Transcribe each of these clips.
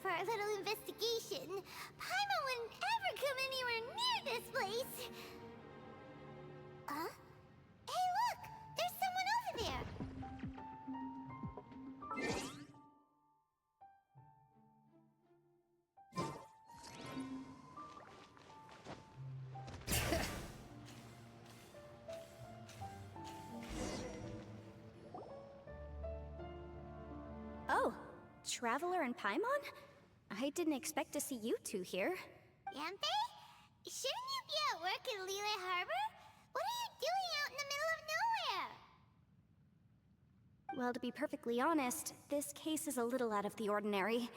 for our little investigation. Paimon wouldn't ever come anywhere near this place. Huh? Hey, look! There's someone over there! Oh, Traveler and Paimon? I didn't expect to see you two here. Yanfei? Shouldn't you be at work in Liyue Harbor? What are you doing out in the middle of nowhere? Well, to be perfectly honest, this case is a little out of the ordinary.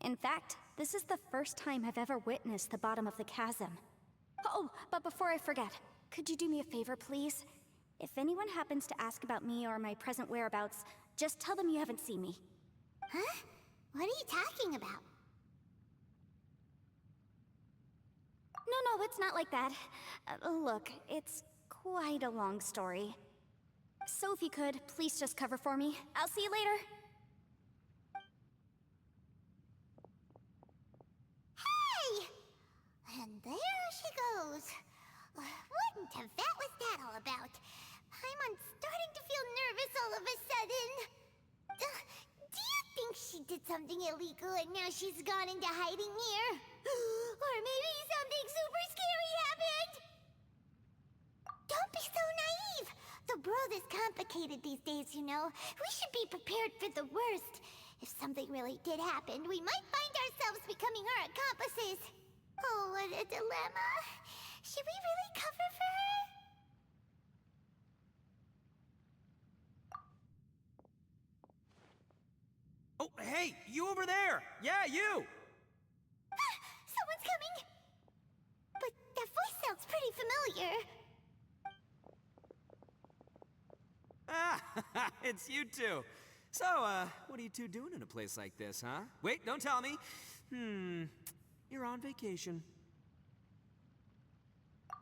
In fact, this is the first time I've ever witnessed the bottom of the chasm. Oh, but before I forget, could you do me a favor, please? If anyone happens to ask about me or my present whereabouts, just tell them you haven't seen me. Huh? What are you talking about? No, it's not like that. Look, it's quite a long story. So if you could, please just cover for me. I'll see you later. Hey! And there she goes. What in Teyvat was that all about? Paimon's starting to feel nervous all of a sudden. Do you think she did something illegal and now she's gone into hiding here? Or maybe something super scary happened? Don't be so naive! The world is complicated these days, you know. We should be prepared for the worst. If something really did happen, we might find ourselves becoming her accomplices. Oh, what a dilemma. Should we really cover for her? Oh, hey, you over there! Yeah, you! Someone's coming! But that voice sounds pretty familiar. Ah, it's you two. So, what are you two doing in a place like this, huh? Wait, don't tell me. You're on vacation.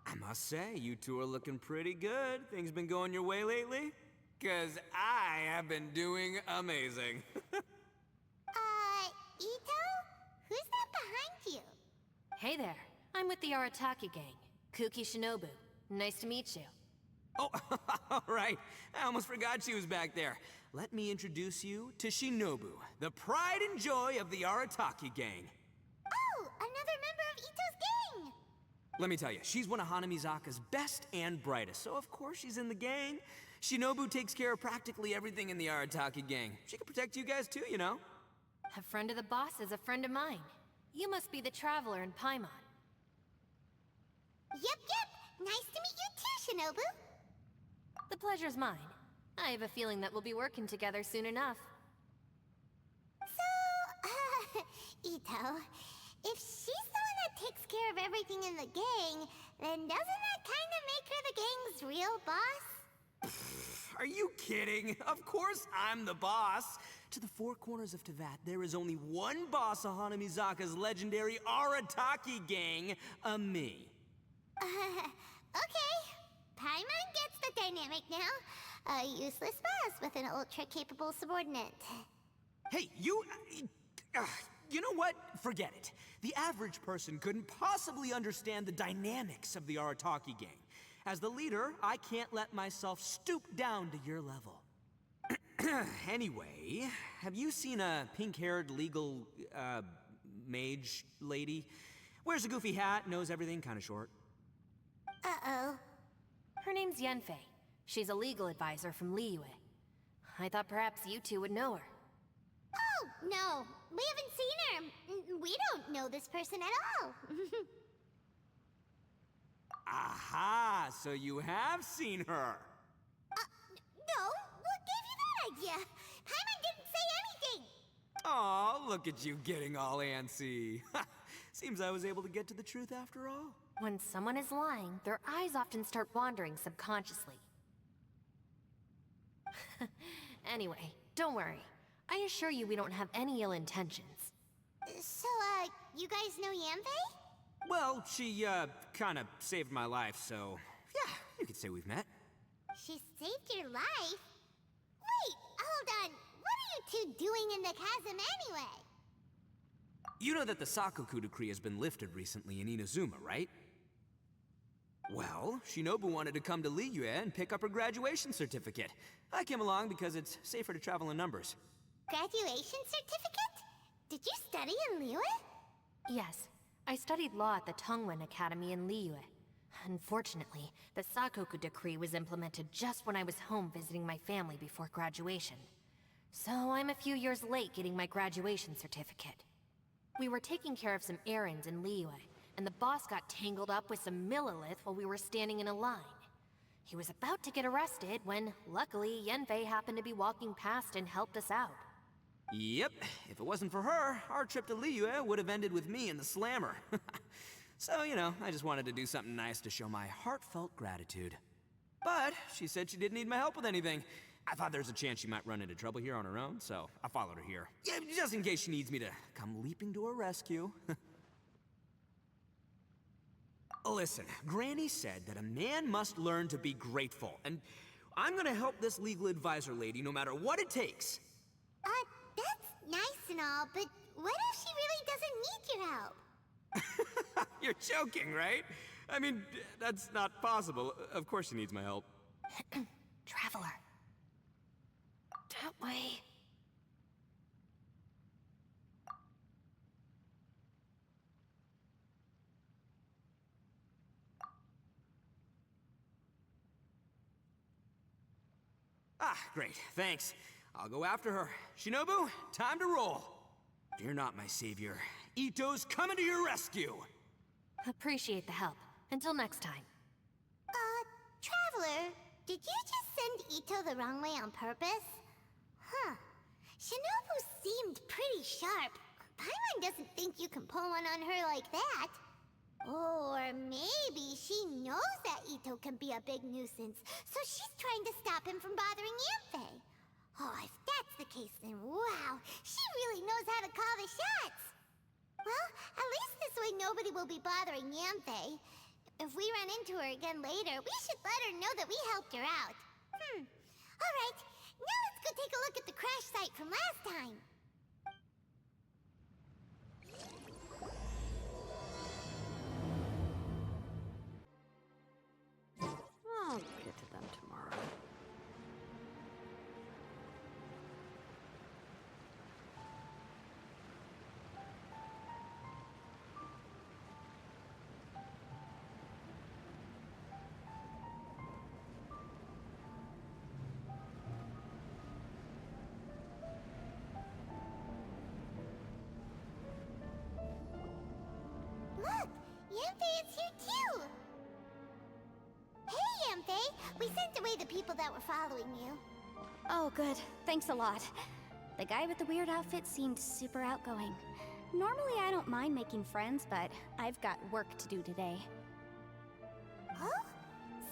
I must say, you two are looking pretty good. Things been going your way lately? 'Cause I have been doing amazing. Ito? Who's that behind you? Hey there, I'm with the Arataki gang. Kuki Shinobu. Nice to meet you. Oh, all right. I almost forgot she was back there. Let me introduce you to Shinobu, the pride and joy of the Arataki gang. Oh, another member of Ito's gang! Let me tell you, she's one of Hanamizaka's best and brightest, so of course she's in the gang. Shinobu takes care of practically everything in the Arataki gang. She can protect you guys too, you know. A friend of the boss is a friend of mine. You must be the Traveler in Paimon. Yep. Nice to meet you too, Shinobu. The pleasure's mine. I have a feeling that we'll be working together soon enough. So, Ito, if she's the one that takes care of everything in the gang, then doesn't that kind of make her the gang's real boss? Are you kidding? Of course I'm the boss. To the four corners of Teyvat, there is only one boss of Hanamizaka's legendary Arataki gang, me. Okay. Paimon gets the dynamic now. A useless boss with an ultra-capable subordinate. Hey, you know what? Forget it. The average person couldn't possibly understand the dynamics of the Arataki gang. As the leader, I can't let myself stoop down to your level. Anyway, have you seen a pink-haired legal, mage lady? Wears a goofy hat, knows everything, kinda short. Uh-oh. Her name's Yanfei. She's a legal advisor from Liyue. I thought perhaps you two would know her. Oh, no. We haven't seen her. We don't know this person at all. Aha! So you have seen her! No. What gave you that idea? Paimon didn't say anything. Aw, look at you getting all antsy. Seems I was able to get to the truth after all. When someone is lying, their eyes often start wandering subconsciously. Anyway, don't worry. I assure you we don't have any ill intentions. So, you guys know Yanfei? Well, she, kinda saved my life, so... yeah, you could say we've met. She saved your life? Wait, hold on. What are you two doing in the chasm anyway? You know that the Sakoku decree has been lifted recently in Inazuma, right? Well, Shinobu wanted to come to Liyue and pick up her graduation certificate. I came along because it's safer to travel in numbers. Graduation certificate? Did you study in Liyue? Yes, I studied law at the Tongwen Academy in Liyue. Unfortunately, the Sakoku decree was implemented just when I was home visiting my family before graduation. So I'm a few years late getting my graduation certificate. We were taking care of some errands in Liyue, and the boss got tangled up with some Millilith while we were standing in a line. He was about to get arrested when, luckily, Yanfei happened to be walking past and helped us out. Yep, if it wasn't for her, our trip to Liyue would have ended with me in the slammer. So, you know, I just wanted to do something nice to show my heartfelt gratitude. But she said she didn't need my help with anything. I thought there was a chance she might run into trouble here on her own, so I followed her here. Yeah, just in case she needs me to come leaping to her rescue. Listen, Granny said that a man must learn to be grateful, and I'm gonna help this legal advisor lady no matter what it takes. That's nice and all, but what if she really doesn't need your help? You're joking, right? I mean, that's not possible. Of course she needs my help. Traveler. That way. Ah, great, thanks. I'll go after her. Shinobu, time to roll. Fear not, my savior. Ito's coming to your rescue! Appreciate the help. Until next time. Traveler, did you just send Ito the wrong way on purpose? Huh. Shinobu seemed pretty sharp. Paimon doesn't think you can pull one on her like that. Or maybe she knows that Ito can be a big nuisance, so she's trying to stop him from bothering Yanfei. Oh, if that's the case, then wow, she really knows how to call the shots. Well, at least this way nobody will be bothering Yanfei. If we run into her again later, we should let her know that we helped her out. Alright, now let's go take a look at the crash site from last time. I'll get to them tomorrow. Look, Yanfei is here too! Hey, Yanfei! We sent away the people that were following you. Oh, good. Thanks a lot. The guy with the weird outfit seemed super outgoing. Normally I don't mind making friends, but I've got work to do today. Oh?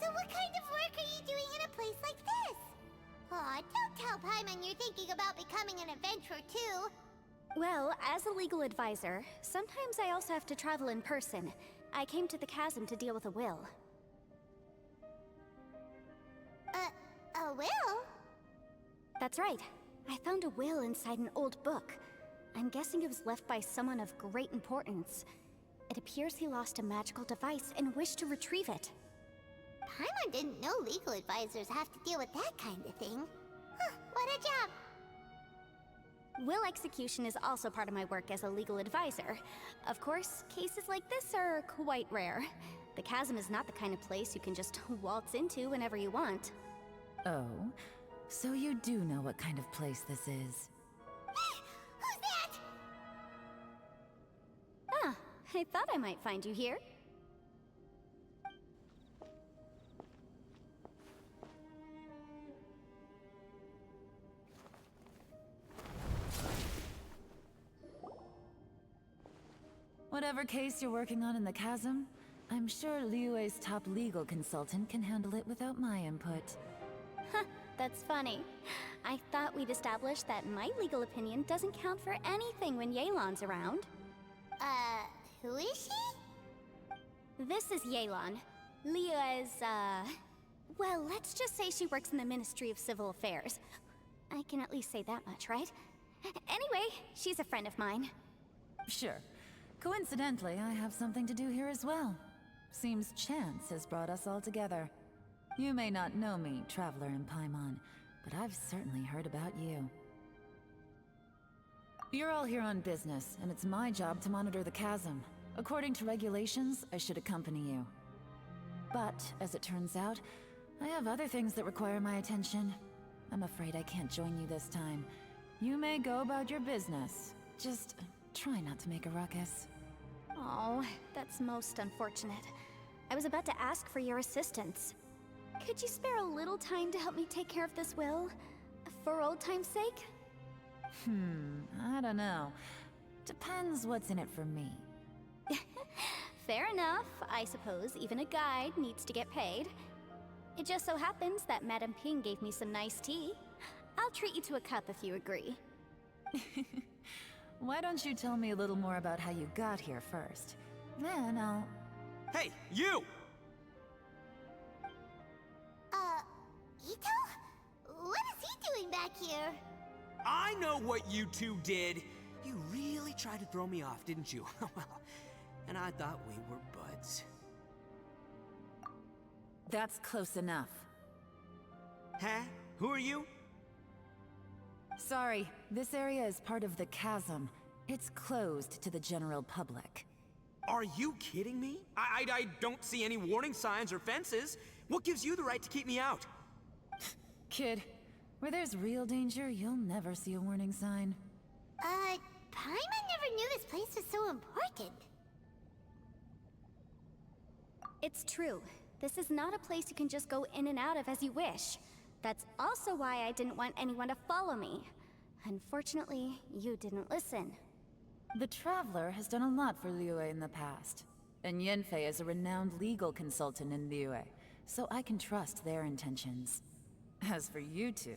So what kind of work are you doing in a place like this? Aw, don't tell Paimon you're thinking about becoming an adventurer too. Well, as a legal advisor, sometimes I also have to travel in person. I came to the chasm to deal with a will. A will? That's right. I found a will inside an old book. I'm guessing it was left by someone of great importance. It appears he lost a magical device and wished to retrieve it. Paimon didn't know legal advisors have to deal with that kind of thing. Huh, what a job! Will execution is also part of my work as a legal advisor. Of course, cases like this are quite rare. The chasm is not the kind of place you can just waltz into whenever you want. Oh, so you do know what kind of place this is. Who's that? Ah, I thought I might find you here. Whatever case you're working on in the chasm, I'm sure Liyue's top legal consultant can handle it without my input. That's funny. I thought we'd established that my legal opinion doesn't count for anything when Yelan's around. Who is she? This is Yelan. Liyue's, well, let's just say she works in the Ministry of Civil Affairs. I can at least say that much, right? Anyway, she's a friend of mine. Sure. Coincidentally, I have something to do here as well. Seems chance has brought us all together. You may not know me, traveler in Paimon, but I've certainly heard about you. You're all here on business, and it's my job to monitor the chasm. According to regulations, I should accompany you. But, as it turns out, I have other things that require my attention. I'm afraid I can't join you this time. You may go about your business. Just try not to make a ruckus. Oh, that's most unfortunate. I was about to ask for your assistance. Could you spare a little time to help me take care of this will? For old time's sake? I don't know. Depends what's in it for me. Fair enough. I suppose even a guide needs to get paid. It just so happens that Madame Ping gave me some nice tea. I'll treat you to a cup if you agree. Why don't you tell me a little more about how you got here first? Then I'll... Hey, you! Ito? What is he doing back here? I know what you two did. You really tried to throw me off, didn't you? Well, and I thought we were buds. That's close enough. Huh? Who are you? Sorry, this area is part of the chasm. It's closed to the general public. Are you kidding me? I don't see any warning signs or fences. What gives you the right to keep me out? Kid, where there's real danger, you'll never see a warning sign. Paimon never knew this place was so important. It's true. This is not a place you can just go in and out of as you wish. That's also why I didn't want anyone to follow me. Unfortunately, you didn't listen. The Traveler has done a lot for Liyue in the past. And Yanfei is a renowned legal consultant in Liyue, so I can trust their intentions. As for you two...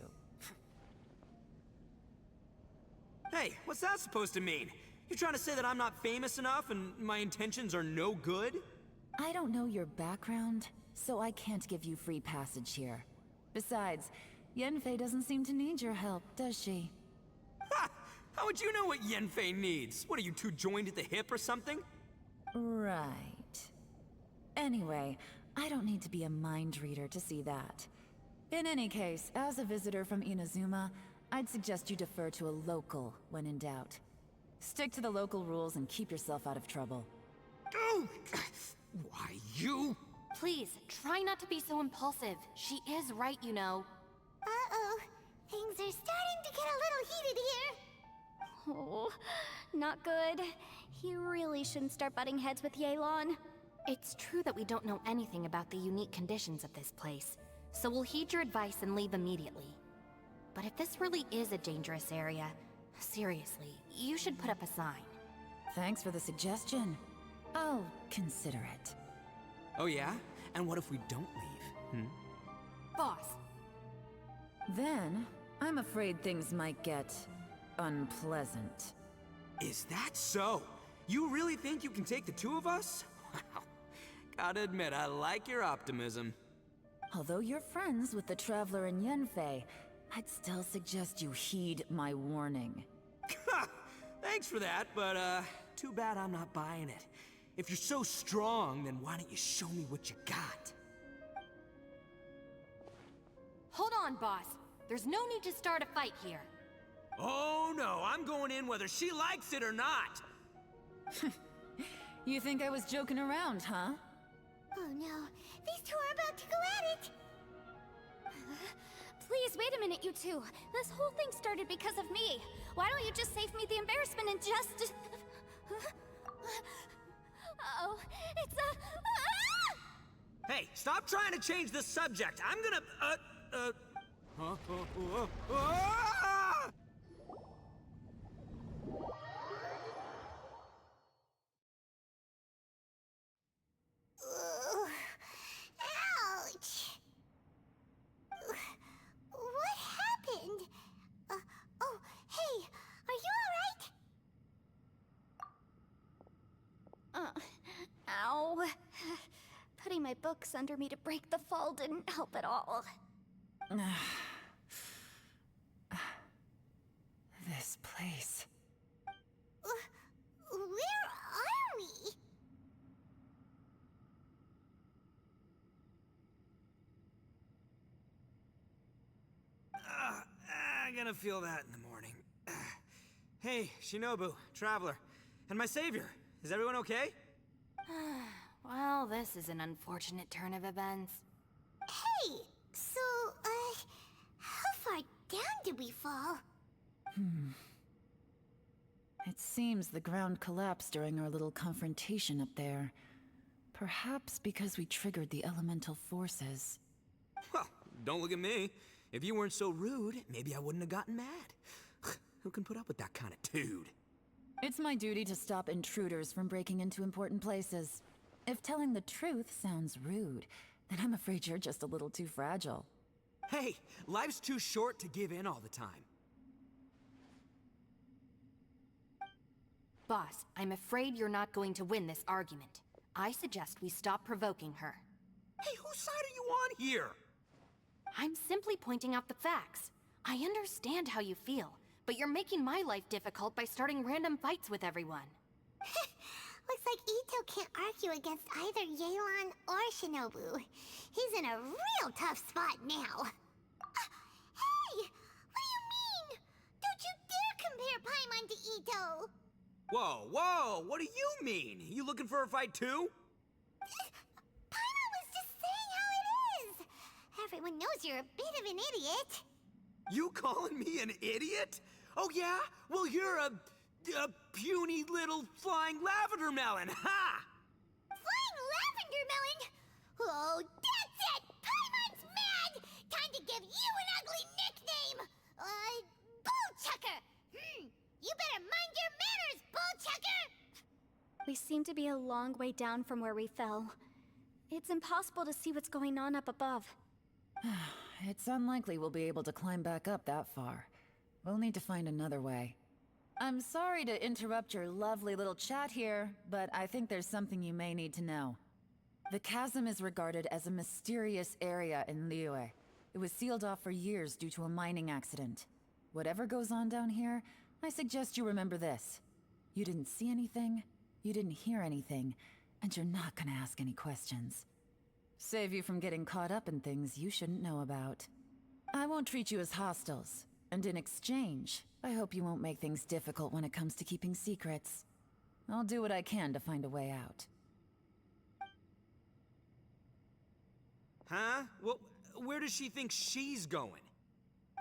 Hey, what's that supposed to mean? You trying to say that I'm not famous enough and my intentions are no good? I don't know your background, so I can't give you free passage here. Besides, Yanfei doesn't seem to need your help, does she? Ha! How would you know what Yanfei needs? What, are you two joined at the hip or something? Right. Anyway, I don't need to be a mind reader to see that. In any case, as a visitor from Inazuma, I'd suggest you defer to a local when in doubt. Stick to the local rules and keep yourself out of trouble. Oh! Why, you? Please, try not to be so impulsive. She is right, you know. Uh-oh. Things are starting to get a little heated here. Oh, not good. He really shouldn't start butting heads with Yelan. It's true that we don't know anything about the unique conditions of this place, so we'll heed your advice and leave immediately. But if this really is a dangerous area, seriously, you should put up a sign. Thanks for the suggestion. I'll consider it. Oh yeah? And what if we don't leave? Boss, Then, I'm afraid things might get... unpleasant. Is that so? You really think you can take the two of us? Wow. Gotta admit, I like your optimism. Although you're friends with the Traveler and Yanfei, I'd still suggest you heed my warning. Thanks for that, but too bad I'm not buying it. If you're so strong, then why don't you show me what you got? hold on, boss. There's no need to start a fight here. Oh no, I'm going in whether she likes it or not. You think I was joking around, huh? Oh no, these two are about to go at it! Please, wait a minute, you two. This whole thing started because of me. Why don't you just save me the embarrassment and just... Oh, it's a... Hey, stop trying to change the subject. I'm gonna, Ouch! What happened? Oh, hey, are you alright? Ow. Putting my books under me to break the fall didn't help at all. This place. gonna feel that in the morning. Hey, Shinobu, Traveler, and my savior. Is everyone okay? Well, this is an unfortunate turn of events. Hey, so, how far down did we fall? It seems the ground collapsed during our little confrontation up there. Perhaps because we triggered the elemental forces. Well, don't look at me. If you weren't so rude, maybe I wouldn't have gotten mad. Who can put up with that kind of dude? It's my duty to stop intruders from breaking into important places. If telling the truth sounds rude, then I'm afraid you're just a little too fragile. Hey, life's too short to give in all the time. Boss, I'm afraid you're not going to win this argument. I suggest we stop provoking her. Hey, whose side are you on here? I'm simply pointing out the facts. I understand how you feel, but you're making my life difficult by starting random fights with everyone. Looks like Ito can't argue against either Yelan or Shinobu. He's in a real tough spot now. Hey! What do you mean? Don't you dare compare Paimon to Ito! Whoa, whoa, what do you mean? You looking for a fight too? Paimon was just saying how it is! Everyone knows you're a bit of an idiot. You calling me an idiot? Oh yeah? Well, you're a puny little flying lavender melon, ha! Flying lavender melon? Oh, that's it! Paimon's mad! Time to give you an ugly nickname! Bullchucker! You better mind your manners, Bullchucker! We seem to be a long way down from where we fell. It's impossible to see what's going on up above. It's unlikely we'll be able to climb back up that far. We'll need to find another way. I'm sorry to interrupt your lovely little chat here, but I think there's something you may need to know. The chasm is regarded as a mysterious area in Liyue. It was sealed off for years due to a mining accident. Whatever goes on down here, I suggest you remember this. You didn't see anything, you didn't hear anything, and you're not gonna ask any questions. Save you from getting caught up in things you shouldn't know about. I won't treat you as hostiles, and in exchange, I hope you won't make things difficult when it comes to keeping secrets. I'll do what I can to find a way out. Huh? Well, where does she think she's going?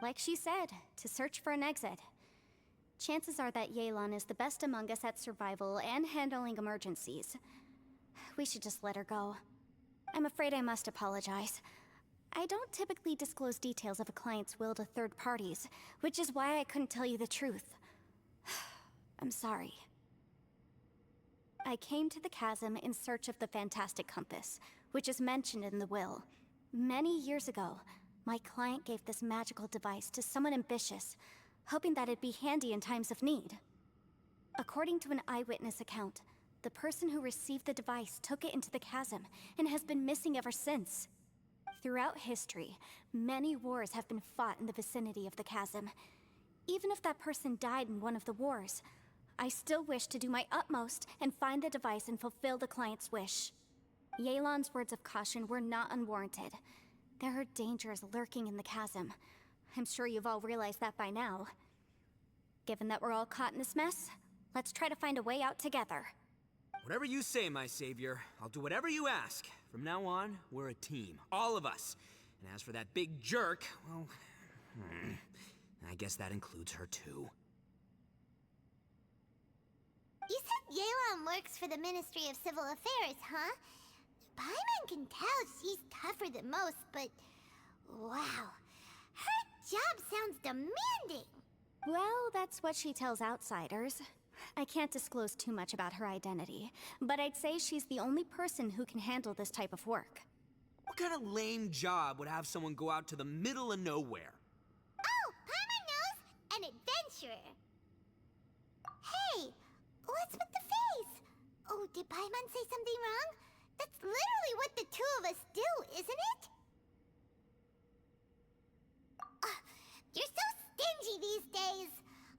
Like she said, to search for an exit. Chances are that Yelan is the best among us at survival and handling emergencies. We should just let her go. I'm afraid I must apologize. I don't typically disclose details of a client's will to third parties, which is why I couldn't tell you the truth. I'm sorry. I came to the chasm in search of the fantastic compass, which is mentioned in the will. Many years ago, my client gave this magical device to someone ambitious, hoping that it'd be handy in times of need. According to an eyewitness account, the person who received the device took it into the chasm and has been missing ever since. Throughout history, many wars have been fought in the vicinity of the chasm. Even if that person died in one of the wars, I still wish to do my utmost and find the device and fulfill the client's wish. Yelan's words of caution were not unwarranted. There are dangers lurking in the chasm. I'm sure you've all realized that by now. Given that we're all caught in this mess, let's try to find a way out together. Whatever you say, my savior. I'll do whatever you ask. From now on, we're a team. All of us. And as for that big jerk, well... I guess that includes her too. You said Yelan works for the Ministry of Civil Affairs, huh? Paimon can tell she's tougher than most, but... wow. Her job sounds demanding. Well, that's what she tells outsiders. I can't disclose too much about her identity, but I'd say she's the only person who can handle this type of work. What kind of lame job would have someone go out to the middle of nowhere? Oh, Paimon knows! An adventurer. Hey, what's with the face? Oh, did Paimon say something wrong? That's literally what the two of us do, isn't it? You're so stingy these days.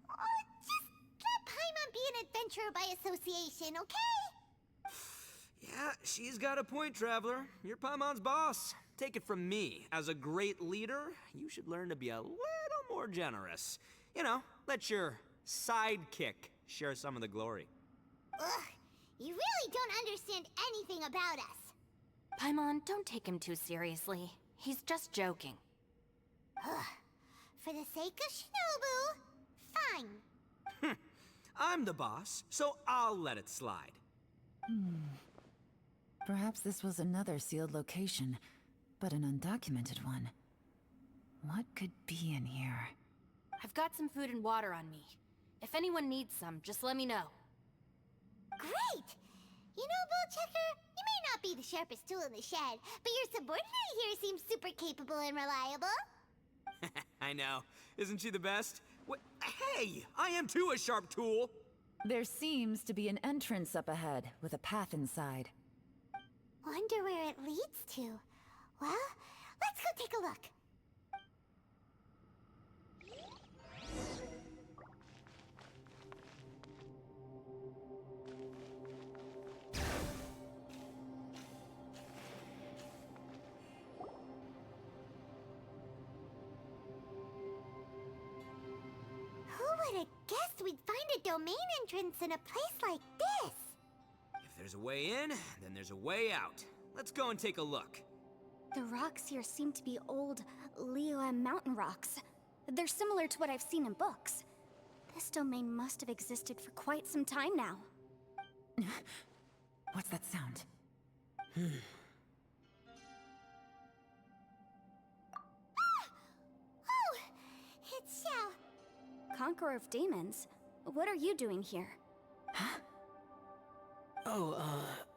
Oh, just let Paimon be an adventurer by association, okay? Yeah, she's got a point, Traveler. You're Paimon's boss. Take it from me. As a great leader, you should learn to be a little more generous. You know, let your sidekick share some of the glory. Ugh, you really don't understand anything about us. Paimon, don't take him too seriously. He's just joking. Ugh, for the sake of Shinobu, fine. I'm the boss, so I'll let it slide. Perhaps this was another sealed location, but an undocumented one. What could be in here? I've got some food and water on me. If anyone needs some, just let me know. Great! You know, Bullchecker, you may not be the sharpest tool in the shed, but your subordinate here seems super capable and reliable. I know. Isn't she the best? Hey, I am too a sharp tool. There seems to be an entrance up ahead, with a path inside. Wonder where it leads to. Well, let's go take a look. Who would have guessed we'd find a domain entrance in a place like this? If there's a way in, then there's a way out. Let's go and take a look. The rocks here seem to be old Liyue mountain rocks. They're similar to what I've seen in books. This domain must have existed for quite some time now. What's that sound? Oh, it's Xiao. Conqueror of Demons, what are you doing here?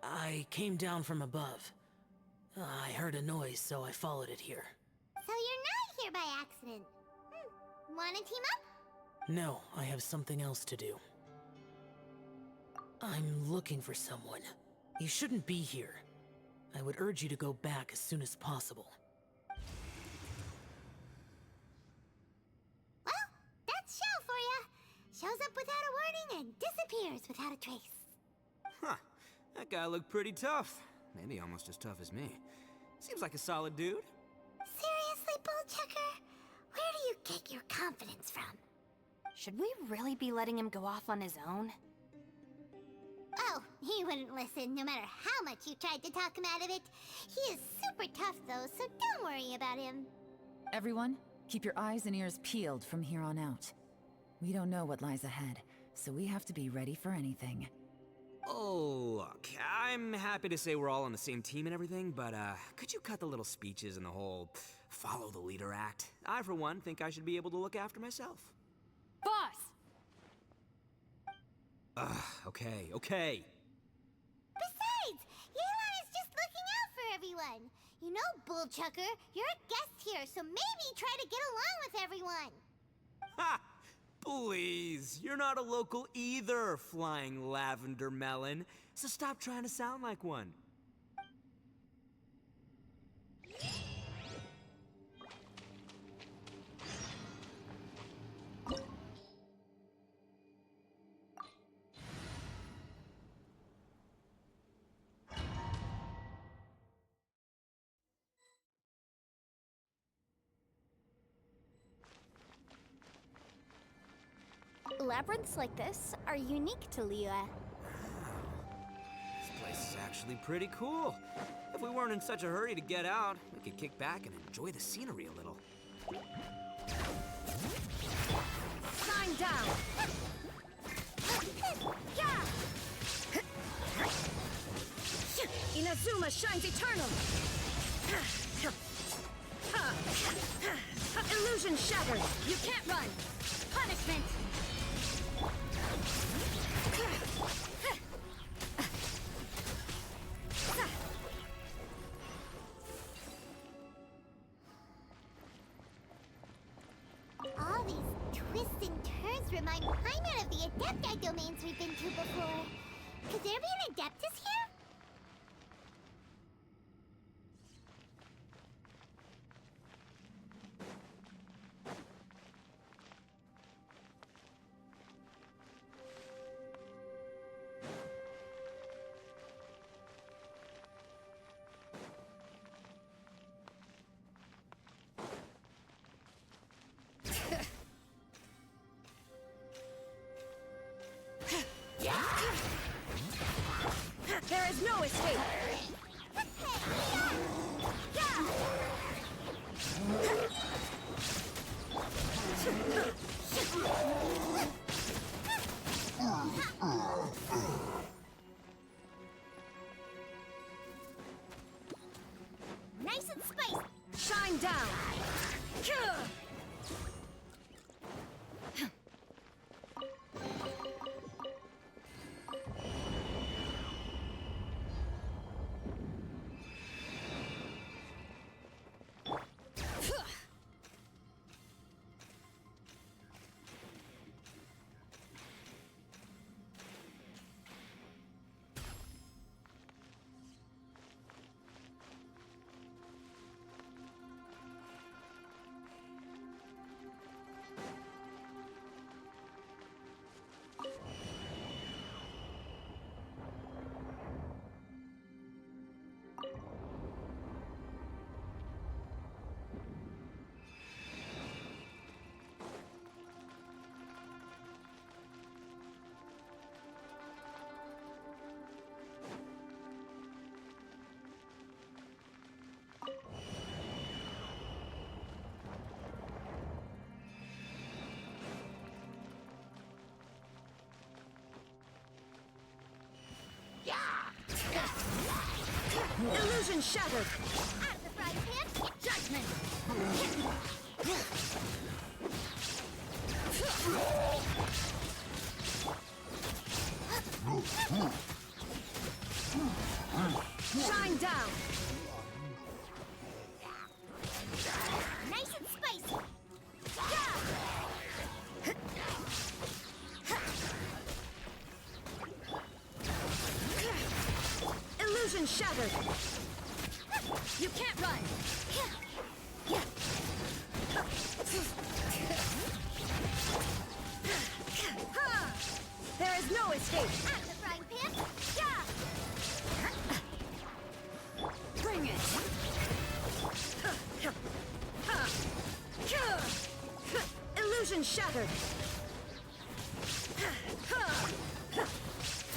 I came down from above. I heard a noise, so I followed it here. So you're not here by accident. Wanna team up? No, I have something else to do. I'm looking for someone. You shouldn't be here. I would urge you to go back as soon as possible. Well, that's Xiao for ya. Shows up without a warning and disappears without a trace. Huh. That guy looked pretty tough. Maybe almost as tough as me. Seems like a solid dude. Seriously, Bullchecker? Where do you get your confidence from? Should we really be letting him go off on his own? Oh, he wouldn't listen no matter how much you tried to talk him out of it. He is super tough though, so don't worry about him. Everyone, keep your eyes and ears peeled from here on out. We don't know what lies ahead, so we have to be ready for anything. Oh, look, I'm happy to say we're all on the same team and everything, but could you cut the little speeches and the whole follow the leader act? I, for one, think I should be able to look after myself. Boss! Okay. Besides, Yelan is just looking out for everyone. You know, Bullchucker, you're a guest here, so maybe try to get along with everyone. Ha! Please, you're not a local either, flying lavender melon, so stop trying to sound like one. Labyrinths like this are unique to Liyue. This place is actually pretty cool. If we weren't in such a hurry to get out, we could kick back and enjoy the scenery a little. Climb down! Inazuma shines eternal! Illusion shattered! You can't run! Punishment! All these twists and turns remind Paimon of the Adepti domains we've been to before. Could there be an Adeptus here? Nice and spicy. Shine down! Illusion shattered! Out of the frying pan. Judgment! Shine down! Nice and spicy. Illusion shattered! You can't run! There is no escape! Out of the frying pan. Bring it! Illusion shattered!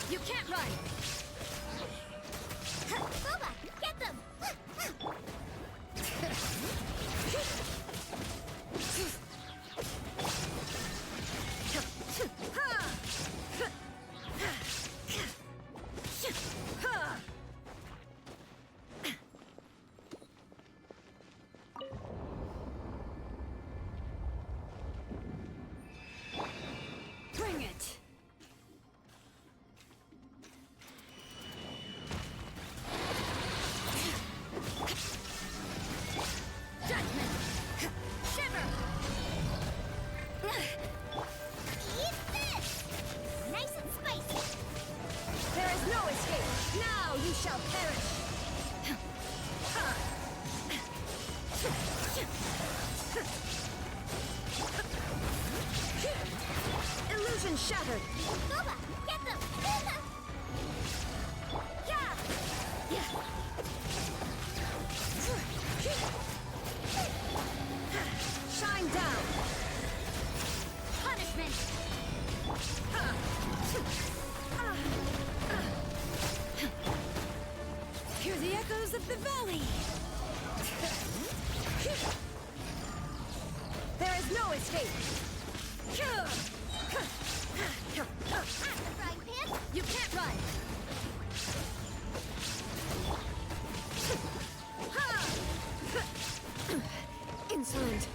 You can't run! Boba, get them. Bring it! Judgment! Shiver! Eat this. Nice and spicy. There is no escape! Now you shall perish! Illusion shattered! Boba, get them. Shine down! Punishment! Hear the echoes of the valley! There is no escape! Out of the frying pan. You can't run! Insolent!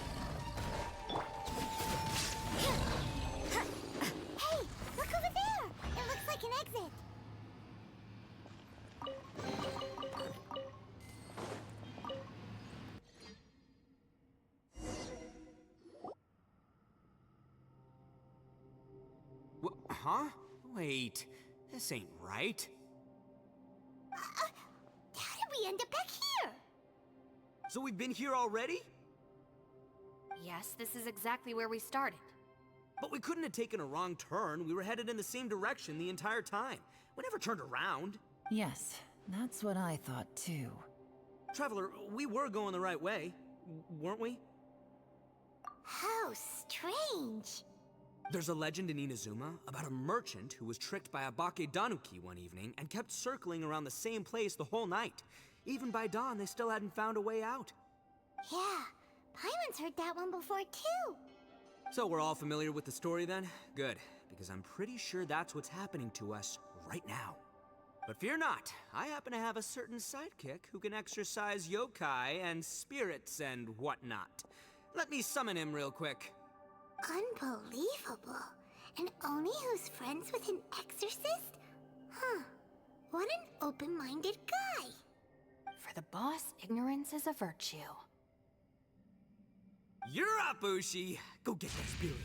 Hey, look over there. It looks like an exit. Huh? Wait, this ain't right. How did we end up back here? So we've been here already? Yes, this is exactly where we started. But we couldn't have taken a wrong turn. We were headed in the same direction the entire time. We never turned around. Yes, that's what I thought too. Traveler, we were going the right way, weren't we? How strange. There's a legend in Inazuma about a merchant who was tricked by a Bakedanuki one evening and kept circling around the same place the whole night. Even by dawn, they still hadn't found a way out. Yeah, Paimon's heard that one before too. So we're all familiar with the story then? Good, because I'm pretty sure that's what's happening to us right now. But fear not, I happen to have a certain sidekick who can exercise yokai and spirits and whatnot. Let me summon him real quick. Unbelievable. And Oni who's friends with an exorcist? Huh. What an open-minded guy. For the boss, ignorance is a virtue. You're up, Ushi. Go get that spirit.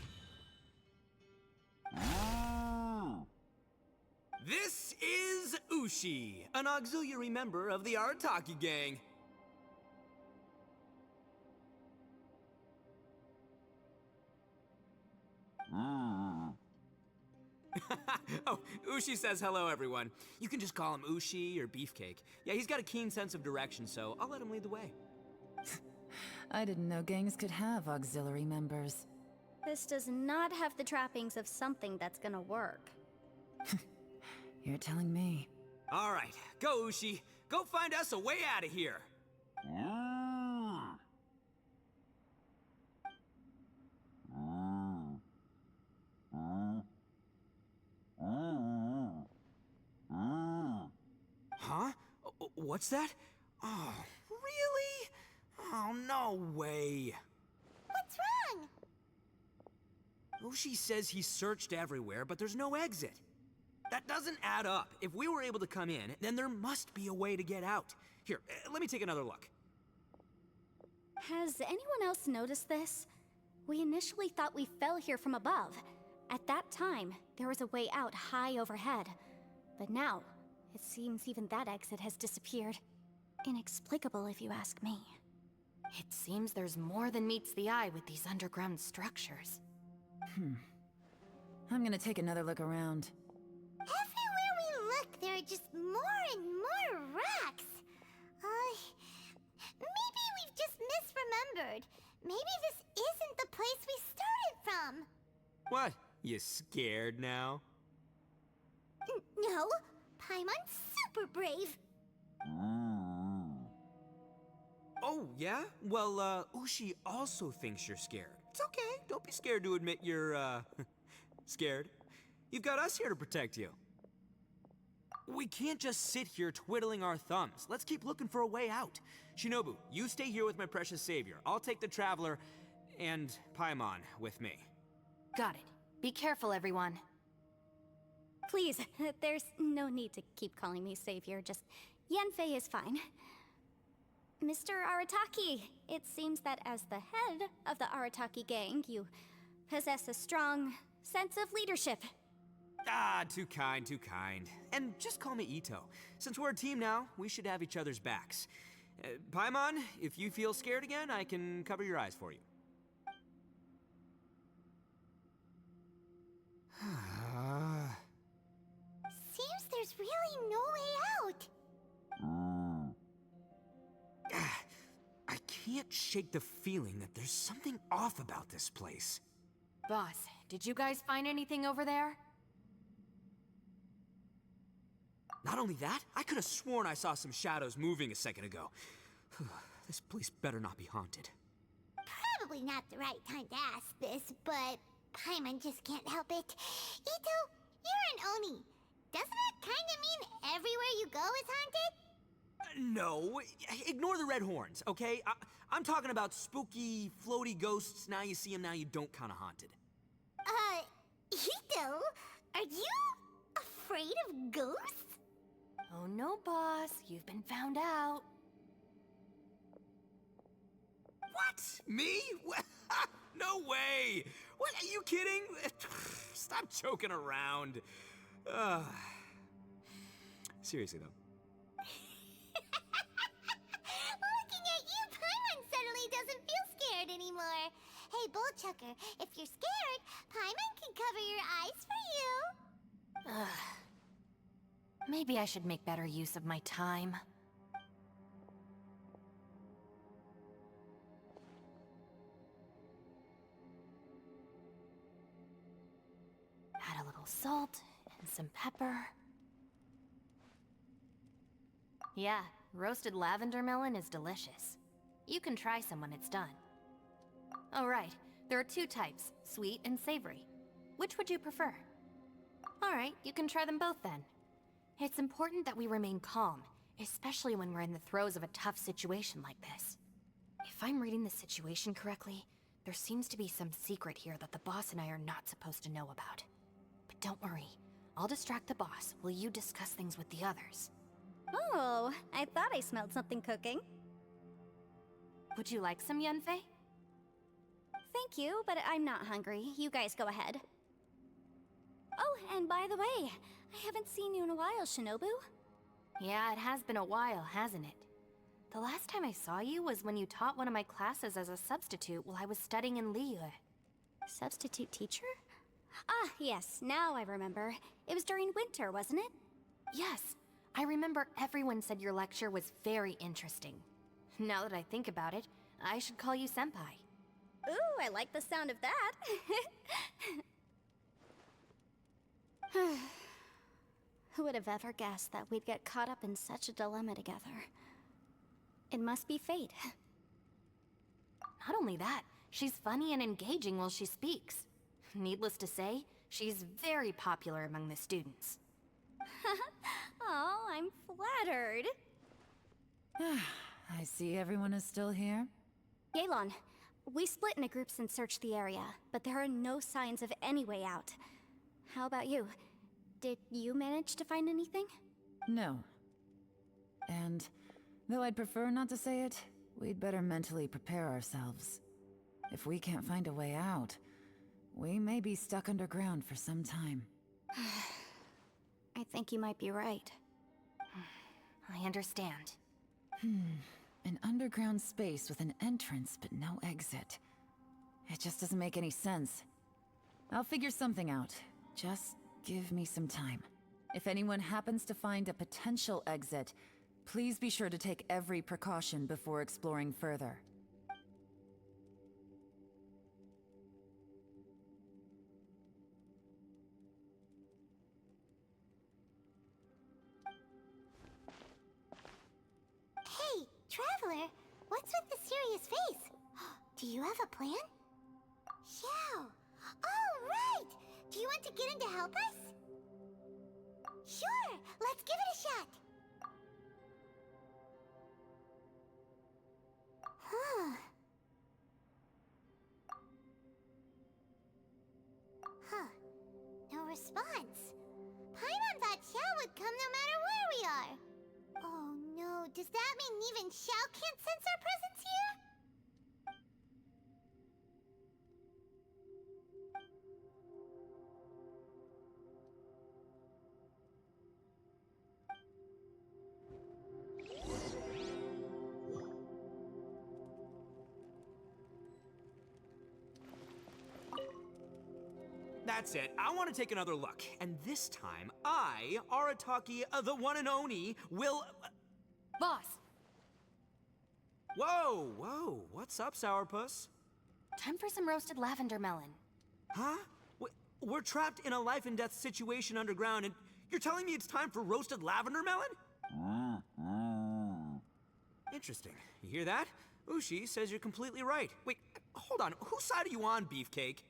This is Ushi, an auxiliary member of the Arataki gang. Oh, Ushi says hello, everyone. You can just call him Ushi or Beefcake. Yeah, he's got a keen sense of direction, so I'll let him lead the way. I didn't know gangs could have auxiliary members. This does not have the trappings of something that's gonna work. You're telling me. All right, go, Ushi. Go find us a way out of here. Huh? What's that? Oh, really? Oh, no way. What's wrong? Ushi says he searched everywhere, but there's no exit. That doesn't add up. If we were able to come in, then there must be a way to get out. Here, let me take another look. Has anyone else noticed this? We initially thought we fell here from above. At that time, there was a way out high overhead. But now, it seems even that exit has disappeared. Inexplicable, if you ask me. It seems there's more than meets the eye with these underground structures. I'm gonna take another look around. Everywhere we look, there are just more and more rocks. Maybe we've just misremembered. Maybe this isn't the place we started from. What? You scared now? No, Paimon's super brave. Oh, yeah? Well, Ushi also thinks you're scared. It's okay. Don't be scared to admit you're, scared. You've got us here to protect you. We can't just sit here twiddling our thumbs. Let's keep looking for a way out. Shinobu, you stay here with my precious savior. I'll take the Traveler and Paimon with me. Got it. Be careful, everyone. Please, there's no need to keep calling me savior, just Yanfei is fine. Mr. Arataki, it seems that as the head of the Arataki gang, you possess a strong sense of leadership. Ah, too kind, too kind. And just call me Ito. Since we're a team now, we should have each other's backs. Paimon, if you feel scared again, I can cover your eyes for you. Seems there's really no way out. I can't shake the feeling that there's something off about this place. Boss, did you guys find anything over there? Not only that, I could have sworn I saw some shadows moving a second ago. This place better not be haunted. Probably not the right time to ask this, but Paimon just can't help it. Ito, you're an Oni. Doesn't that kind of mean everywhere you go is haunted? No, ignore the red horns, okay? I'm talking about spooky, floaty ghosts. Now you see them, now you don't kind of haunted. Ito, are you afraid of ghosts? Oh no, boss. You've been found out. What? Me? No way! What, are you kidding? Stop joking around. Seriously, though. Looking at you, Paimon suddenly doesn't feel scared anymore. Hey, Bullchucker, if you're scared, Paimon can cover your eyes for you. Maybe I should make better use of my time. salt and some pepper. Yeah, roasted lavender melon is delicious. You can try some when it's done. Oh right, there are two types, sweet and savory. Which would you prefer? Alright, you can try them both then. It's important that we remain calm, especially when we're in the throes of a tough situation like this. If I'm reading the situation correctly, there seems to be some secret here that the boss and I are not supposed to know about. But don't worry, I'll distract the boss while you discuss things with the others. Oh, I thought I smelled something cooking. Would you like some Yunfei? Thank you, but I'm not hungry. You guys go ahead. Oh, and by the way, I haven't seen you in a while, Shinobu. Yeah, it has been a while, hasn't it? The last time I saw you was when you taught one of my classes as a substitute while I was studying in Liyue. Substitute teacher? Ah, yes, now I remember. It was during winter, wasn't it? Yes, I remember everyone said your lecture was very interesting. Now that I think about it, I should call you Senpai. Ooh, I like the sound of that. Who would have ever guessed that we'd get caught up in such a dilemma together? It must be fate. Not only that, she's funny and engaging while she speaks. Needless to say, she's very popular among the students. Oh, I'm flattered. I see everyone is still here. Yelan, we split into groups and searched the area, but there are no signs of any way out. How about you? Did you manage to find anything? No. And though I'd prefer not to say it, we'd better mentally prepare ourselves. If we can't find a way out, we may be stuck underground for some time. I think you might be right. I understand. An underground space with an entrance but no exit. It just doesn't make any sense. I'll figure something out. Just give me some time. If anyone happens to find a potential exit, please be sure to take every precaution before exploring further. Hey, Traveler, what's with the serious face? Do you have a plan? Xiao! Oh, right! Do you want to get in to help us? Sure, let's give it a shot. Huh. Huh. No response. Paimon thought Xiao would come no matter where we are. Oh no, does that mean even Xiao can't sense our presence here? That's it. I want to take another look. And this time, I, Arataki, the one and only, will... Boss! Whoa, whoa. What's up, Sourpuss? Time for some roasted lavender melon. Huh? We're trapped in a life and death situation underground, and you're telling me it's time for roasted lavender melon? Interesting. You hear that? Ushi says you're completely right. Wait, hold on. Whose side are you on, Beefcake?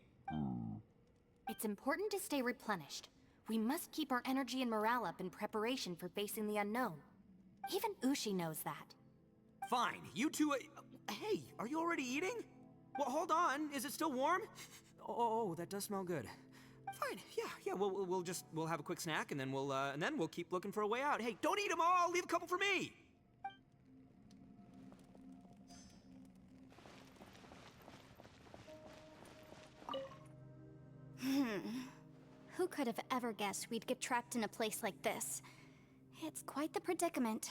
It's important to stay replenished. We must keep our energy and morale up in preparation for facing the unknown. Even Ushi knows that. Fine. You two... hey, are you already eating? Well, hold on. Is it still warm? Oh, that does smell good. Fine. Yeah. We'll have a quick snack, and then we'll keep looking for a way out. Hey, don't eat them all. Leave a couple for me. Who could have ever guessed we'd get trapped in a place like this? It's quite the predicament.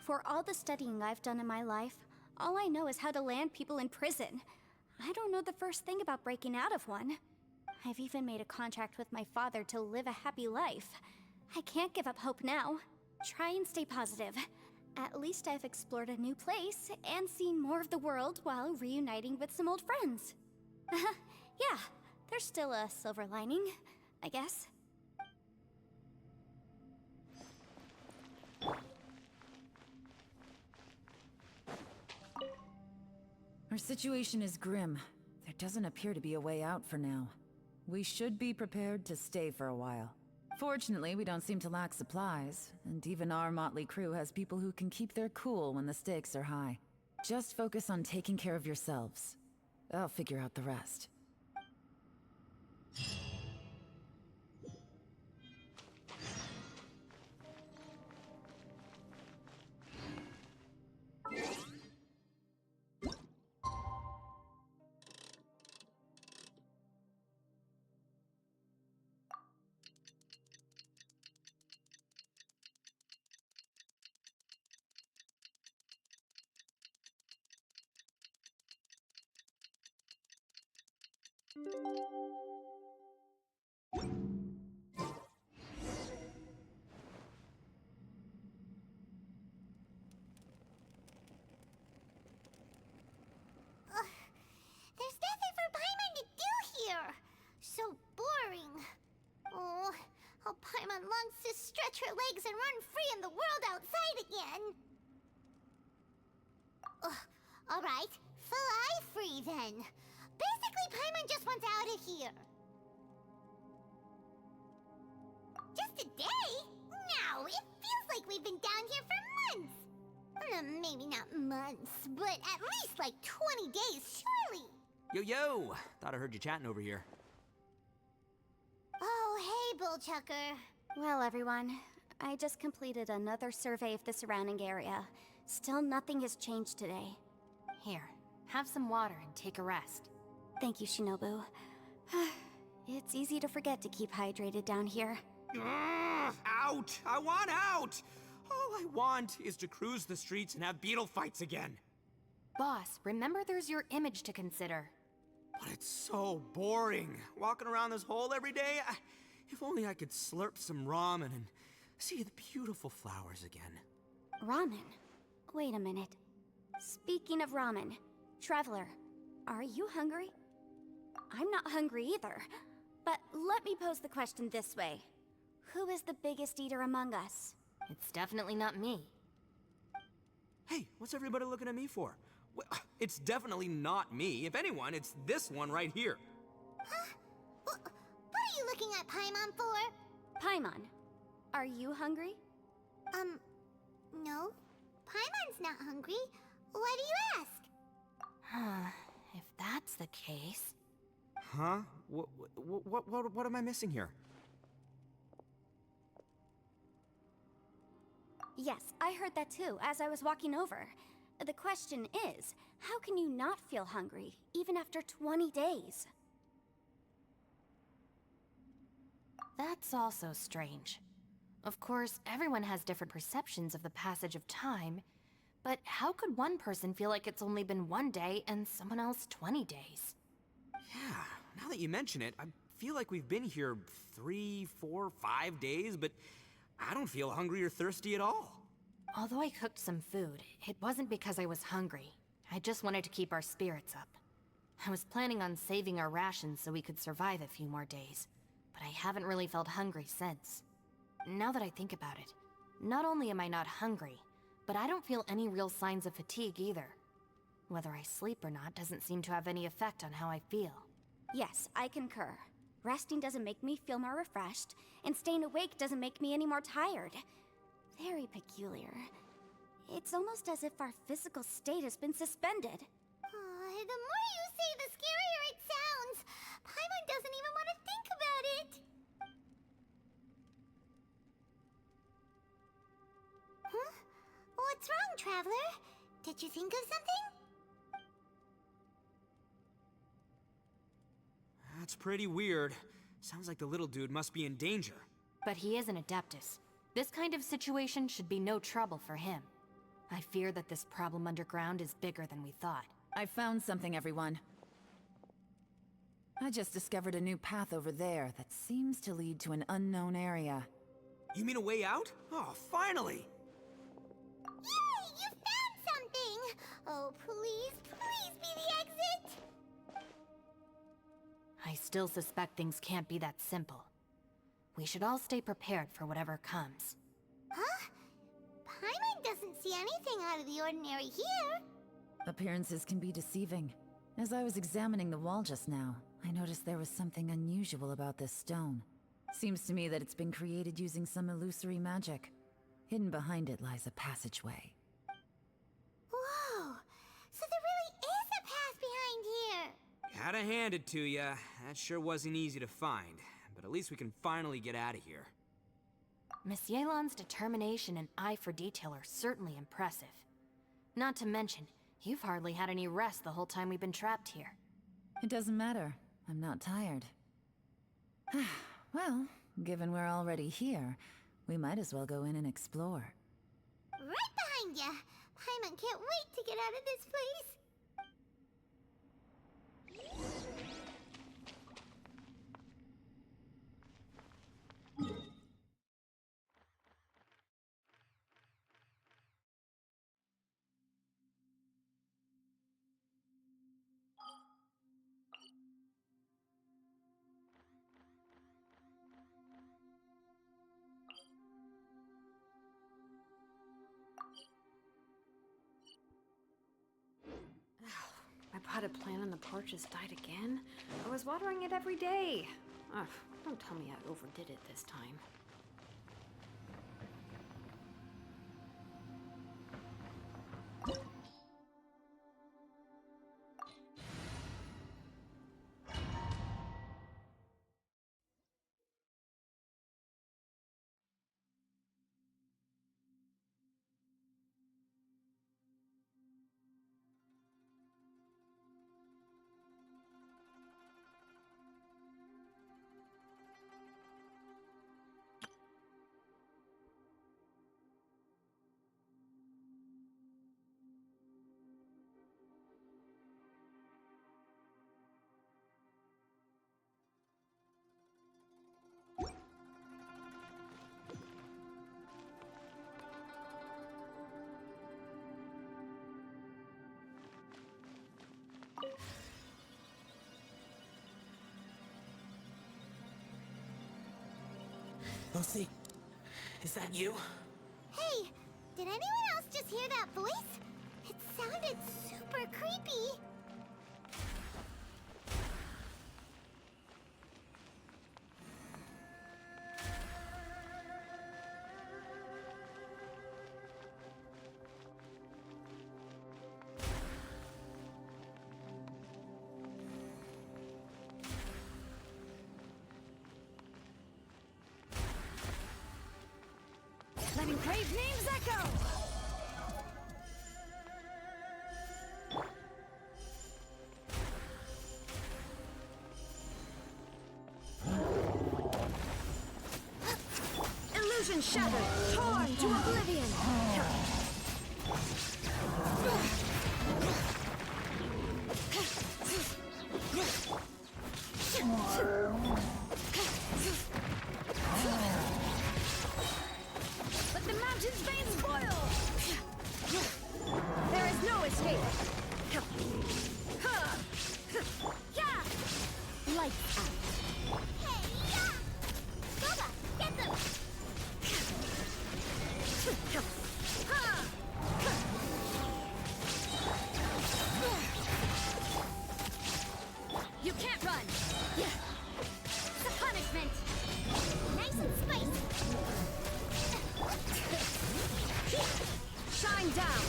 For all the studying I've done in my life, all I know is how to land people in prison. I don't know the first thing about breaking out of one. I've even made a contract with my father to live a happy life. I can't give up hope now. Try and stay positive. At least I've explored a new place and seen more of the world while reuniting with some old friends. Yeah, there's still a silver lining, I guess. Our situation is grim. There doesn't appear to be a way out for now. We should be prepared to stay for a while. Fortunately, we don't seem to lack supplies, and even our motley crew has people who can keep their cool when the stakes are high. Just focus on taking care of yourselves. I'll figure out the rest. There's nothing for Paimon to do here. So boring. Oh, how Paimon longs to stretch her legs and run free in the world outside again. Alright, fly free then. Basically, Paimon just wants out of here. Just a day? No, it feels like we've been down here for months. Maybe not months, but at least like 20 days, surely. Yo! Thought I heard you chatting over here. Oh, hey, Bullchucker. Well, everyone, I just completed another survey of the surrounding area. Still nothing has changed today. Here, have some water and take a rest. Thank you, Shinobu. It's easy to forget to keep hydrated down here. Ugh, out! I want out! All I want is to cruise the streets and have beetle fights again. Boss, remember there's your image to consider. But it's so boring, walking around this hole every day. If only I could slurp some ramen and see the beautiful flowers again. Ramen? Wait a minute. Speaking of ramen, Traveler, are you hungry? I'm not hungry either. But let me pose the question this way. Who is the biggest eater among us? It's definitely not me. Hey, what's everybody looking at me for? Well, it's definitely not me. If anyone, it's this one right here. Huh? What are you looking at Paimon for? Paimon, are you hungry? No. Paimon's not hungry. Why do you ask? If that's the case... Huh? What am I missing here? Yes, I heard that too, as I was walking over. The question is, how can you not feel hungry, even after 20 days? That's also strange. Of course, everyone has different perceptions of the passage of time, but how could one person feel like it's only been 1 day and someone else 20 days? Yeah, now that you mention it, I feel like we've been here 3, 4, 5 days, but I don't feel hungry or thirsty at all. Although I cooked some food, it wasn't because I was hungry. I just wanted to keep our spirits up. I was planning on saving our rations so we could survive a few more days, but I haven't really felt hungry since. Now that I think about it, not only am I not hungry, but I don't feel any real signs of fatigue either. Whether I sleep or not doesn't seem to have any effect on how I feel. Yes, I concur. Resting doesn't make me feel more refreshed, and staying awake doesn't make me any more tired. Very peculiar. It's almost as if our physical state has been suspended. The more you say, the scarier it sounds. Paimon doesn't even want to think about it. Huh? What's wrong, Traveler? Did you think of something? That's pretty weird. Sounds like the little dude must be in danger. But he is an Adeptus. This kind of situation should be no trouble for him. I fear that this problem underground is bigger than we thought. I found something, everyone. I just discovered a new path over there that seems to lead to an unknown area. You mean a way out? Oh, finally! Yay! You found something! Oh, please be the exit! I still suspect things can't be that simple. We should all stay prepared for whatever comes. Huh? Paimon doesn't see anything out of the ordinary here. Appearances can be deceiving. As I was examining the wall just now, I noticed there was something unusual about this stone. Seems to me that it's been created using some illusory magic. Hidden behind it lies a passageway. Whoa! So there really is a path behind here! Gotta hand it to ya. That sure wasn't easy to find. But at least we can finally get out of here. Miss Yelan's determination and eye for detail are certainly impressive. Not to mention, you've hardly had any rest the whole time we've been trapped here. It doesn't matter. I'm not tired. Well, given we're already here, we might as well go in and explore. Right behind ya! Paimon can't wait to get out of this place! My potted plant on the porch has died again. I was watering it every day. Ugh, don't tell me I overdid it this time. Lucy, is that you? Hey! Did anyone else just hear that voice? It sounded super creepy! Letting brave names echo! Illusion shattered, torn to oblivion! Let the mountain's veins boil! There is no escape! Lights out! Hey, yeah! Boba, get them! You can't run! It's a punishment! Nice and spicy! Shine down!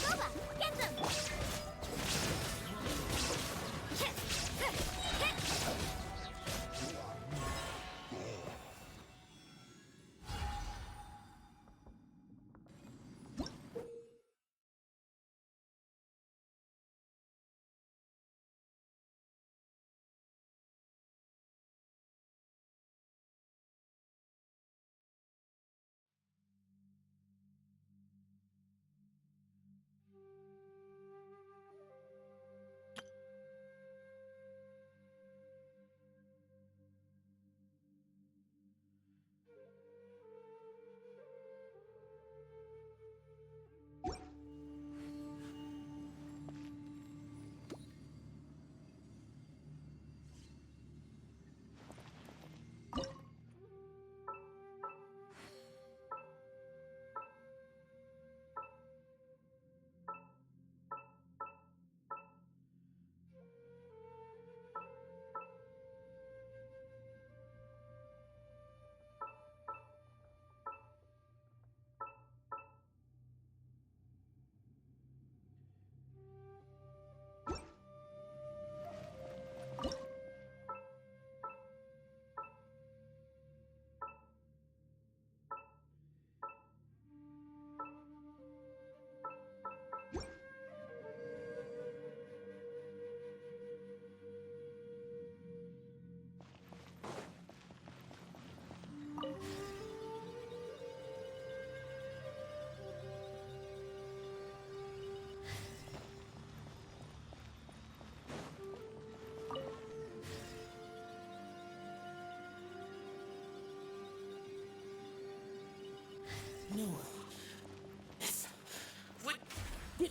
Boba, get them!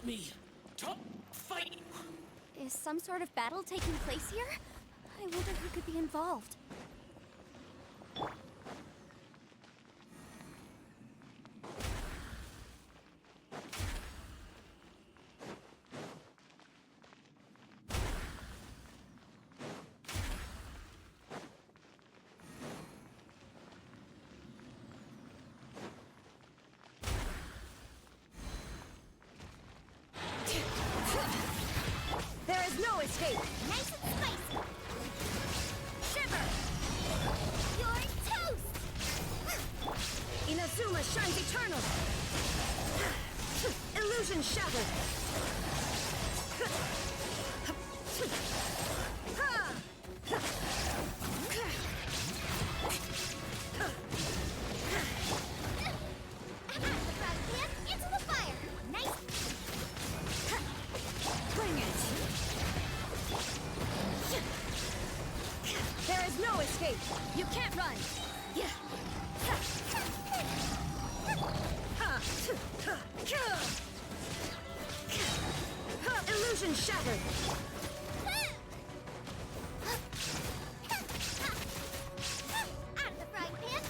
me. Top fight. Is some sort of battle taking place here? I wonder who could be involved. There is no escape! Nice and spicy! Shiver! You're toast! Inazuma shines eternal! Illusion shattered! Into the fire! Nice! Bring it! There is no escape! You can't run! Illusion shattered! Out of the frying pan!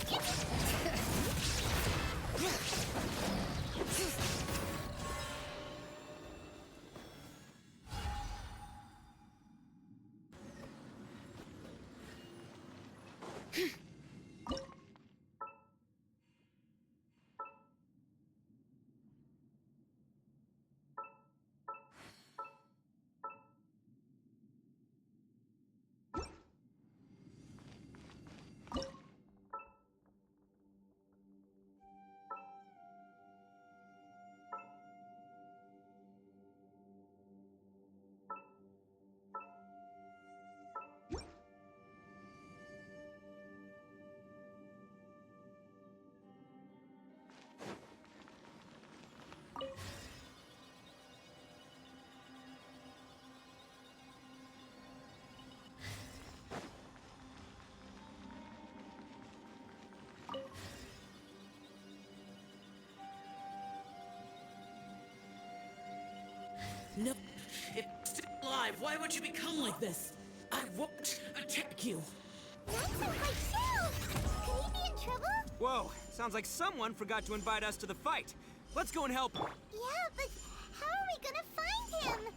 No. If it's still alive, why would you become like this? I won't attack you. That's so like Shell! Could he be in trouble? Whoa, sounds like someone forgot to invite us to the fight. Let's go and help him. Yeah, but how are we gonna find him?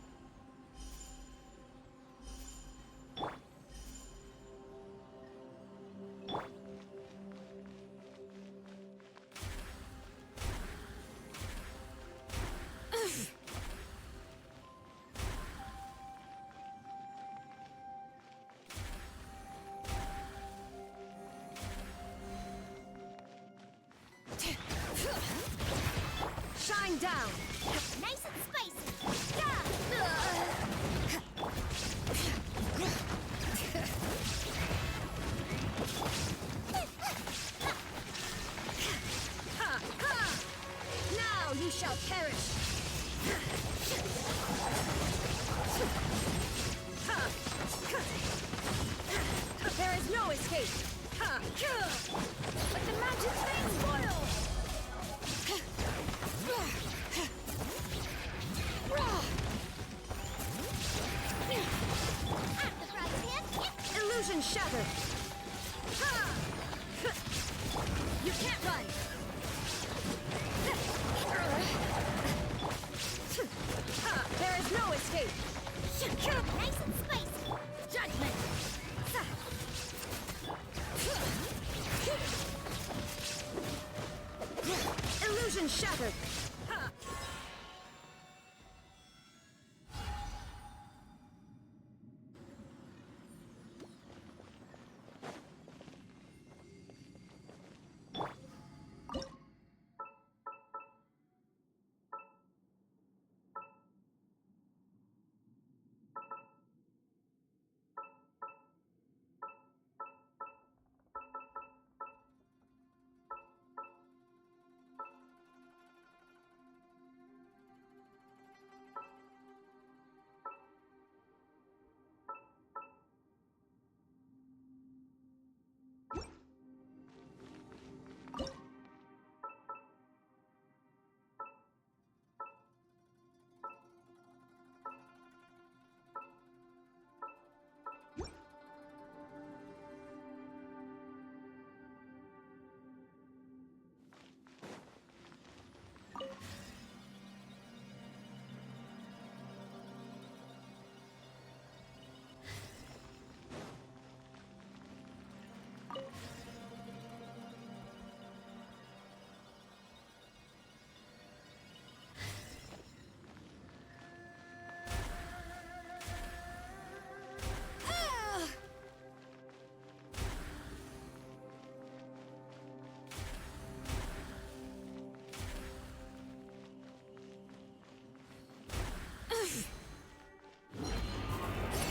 Shine down! Nice and spicy! Now you shall perish! There is no escape! But the magic thing spoil! Out of the frying pan! Illusion shattered! You can't run! There is no escape! Nice and spicy! Judgment! Illusion shattered!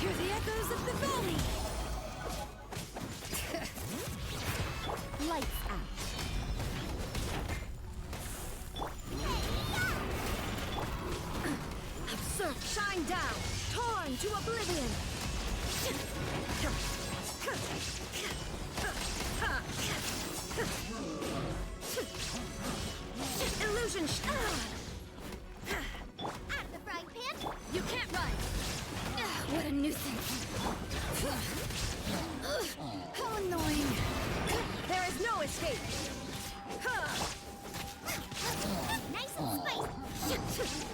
Hear the echoes of the valley! Lights out. Absurd, shine down! Torn to oblivion! Illusion Out of the frying pan! You can't run! What a nuisance. How annoying! There is no escape! Nice and spicy!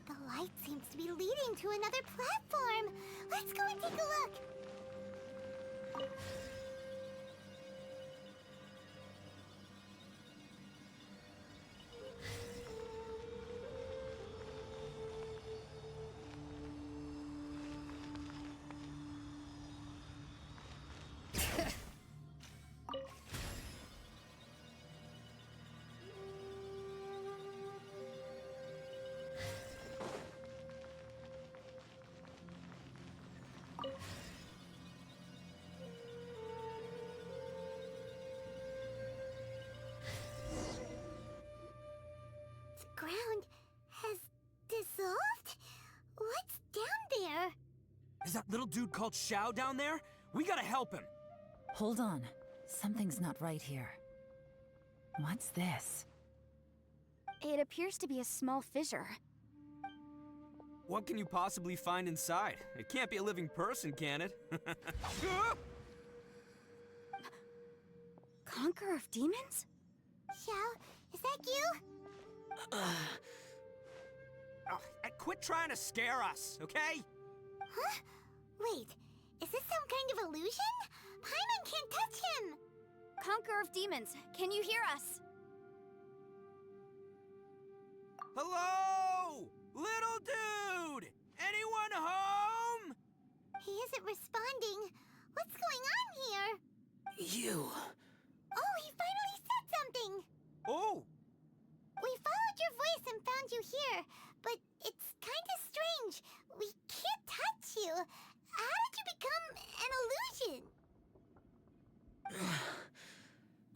The light seems to be leading to another platform. Let's go and take a look. Ground has dissolved? What's down there? Is that little dude called Xiao down there? We gotta help him. Hold on. Something's not right here. What's this? It appears to be a small fissure. What can you possibly find inside? It can't be a living person, can it? Conqueror of demons? Xiao, is that you? Oh, quit trying to scare us, okay? Huh? Wait, is this some kind of illusion? Paimon can't touch him! Conqueror of demons, can you hear us? Hello? Little dude! Anyone home? He isn't responding. What's going on here? You. Oh, he finally said something! Oh, We followed your voice and found you here, but it's kind of strange. We can't touch you. How did you become an illusion?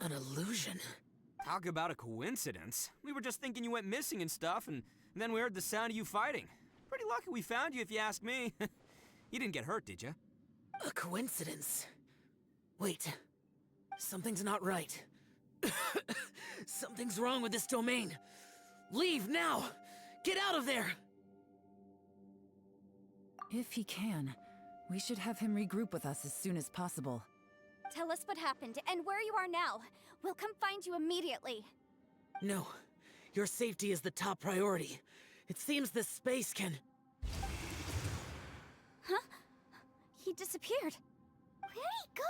An illusion? talk about a coincidence. We were just thinking you went missing and stuff, and then we heard the sound of you fighting. Pretty lucky we found you, if you ask me. You didn't get hurt, did you? A coincidence? Wait. Something's not right. Something's wrong with this domain. Leave now! Get out of there! If he can, we should have him regroup with us as soon as possible. Tell us what happened and where you are now. We'll come find you immediately. No. Your safety is the top priority. It seems this space can... Huh? He disappeared. Where'd he go?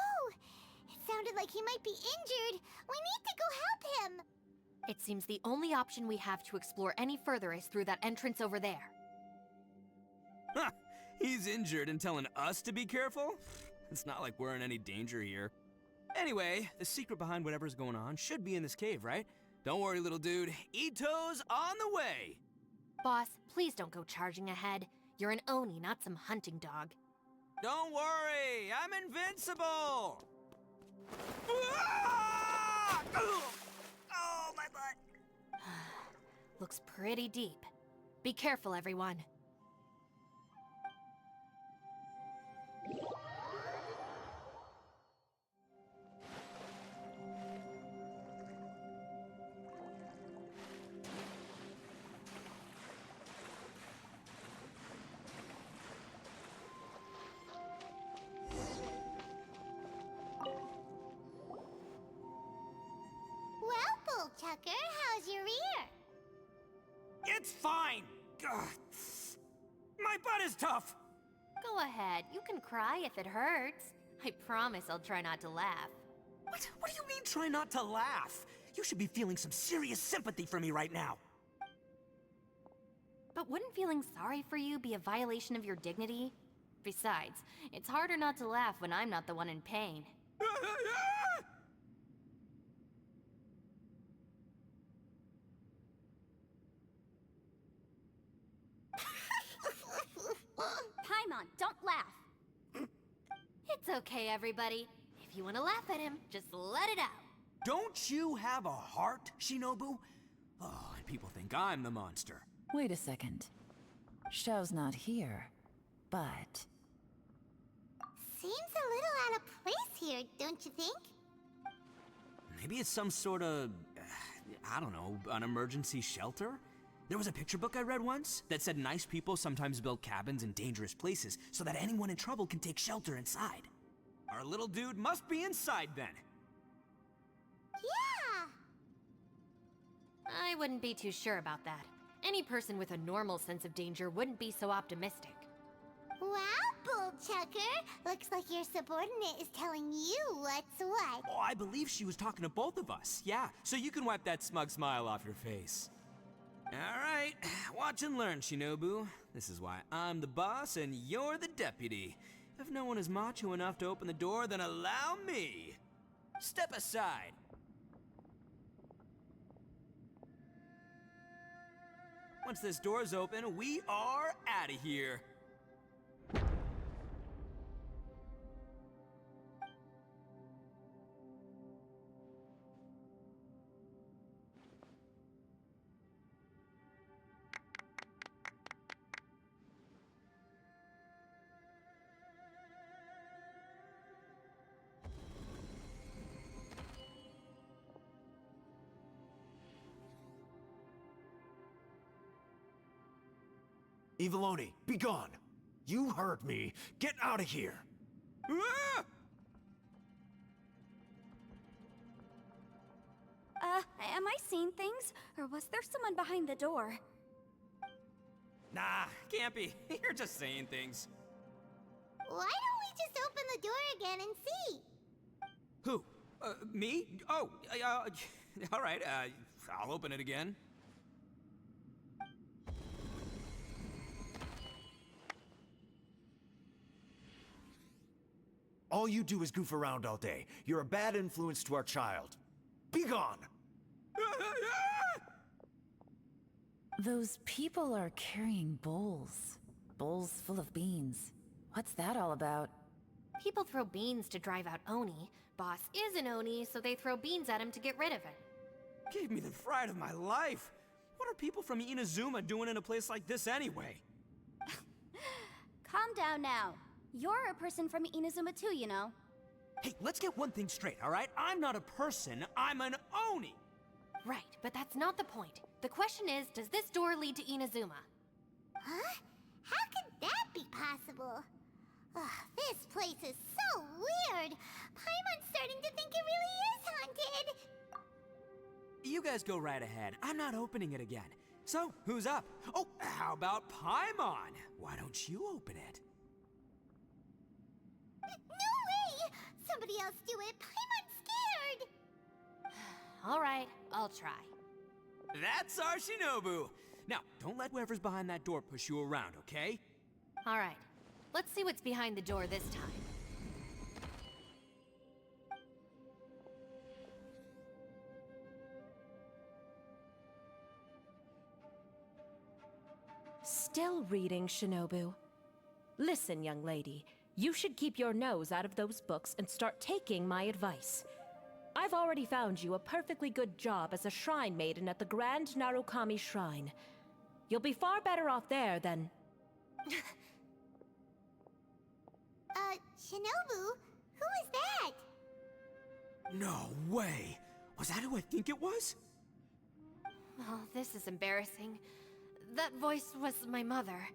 It sounded like he might be injured. We need to go help him. It seems the only option we have to explore any further is through that entrance over there. Huh, he's injured and telling us to be careful? It's not like we're in any danger here. Anyway, the secret behind whatever's going on should be in this cave, right? Don't worry, little dude. Ito's on the way! Boss, please don't go charging ahead. You're an Oni, not some hunting dog. Don't worry, I'm invincible! Ah! Oh, my butt! Looks pretty deep. Be careful, everyone. Well, Bullchucker, how's your ear? It's fine! Ugh. My butt is tough! Go ahead, you can cry if it hurts. I promise I'll try not to laugh. What do you mean, try not to laugh? You should be feeling some serious sympathy for me right now. But wouldn't feeling sorry for you be a violation of your dignity? Besides, it's harder not to laugh when I'm not the one in pain. Paimon, don't laugh. It's okay, everybody. If you want to laugh at him, just let it out. Don't you have a heart, Shinobu? Oh, and people think I'm the monster. Wait a second. Xiao's not here, but... Seems a little out of place here, don't you think? Maybe it's some sort of, I don't know, an emergency shelter? There was a picture book I read once that said nice people sometimes build cabins in dangerous places so that anyone in trouble can take shelter inside. Our little dude must be inside then. Yeah! I wouldn't be too sure about that. Any person with a normal sense of danger wouldn't be so optimistic. Wow, Bullchucker! Looks like your subordinate is telling you what's what. Oh, I believe she was talking to both of us. Yeah, so you can wipe that smug smile off your face. All right, watch and learn, Shinobu. This is why I'm the boss and you're the deputy. If no one is macho enough to open the door, then allow me. Step aside. Once this door's open, we are out of here. Eviloni, be gone! You heard me. Get out of here! Ah! Am I seeing things? Or was there someone behind the door? Nah, can't be. You're just saying things. Why don't we just open the door again and see? Who? Me? Oh, all right, I'll open it again. All you do is goof around all day. You're a bad influence to our child. Be gone! Those people are carrying bowls. Bowls full of beans. What's that all about? People throw beans to drive out Oni. Boss is an Oni, so they throw beans at him to get rid of him. Gave me the fright of my life. What are people from Inazuma doing in a place like this anyway? Calm down now. You're a person from Inazuma too, you know. Hey, let's get one thing straight, all right? I'm not a person, I'm an Oni! Right, but that's not the point. The question is, does this door lead to Inazuma? Huh? How could that be possible? Ugh, this place is so weird. Paimon's starting to think it really is haunted. You guys go right ahead. I'm not opening it again. So, who's up? Oh, how about Paimon? Why don't you open it? No way! Somebody else do it. Paimon's scared. All right, I'll try. That's our Shinobu! Now, don't let whoever's behind that door push you around, okay? All right, let's see what's behind the door this time. still reading, Shinobu. Listen, young lady. You should keep your nose out of those books and start taking my advice. I've already found you a perfectly good job as a shrine maiden at the Grand Narukami Shrine. You'll be far better off there than... Shinobu? Who is that? No way! Was that who I think it was? Oh, this is embarrassing. That voice was my mother.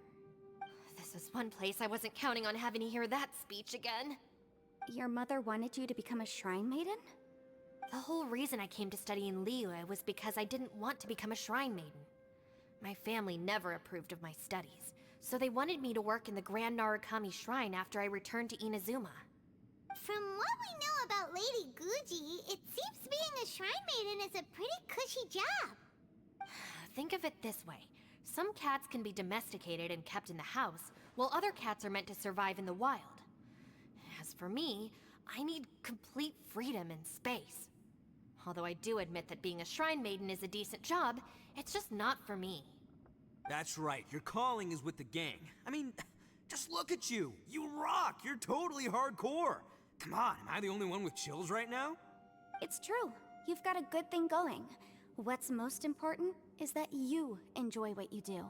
This is one place I wasn't counting on having to hear that speech again. Your mother wanted you to become a shrine maiden? The whole reason I came to study in Liyue was because I didn't want to become a shrine maiden. My family never approved of my studies, so they wanted me to work in the Grand Narukami Shrine after I returned to Inazuma. From what we know about Lady Guji, it seems being a shrine maiden is a pretty cushy job. Think of it this way. Some cats can be domesticated and kept in the house, while other cats are meant to survive in the wild. As for me, I need complete freedom and space. Although I do admit that being a shrine maiden is a decent job, it's just not for me. That's right, your calling is with the gang. I mean, just look at you. You rock, you're totally hardcore. Come on, am I the only one with chills right now? It's true. You've got a good thing going. What's most important is that you enjoy what you do.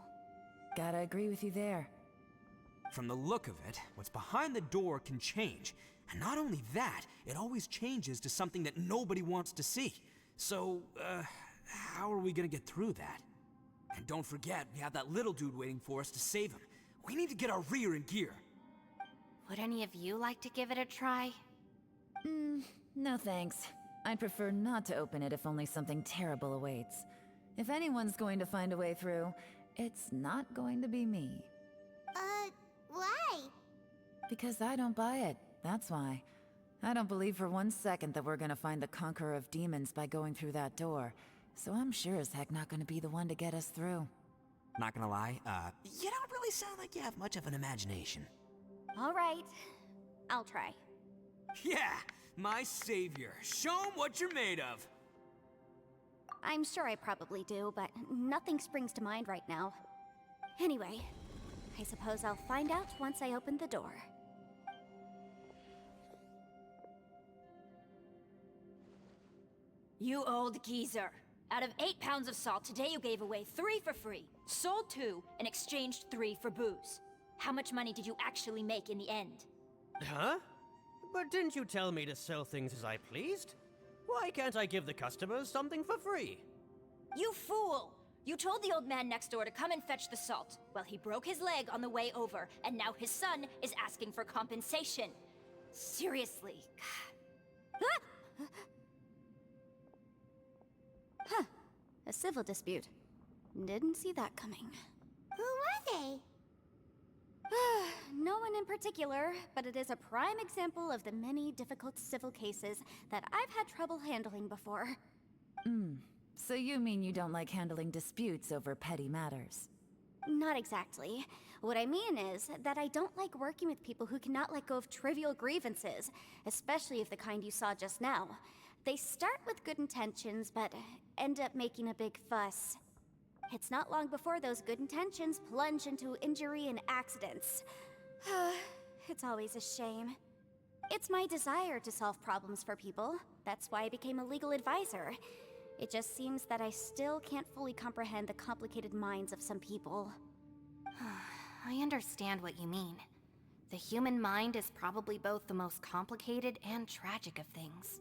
Gotta agree with you there. From the look of it, what's behind the door can change. And not only that, it always changes to something that nobody wants to see. So, how are we gonna get through that? And don't forget, we have that little dude waiting for us to save him. We need to get our rear in gear. Would any of you like to give it a try? No thanks. I'd prefer not to open it if only something terrible awaits. If anyone's going to find a way through, it's not going to be me. Why? Because I don't buy it, that's why. I don't believe for 1 second that we're gonna find the Conqueror of Demons by going through that door. So I'm sure as heck not gonna be the one to get us through. Not gonna lie, you don't really sound like you have much of an imagination. All right. I'll try. Yeah, my savior. Show 'em what you're made of. I'm sure I probably do, but nothing springs to mind right now. Anyway, I suppose I'll find out once I open the door. You old geezer. Out of 8 pounds of salt, today you gave away 3 for free, sold 2, and exchanged 3 for booze. How much money did you actually make in the end? Huh? But didn't you tell me to sell things as I pleased? Why can't I give the customers something for free? You fool! You told the old man next door to come and fetch the salt. Well, he broke his leg on the way over, and now his son is asking for compensation. Seriously. Huh. A civil dispute. Didn't see that coming. Who were they? No one in particular, but it is a prime example of the many difficult civil cases that I've had trouble handling before. So you mean you don't like handling disputes over petty matters? Not exactly. What I mean is that I don't like working with people who cannot let go of trivial grievances, especially of the kind you saw just now. They start with good intentions, but end up making a big fuss. It's not long before those good intentions plunge into injury and accidents. It's always a shame. It's my desire to solve problems for people. That's why I became a legal advisor. It just seems that I still can't fully comprehend the complicated minds of some people. I understand what you mean. The human mind is probably both the most complicated and tragic of things.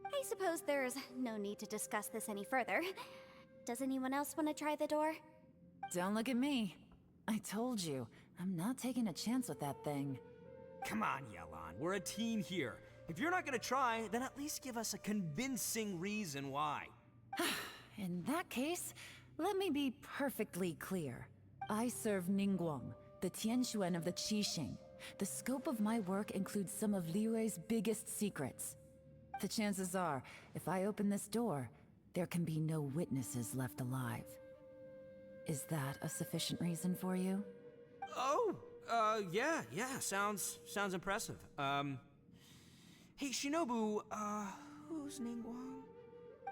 I suppose there's no need to discuss this any further. Does anyone else want to try the door? Don't look at me. I told you, I'm not taking a chance with that thing. Come on, Yelan, we're a team here. If you're not gonna try, then at least give us a convincing reason why. In that case, let me be perfectly clear. I serve Ningguang, the Tianxuan of the Qixing. The scope of my work includes some of Liyue's biggest secrets. The chances are, if I open this door, there can be no witnesses left alive. Is that a sufficient reason for you? Oh, yeah, sounds impressive. Hey, Shinobu, who's Ningguang?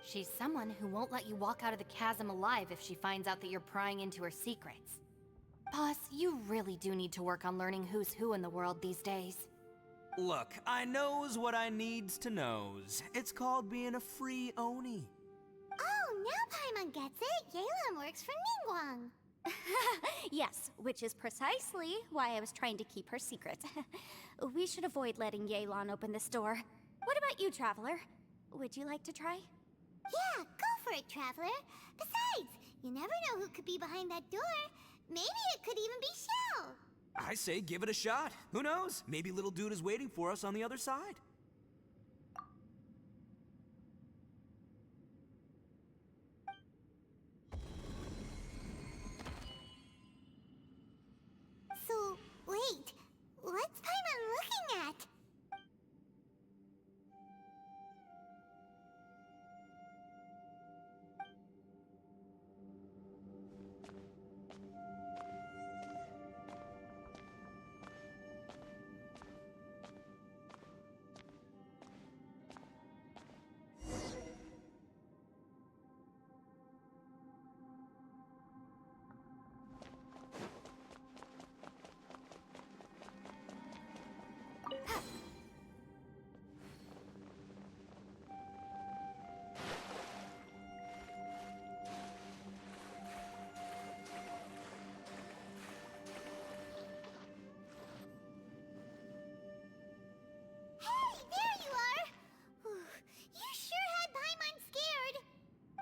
She's someone who won't let you walk out of the chasm alive if she finds out that you're prying into her secrets. Boss, you really do need to work on learning who's who in the world these days. Look, I knows what I needs to knows. It's called being a free Oni. Oh, now Paimon gets it. Yelan works for Ningguang. Yes, which is precisely why I was trying to keep her secret. We should avoid letting Yelan open this door. What about you, Traveler? Would you like to try? Yeah, go for it, Traveler. Besides, you never know who could be behind that door. Maybe it could even be Shell. I say give it a shot. Who knows? Maybe little dude is waiting for us on the other side. So, wait. What's Paimon looking at? Hey, there you are! Whew, you sure had Paimon scared.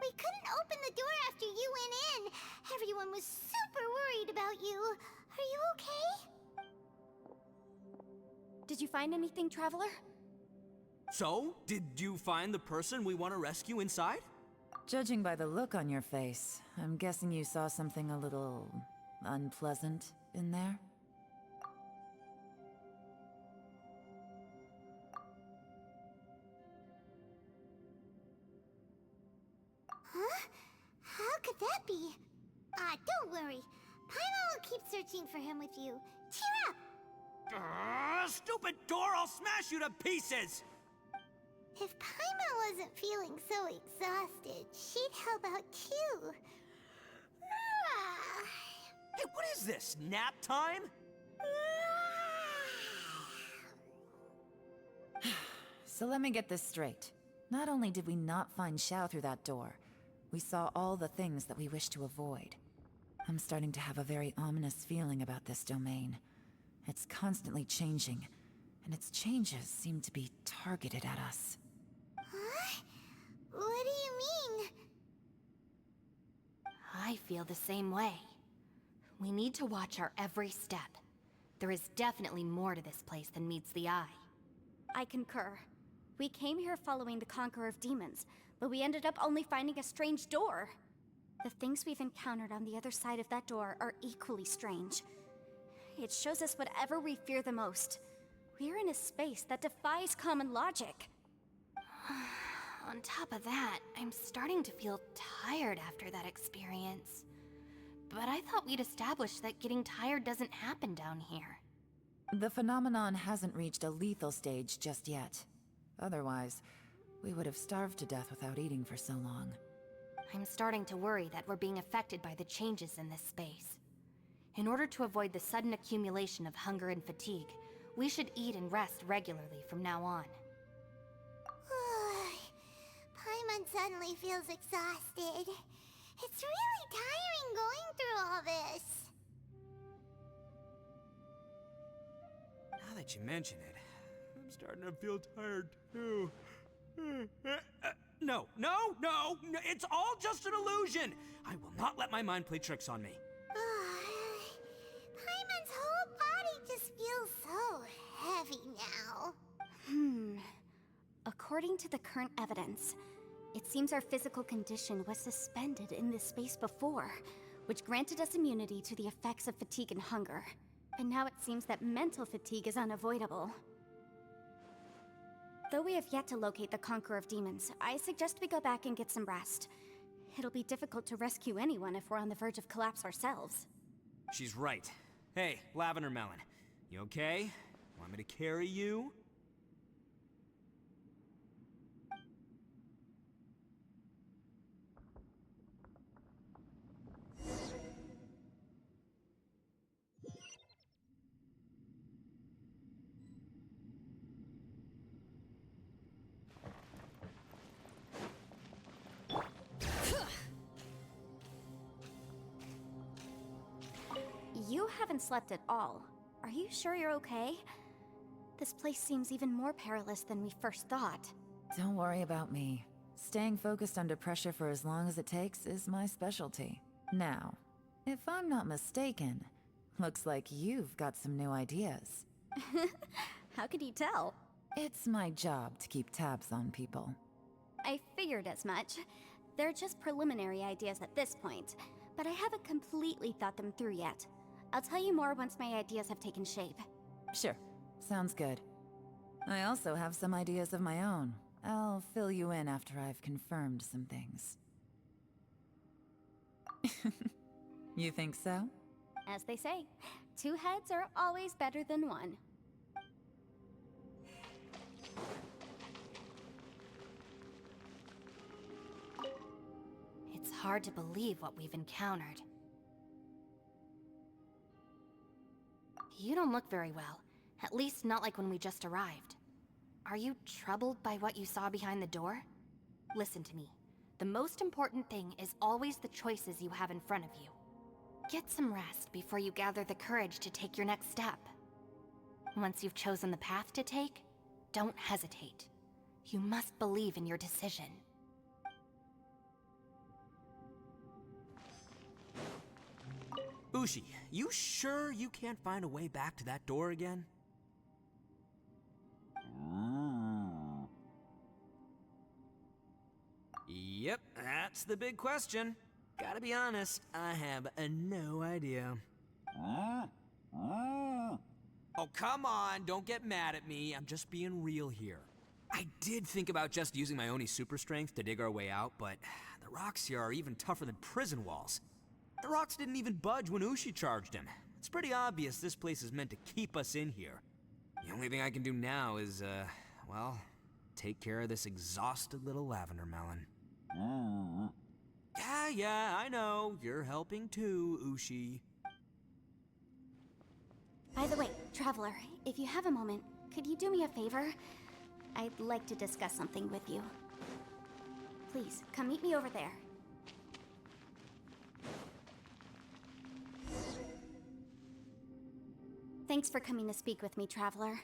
We couldn't open the door after you went in. Everyone was super worried about you. Are you okay? Did you find anything, Traveler? So, did you find the person we want to rescue inside? Judging by the look on your face, I'm guessing you saw something a little unpleasant in there? Huh? How could that be? Don't worry. Paimon will keep searching for him with you. Cheer up! Stupid door! I'll smash you to pieces! If Paimon wasn't feeling so exhausted, she'd help out too. Hey, what is this? Nap time? So let me get this straight. Not only did we not find Xiao through that door, we saw all the things that we wish to avoid. I'm starting to have a very ominous feeling about this domain. It's constantly changing, and its changes seem to be targeted at us. Huh? What do you mean? I feel the same way. We need to watch our every step. There is definitely more to this place than meets the eye. I concur. We came here following the Conqueror of Demons, but we ended up only finding a strange door. The things we've encountered on the other side of that door are equally strange. It shows us whatever we fear the most. We're in a space that defies common logic. On top of that, I'm starting to feel tired after that experience. But I thought we'd established that getting tired doesn't happen down here. The phenomenon hasn't reached a lethal stage just yet. Otherwise, we would have starved to death without eating for so long. I'm starting to worry that we're being affected by the changes in this space. In order to avoid the sudden accumulation of hunger and fatigue, we should eat and rest regularly from now on. Paimon suddenly feels exhausted. It's really tiring going through all this. Now that you mention it, I'm starting to feel tired too. No, it's all just an illusion. I will not let my mind play tricks on me. Paimon's whole body just feels so heavy now. According to the current evidence, it seems our physical condition was suspended in this space before, which granted us immunity to the effects of fatigue and hunger. But now it seems that mental fatigue is unavoidable. Though we have yet to locate the Conqueror of Demons, I suggest we go back and get some rest. It'll be difficult to rescue anyone if we're on the verge of collapse ourselves. She's right. Hey, Lavender Melon, you okay? Want me to carry you? haven't slept at all. Are you sure you're okay? This place seems even more perilous than we first thought. Don't worry about me. Staying focused under pressure for as long as it takes is my specialty. Now, if I'm not mistaken, looks like you've got some new ideas. How could you tell? It's my job to keep tabs on people. I figured as much. They're just preliminary ideas at this point, but I haven't completely thought them through yet. I'll tell you more once my ideas have taken shape. Sure, sounds good. I also have some ideas of my own. I'll fill you in after I've confirmed some things. You think so? As they say, 2 heads are always better than 1. It's hard to believe what we've encountered. You don't look very well. At least not like when we just arrived. Are you troubled by what you saw behind the door? Listen to me. The most important thing is always the choices you have in front of you. Get some rest before you gather the courage to take your next step. Once you've chosen the path to take, don't hesitate. You must believe in your decision. Ushi, you sure you can't find a way back to that door again? Yep, that's the big question. Gotta be honest, I have no idea. Oh, come on, don't get mad at me. I'm just being real here. I did think about just using my Oni super strength to dig our way out, but the rocks here are even tougher than prison walls. The rocks didn't even budge when Ushi charged him. It's pretty obvious this place is meant to keep us in here. The only thing I can do now is, well, take care of this exhausted little lavender melon. Yeah, I know. You're helping too, Ushi. By the way, Traveler, if you have a moment, could you do me a favor? I'd like to discuss something with you. Please, come meet me over there. Thanks for coming to speak with me, Traveler.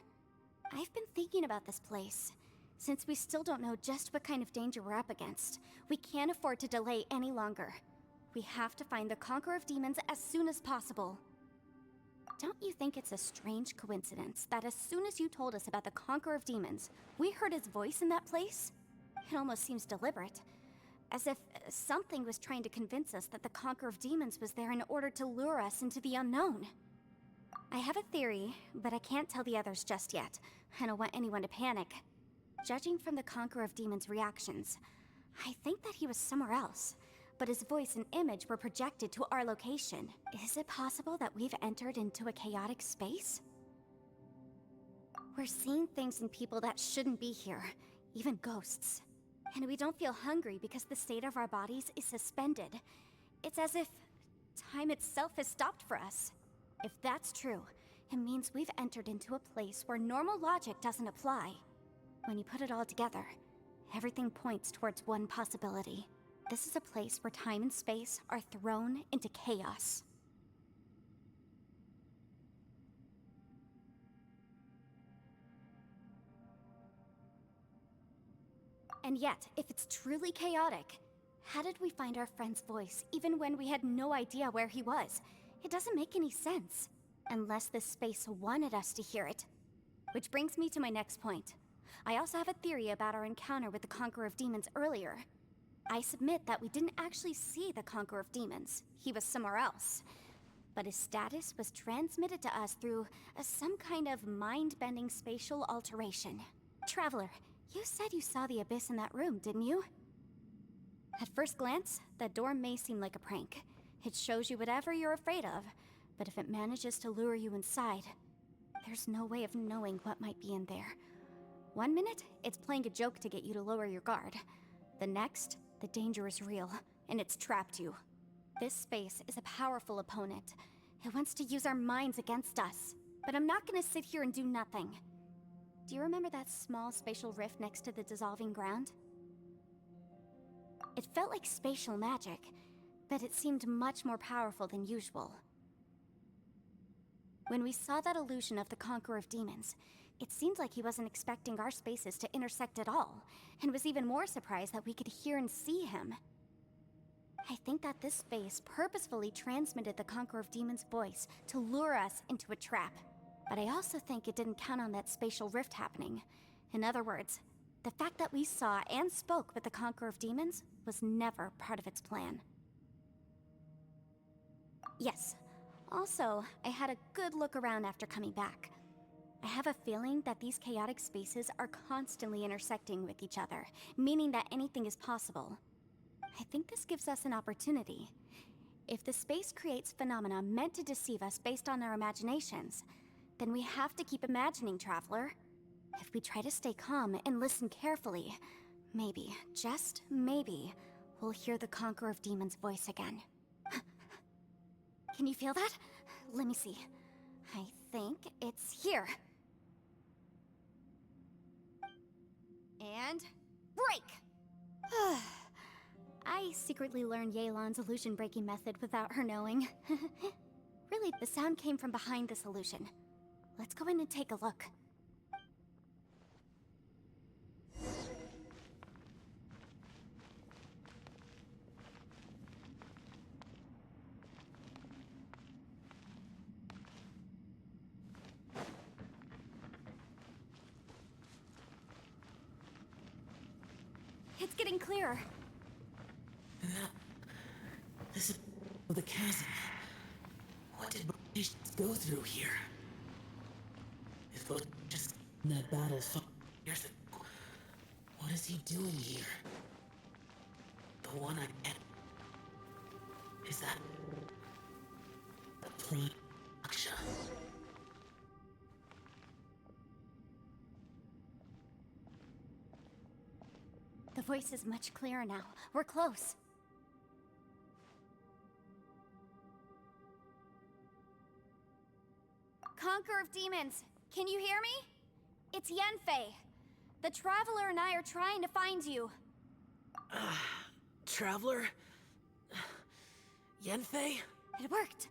I've been thinking about this place. Since we still don't know just what kind of danger we're up against, we can't afford to delay any longer. We have to find the Conqueror of Demons as soon as possible. Don't you think it's a strange coincidence that as soon as you told us about the Conqueror of Demons, we heard his voice in that place? It almost seems deliberate. As if something was trying to convince us that the Conqueror of Demons was there in order to lure us into the unknown. I have a theory, but I can't tell the others just yet. I don't want anyone to panic. Judging from the Conqueror of Demons' reactions, I think that he was somewhere else, but his voice and image were projected to our location. Is it possible that we've entered into a chaotic space? We're seeing things and people that shouldn't be here, even ghosts. And we don't feel hungry because the state of our bodies is suspended. It's as if time itself has stopped for us. If that's true, it means we've entered into a place where normal logic doesn't apply. When you put it all together, everything points towards one possibility. This is a place where time and space are thrown into chaos. And yet, if it's truly chaotic, how did we find our friend's voice even when we had no idea where he was? It doesn't make any sense. Unless this space wanted us to hear it. Which brings me to my next point. I also have a theory about our encounter with the Conqueror of Demons earlier. I submit that we didn't actually see the Conqueror of Demons. He was somewhere else. But his status was transmitted to us through some kind of mind-bending spatial alteration. Traveler, you said you saw the abyss in that room, didn't you? At first glance, that door may seem like a prank. It shows you whatever you're afraid of, but if it manages to lure you inside, there's no way of knowing what might be in there. One minute, it's playing a joke to get you to lower your guard. The next, the danger is real, and it's trapped you. This space is a powerful opponent. It wants to use our minds against us. But I'm not gonna sit here and do nothing. Do you remember that small spatial rift next to the dissolving ground? It felt like spatial magic, but it seemed much more powerful than usual. When we saw that illusion of the Conqueror of Demons, it seemed like he wasn't expecting our spaces to intersect at all, and was even more surprised that we could hear and see him. I think that this space purposefully transmitted the Conqueror of Demons' voice to lure us into a trap. But I also think it didn't count on that spatial rift happening. In other words, the fact that we saw and spoke with the Conqueror of Demons was never part of its plan. Yes. Also, I had a good look around after coming back. I have a feeling that these chaotic spaces are constantly intersecting with each other, meaning that anything is possible. I think this gives us an opportunity. If the space creates phenomena meant to deceive us based on our imaginations, then we have to keep imagining, Traveler. If we try to stay calm and listen carefully, maybe, just maybe, we'll hear the Conqueror of Demons' voice again. Can you feel that? Let me see. I think it's here. And break! I secretly learned Yelan's illusion-breaking method without her knowing. Really, the sound came from behind this illusion. Let's go in and take a look. It's getting clearer. No. This is the chasm. What did British go through here? If both just in that battle years ago, what is he doing here? The one I met. Is that the plane Aksha? The voice is much clearer now. We're close. Conqueror of Demons, can you hear me? It's Yanfei. The Traveler and I are trying to find you. Traveler? Yanfei? It worked.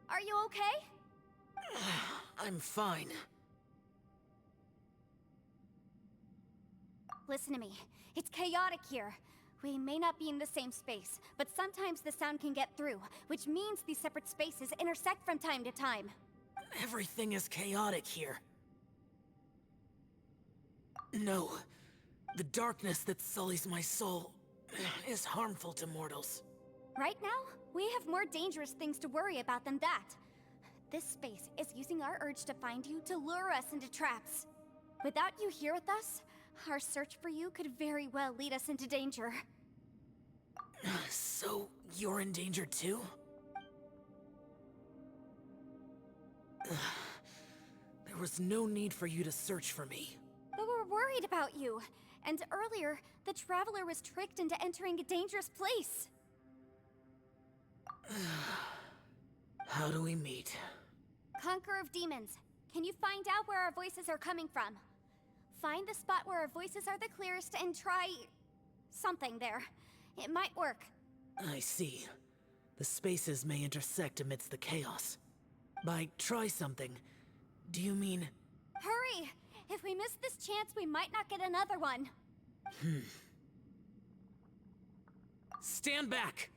Are you okay? I'm fine. Listen to me. It's chaotic here. We may not be in the same space, but sometimes the sound can get through, which means these separate spaces intersect from time to time. Everything is chaotic here. No. The darkness that sullies my soul is harmful to mortals. Right now, we have more dangerous things to worry about than that. This space is using our urge to find you to lure us into traps. Without you here with us, our search for you could very well lead us into danger. So, you're in danger too? There was no need for you to search for me. But we're worried about you. And earlier, the Traveler was tricked into entering a dangerous place. How do we meet? Conqueror of Demons, can you find out where our voices are coming from? Find the spot where our voices are the clearest and try something there. It might work. I see. The spaces may intersect amidst the chaos. By try something, do you mean... Hurry! If we miss this chance, we might not get another one. Stand back!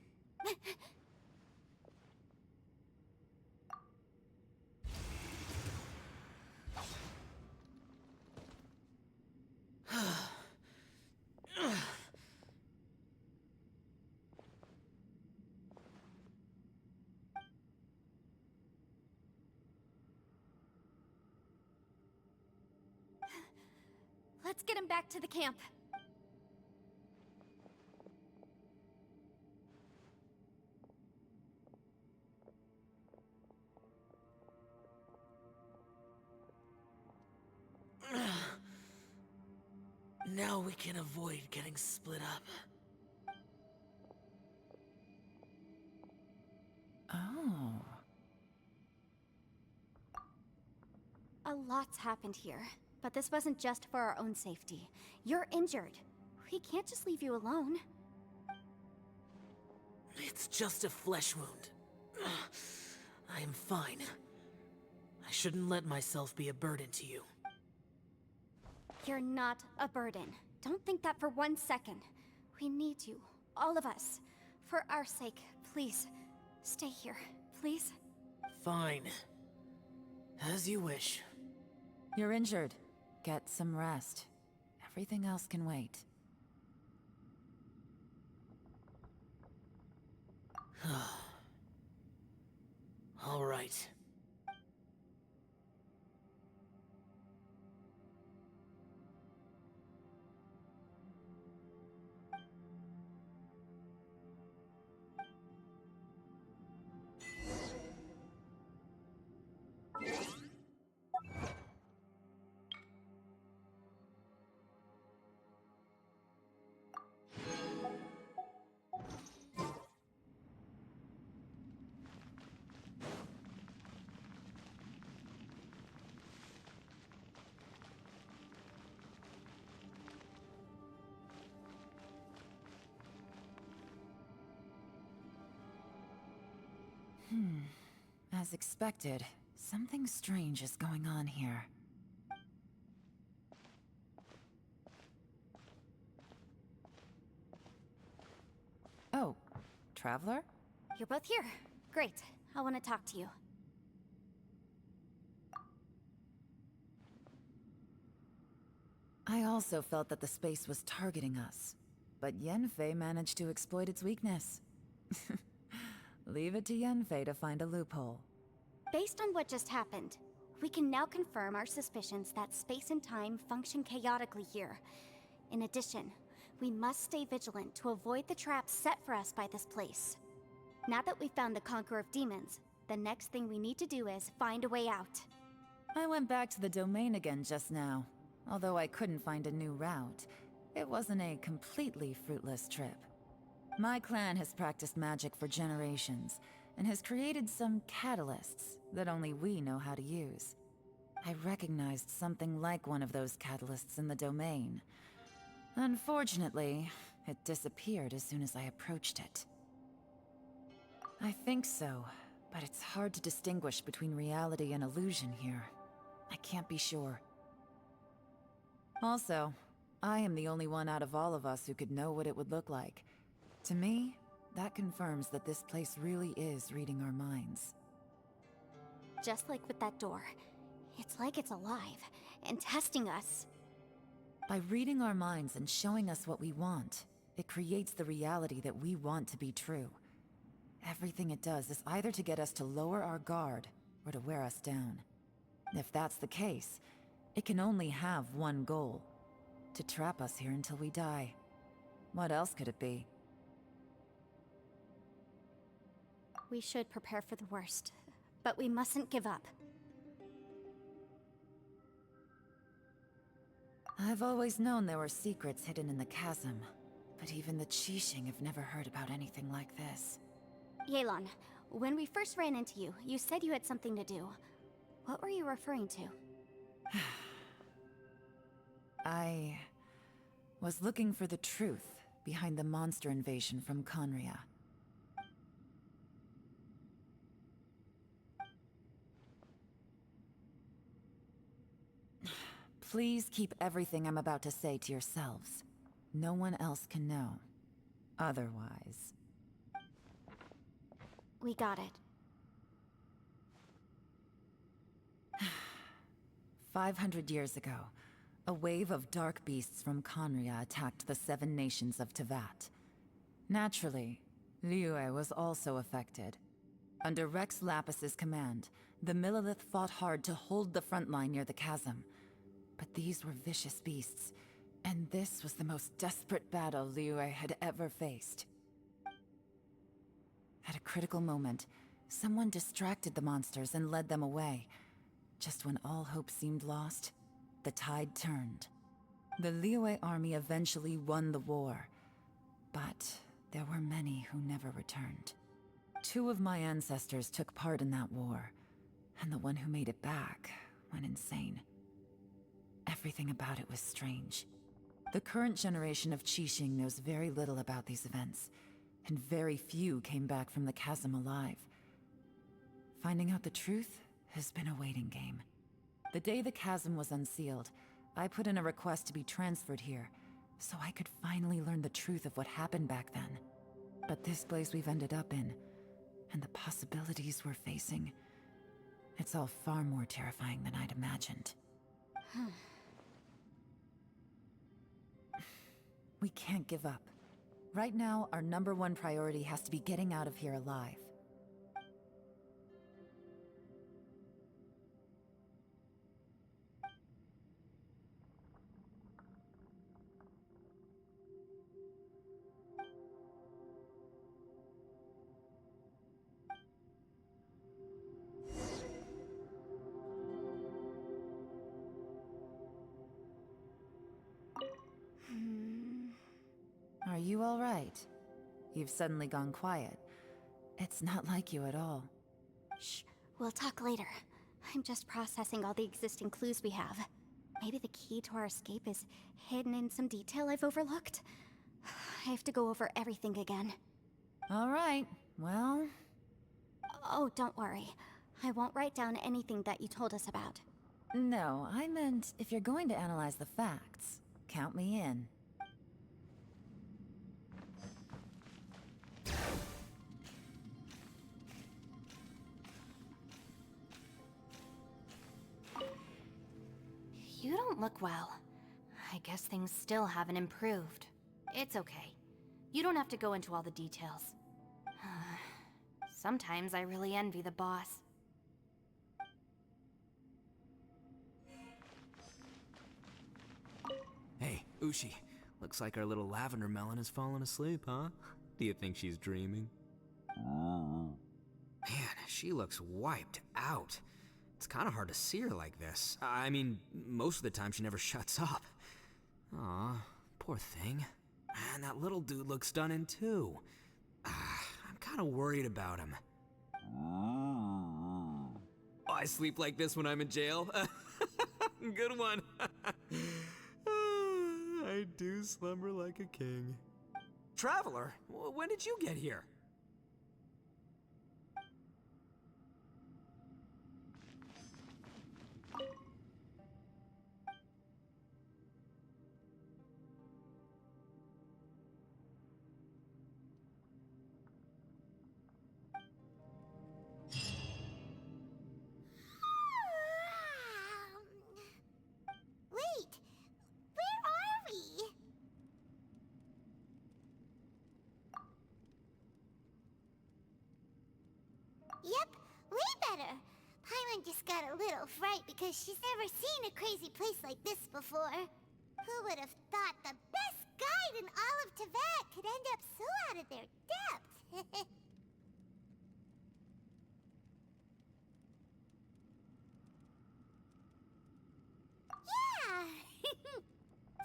Let's get him back to the camp. Now we can avoid getting split up. Oh. A lot's happened here, but this wasn't just for our own safety. You're injured. We can't just leave you alone. It's just a flesh wound. I am fine. I shouldn't let myself be a burden to you. You're not a burden. Don't think that for 1 second. We need you, all of us. For our sake, please, stay here, please. Fine. As you wish. You're injured. Get some rest. Everything else can wait. All right. As expected, something strange is going on here. Oh, Traveler? You're both here. Great. I want to talk to you. I also felt that the space was targeting us, but Yenfei managed to exploit its weakness. Leave it to Yenfei to find a loophole. Based on what just happened, we can now confirm our suspicions that space and time function chaotically here. In addition, we must stay vigilant to avoid the traps set for us by this place. Now that we've found the Conqueror of Demons, the next thing we need to do is find a way out. I went back to the domain again just now. Although I couldn't find a new route, it wasn't a completely fruitless trip. My clan has practiced magic for generations, and has created some catalysts that only we know how to use. I recognized something like one of those catalysts in the domain. Unfortunately, it disappeared as soon as I approached it. I think so, but it's hard to distinguish between reality and illusion here. I can't be sure. Also, I am the only one out of all of us who could know what it would look like. To me, that confirms that this place really is reading our minds. Just like with that door. It's like it's alive, and testing us. By reading our minds and showing us what we want, it creates the reality that we want to be true. Everything it does is either to get us to lower our guard, or to wear us down. If that's the case, it can only have one goal: to trap us here until we die. What else could it be? We should prepare for the worst, but we mustn't give up. I've always known there were secrets hidden in the chasm, but even the Qixing have never heard about anything like this. Yelan, when we first ran into you, you said you had something to do. What were you referring to? I was looking for the truth behind the monster invasion from Conria. Please keep everything I'm about to say to yourselves. No one else can know. Otherwise... We got it. 500 years ago, a wave of dark beasts from Conria attacked the 7 nations of Tevat. Naturally, Liyue was also affected. Under Rex Lapis's command, the Millelith fought hard to hold the front line near the chasm. But these were vicious beasts, and this was the most desperate battle Liyue had ever faced. At a critical moment, someone distracted the monsters and led them away. Just when all hope seemed lost, the tide turned. The Liyue army eventually won the war, but there were many who never returned. 2 of my ancestors took part in that war, and the one who made it back went insane. Everything about it was strange. The current generation of Qixing knows very little about these events, and very few came back from the chasm alive. Finding out the truth has been a waiting game. The day the chasm was unsealed, I put in a request to be transferred here, so I could finally learn the truth of what happened back then. But this place we've ended up in, and the possibilities we're facing, it's all far more terrifying than I'd imagined. We can't give up. Right now, our #1 priority has to be getting out of here alive. Are you all right? You've suddenly gone quiet. It's not like you at all. Shh, we'll talk later. I'm just processing all the existing clues we have. Maybe the key to our escape is hidden in some detail I've overlooked. I have to go over everything again. All right, well... Oh, don't worry. I won't write down anything that you told us about. No, I meant if you're going to analyze the facts, count me in. You don't look well. I guess things still haven't improved. It's okay. You don't have to go into all the details. Sometimes I really envy the boss. Hey, Ushi. Looks like our little lavender melon has fallen asleep, huh? Do you think she's dreaming? Man, she looks wiped out. It's kind of hard to see her like this. I mean, most of the time she never shuts up. Aw, poor thing. Man, that little dude looks done in too. I'm kind of worried about him. Oh, I sleep like this when I'm in jail? Good one. I do slumber like a king. Traveler, when did you get here? Wait, where are we? Yep, way better. Paimon just got a little fright because she's never seen a crazy place like this before. Who would have thought the best guide in all of Teyvat could end up so out of their depth? Yeah!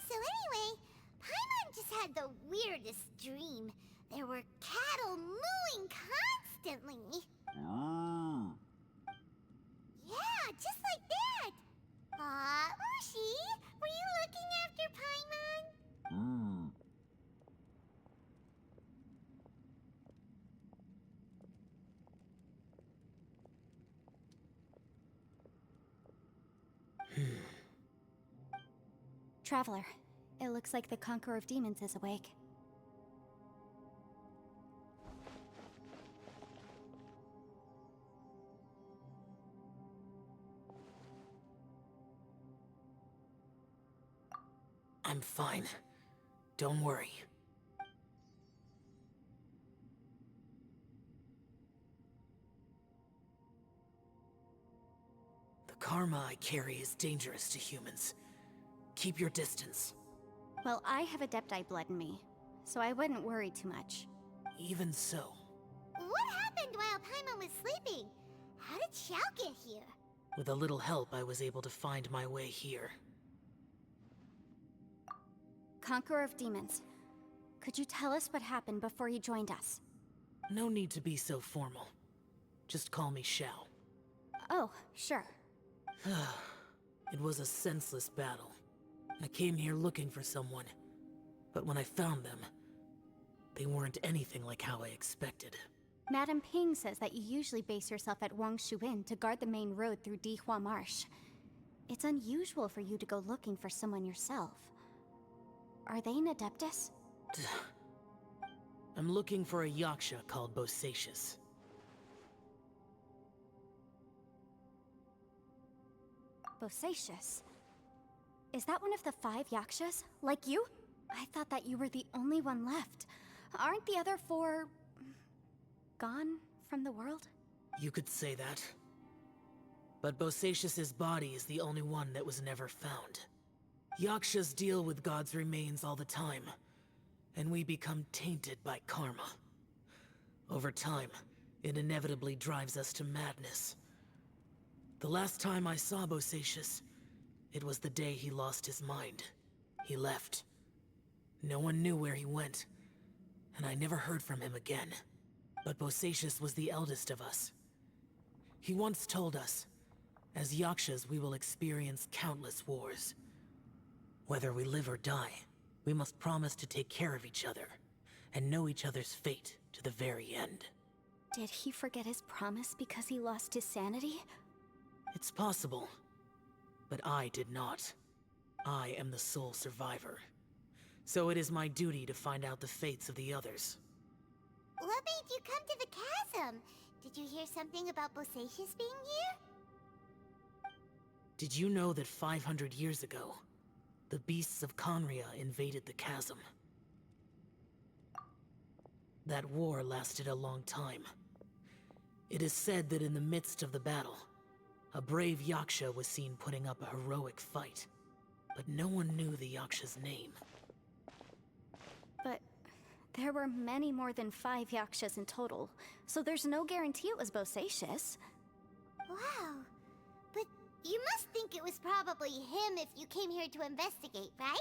So anyway, Paimon just had the weirdest dream. There were cattle mooing constantly. Yeah, just like that. Aw, Ushi, were you looking after Paimon? Traveler, it looks like the Conqueror of Demons is awake. I'm fine. Don't worry. The karma I carry is dangerous to humans. Keep your distance. Well, I have Adepti blood in me, so I wouldn't worry too much. Even so, What happened while Paimon was sleeping? How did Xiao get here? with a little help, I was able to find my way here. Conqueror of Demons, could you tell us what happened before you joined us? No need to be so formal. Just call me Xiao. Oh, sure. It was a senseless battle. I came here looking for someone, but when I found them, they weren't anything like how I expected. Madame Ping says that you usually base yourself at Wangshuin to guard the main road through Dihua Marsh. It's unusual for you to go looking for someone yourself. Are they an Adeptus? I'm looking for a Yaksha called Bosacius. Bosacius? Is that one of the 5 Yakshas? Like you? I thought that you were the only one left. Aren't the other 4... gone from the world? You could say that. But Bosacius's body is the only one that was never found. Yakshas deal with God's remains all the time, and we become tainted by karma. Over time, it inevitably drives us to madness. The last time I saw Bosacius, it was the day he lost his mind. He left. No one knew where he went, and I never heard from him again. But Bosacius was the eldest of us. He once told us, as Yakshas we will experience countless wars. Whether we live or die, we must promise to take care of each other, and know each other's fate to the very end. Did he forget his promise because he lost his sanity? It's possible, but I did not. I am the sole survivor. So it is my duty to find out the fates of the others. What made you come to the chasm? Did you hear something about Bosacius being here? Did you know that 500 years ago, the beasts of Conria invaded the chasm? That war lasted a long time. It is said that in the midst of the battle, a brave Yaksha was seen putting up a heroic fight. But no one knew the Yaksha's name. But there were many more than 5 Yakshas in total, so there's no guarantee it was Bosacius. Wow. But you must think it was probably him if you came here to investigate, right?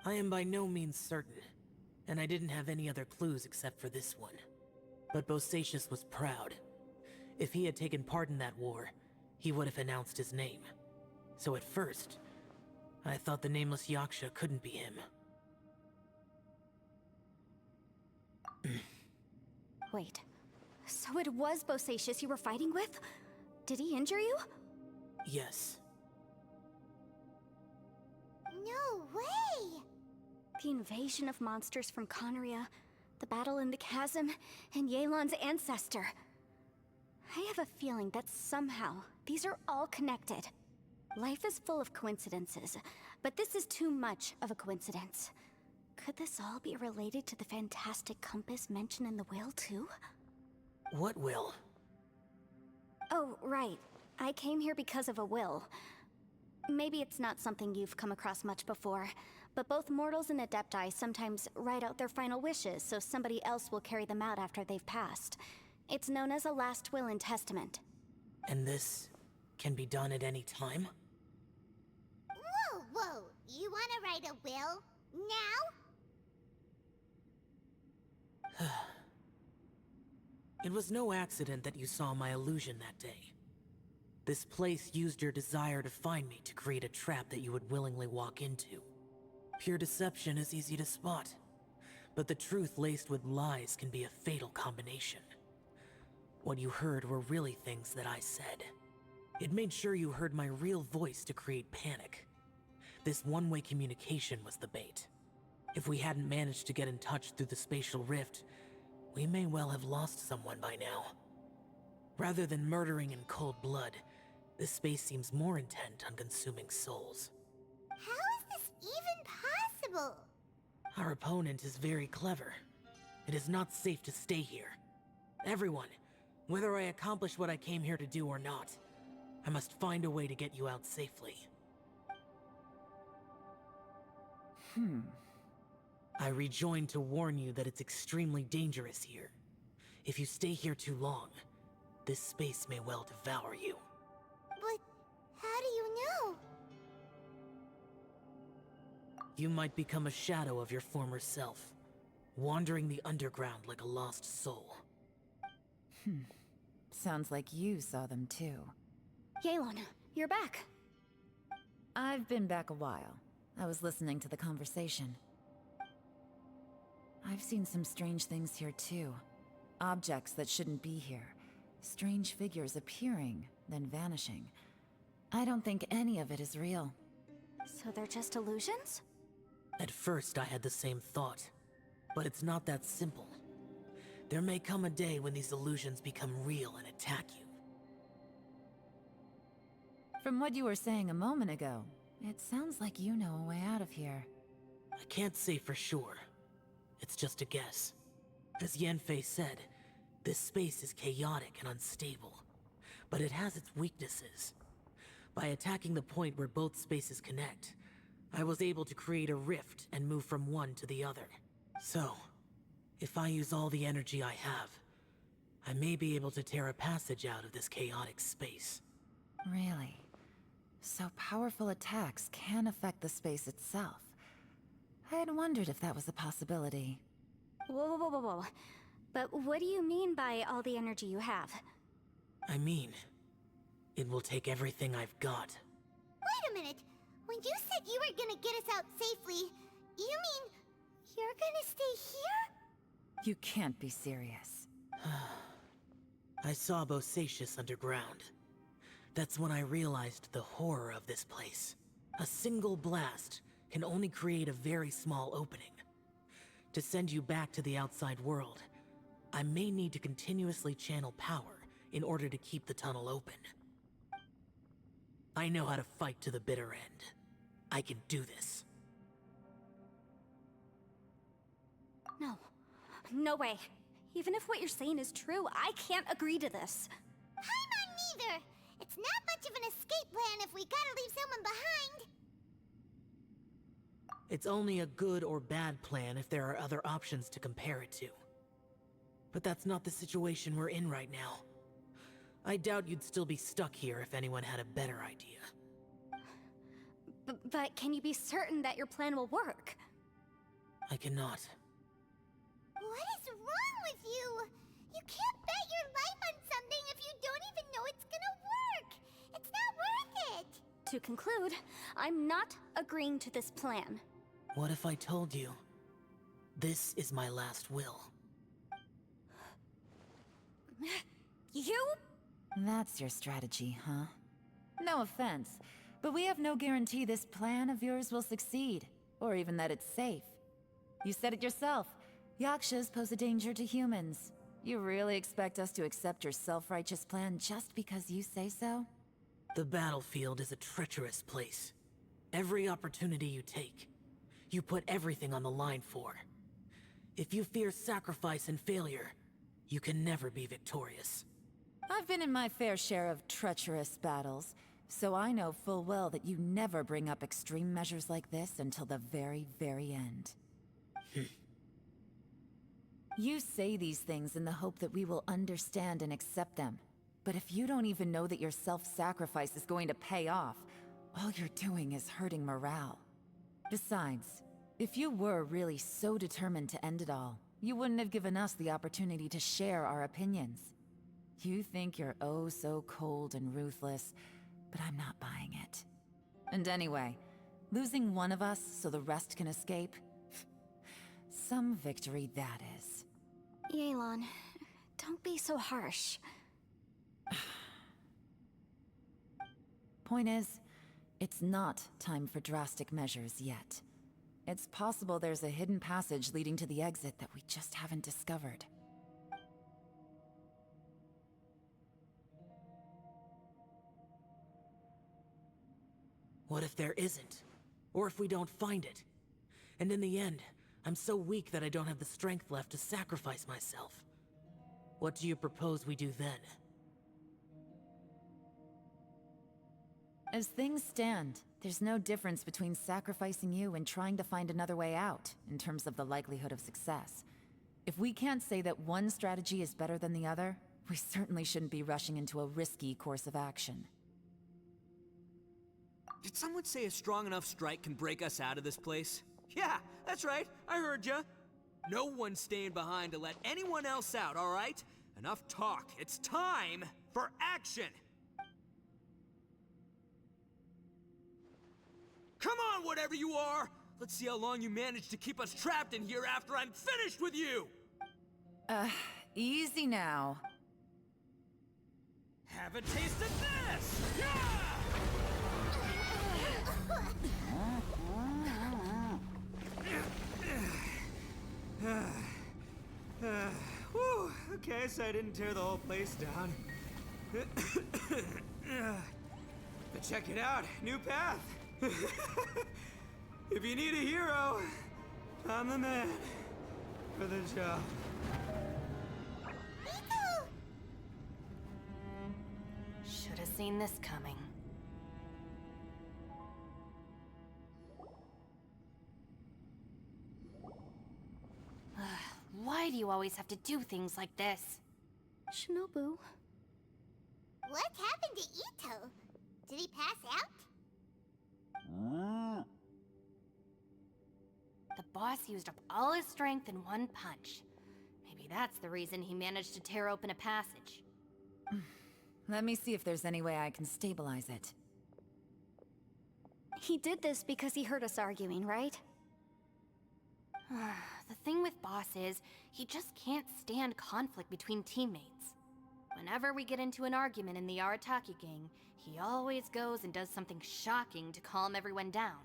I am by no means certain, and I didn't have any other clues except for this one. But Bosacius was proud. If he had taken part in that war, he would have announced his name. So at first, I thought the nameless Yaksha couldn't be him. Wait, so it was Bosacius you were fighting with? Did he injure you? Yes. No way! The invasion of monsters from Conria, the battle in the chasm, and Yelan's ancestor. I have a feeling that somehow these are all connected. Life is full of coincidences, but this is too much of a coincidence. Could this all be related to the fantastic compass mentioned in the will, too? What will? Oh, right. I came here because of a will. Maybe it's not something you've come across much before, but both mortals and Adepti sometimes write out their final wishes so somebody else will carry them out after they've passed. It's known as a last will and testament. And this can be done at any time? Whoa, whoa! You wanna write a will? Now? It was no accident that you saw my illusion that day. This place used your desire to find me to create a trap that you would willingly walk into. Pure deception is easy to spot, but the truth laced with lies can be a fatal combination. What you heard were really things that I said. It made sure you heard my real voice to create panic. This one-way communication was the bait. If we hadn't managed to get in touch through the spatial rift, we may well have lost someone by now. Rather than murdering in cold blood, this space seems more intent on consuming souls. How is this even possible? Our opponent is very clever. It is not safe to stay here. Everyone, whether I accomplish what I came here to do or not, I must find a way to get you out safely. I rejoined to warn you that it's extremely dangerous here. If you stay here too long, this space may well devour you. But how do you know? You might become a shadow of your former self, wandering the underground like a lost soul. Sounds like you saw them too. Yelan, you're back. I've been back a while. I was listening to the conversation. I've I've seen some strange things here too. Objects that shouldn't be here. Strange figures appearing, then vanishing. I don't think any of it is real. So they're just illusions? At first, I had the same thought. But it's not that simple. There may come a day when these illusions become real and attack you. From what you were saying a moment ago, it sounds like you know a way out of here. I can't say for sure. It's just a guess. As Yanfei said, this space is chaotic and unstable, but it has its weaknesses. By attacking the point where both spaces connect, I was able to create a rift and move from one to the other. So, if I use all the energy I have, I may be able to tear a passage out of this chaotic space. Really? So powerful attacks can affect the space itself. I had wondered if that was a possibility. Whoa, whoa, whoa, whoa. But what do you mean by all the energy you have? I mean, it will take everything I've got. Wait a minute. When you said you were gonna get us out safely, you mean you're gonna stay here? You can't be serious. I saw Bosacius underground. That's when I realized the horror of this place. A single blast can only create a very small opening. To send you back to the outside world, I may need to continuously channel power in order to keep the tunnel open. I know how to fight to the bitter end. I can do this. No. No way. Even if what you're saying is true, I can't agree to this. I'm neither. It's not much of an escape plan if we gotta leave someone behind. It's only a good or bad plan if there are other options to compare it to. But that's not the situation we're in right now. I doubt you'd still be stuck here if anyone had a better idea. But can you be certain that your plan will work? I cannot. What is wrong with you? You can't bet your life on something if you don't even know it's gonna work. It's not worth it. To conclude, I'm not agreeing to this plan. What if I told you, this is my last will? You? That's your strategy, huh? No offense, but we have no guarantee this plan of yours will succeed, or even that it's safe. You said it yourself. Yakshas pose a danger to humans. You really expect us to accept your self-righteous plan just because you say so? The battlefield is a treacherous place. Every opportunity you take, you put everything on the line for. If you fear sacrifice and failure, you can never be victorious. I've been in my fair share of treacherous battles, so I know full well that you never bring up extreme measures like this until the very, very end. You say these things in the hope that we will understand and accept them. But if you don't even know that your self-sacrifice is going to pay off, all you're doing is hurting morale. Besides, if you were really so determined to end it all, you wouldn't have given us the opportunity to share our opinions. You think you're oh so cold and ruthless, but I'm not buying it. And anyway, losing one of us so the rest can escape? Some victory that is. Yelan, don't be so harsh. Point is, it's not time for drastic measures yet. It's possible there's a hidden passage leading to the exit that we just haven't discovered. What if there isn't? Or if we don't find it? And in the end, I'm so weak that I don't have the strength left to sacrifice myself. What do you propose we do then? As things stand, there's no difference between sacrificing you and trying to find another way out, in terms of the likelihood of success. If we can't say that one strategy is better than the other, we certainly shouldn't be rushing into a risky course of action. Did someone say a strong enough strike can break us out of this place? Yeah, that's right. I heard ya. No one's staying behind to let anyone else out, all right? Enough talk. It's time for action! Come on, whatever you are! Let's see how long you manage to keep us trapped in here after I'm finished with you! Easy now. Have a taste of this! Whew, okay, so I didn't tear the whole place down. But check it out, new path. If you need a hero, I'm the man for the job. Should have seen this coming. Why do you always have to do things like this? Shinobu. What happened to Ito? Did he pass out? The boss used up all his strength in one punch. Maybe that's the reason he managed to tear open a passage. Let me see if there's any way I can stabilize it. He did this because he heard us arguing, right? The thing with Boss is, he just can't stand conflict between teammates. Whenever we get into an argument in the Arataki gang, he always goes and does something shocking to calm everyone down.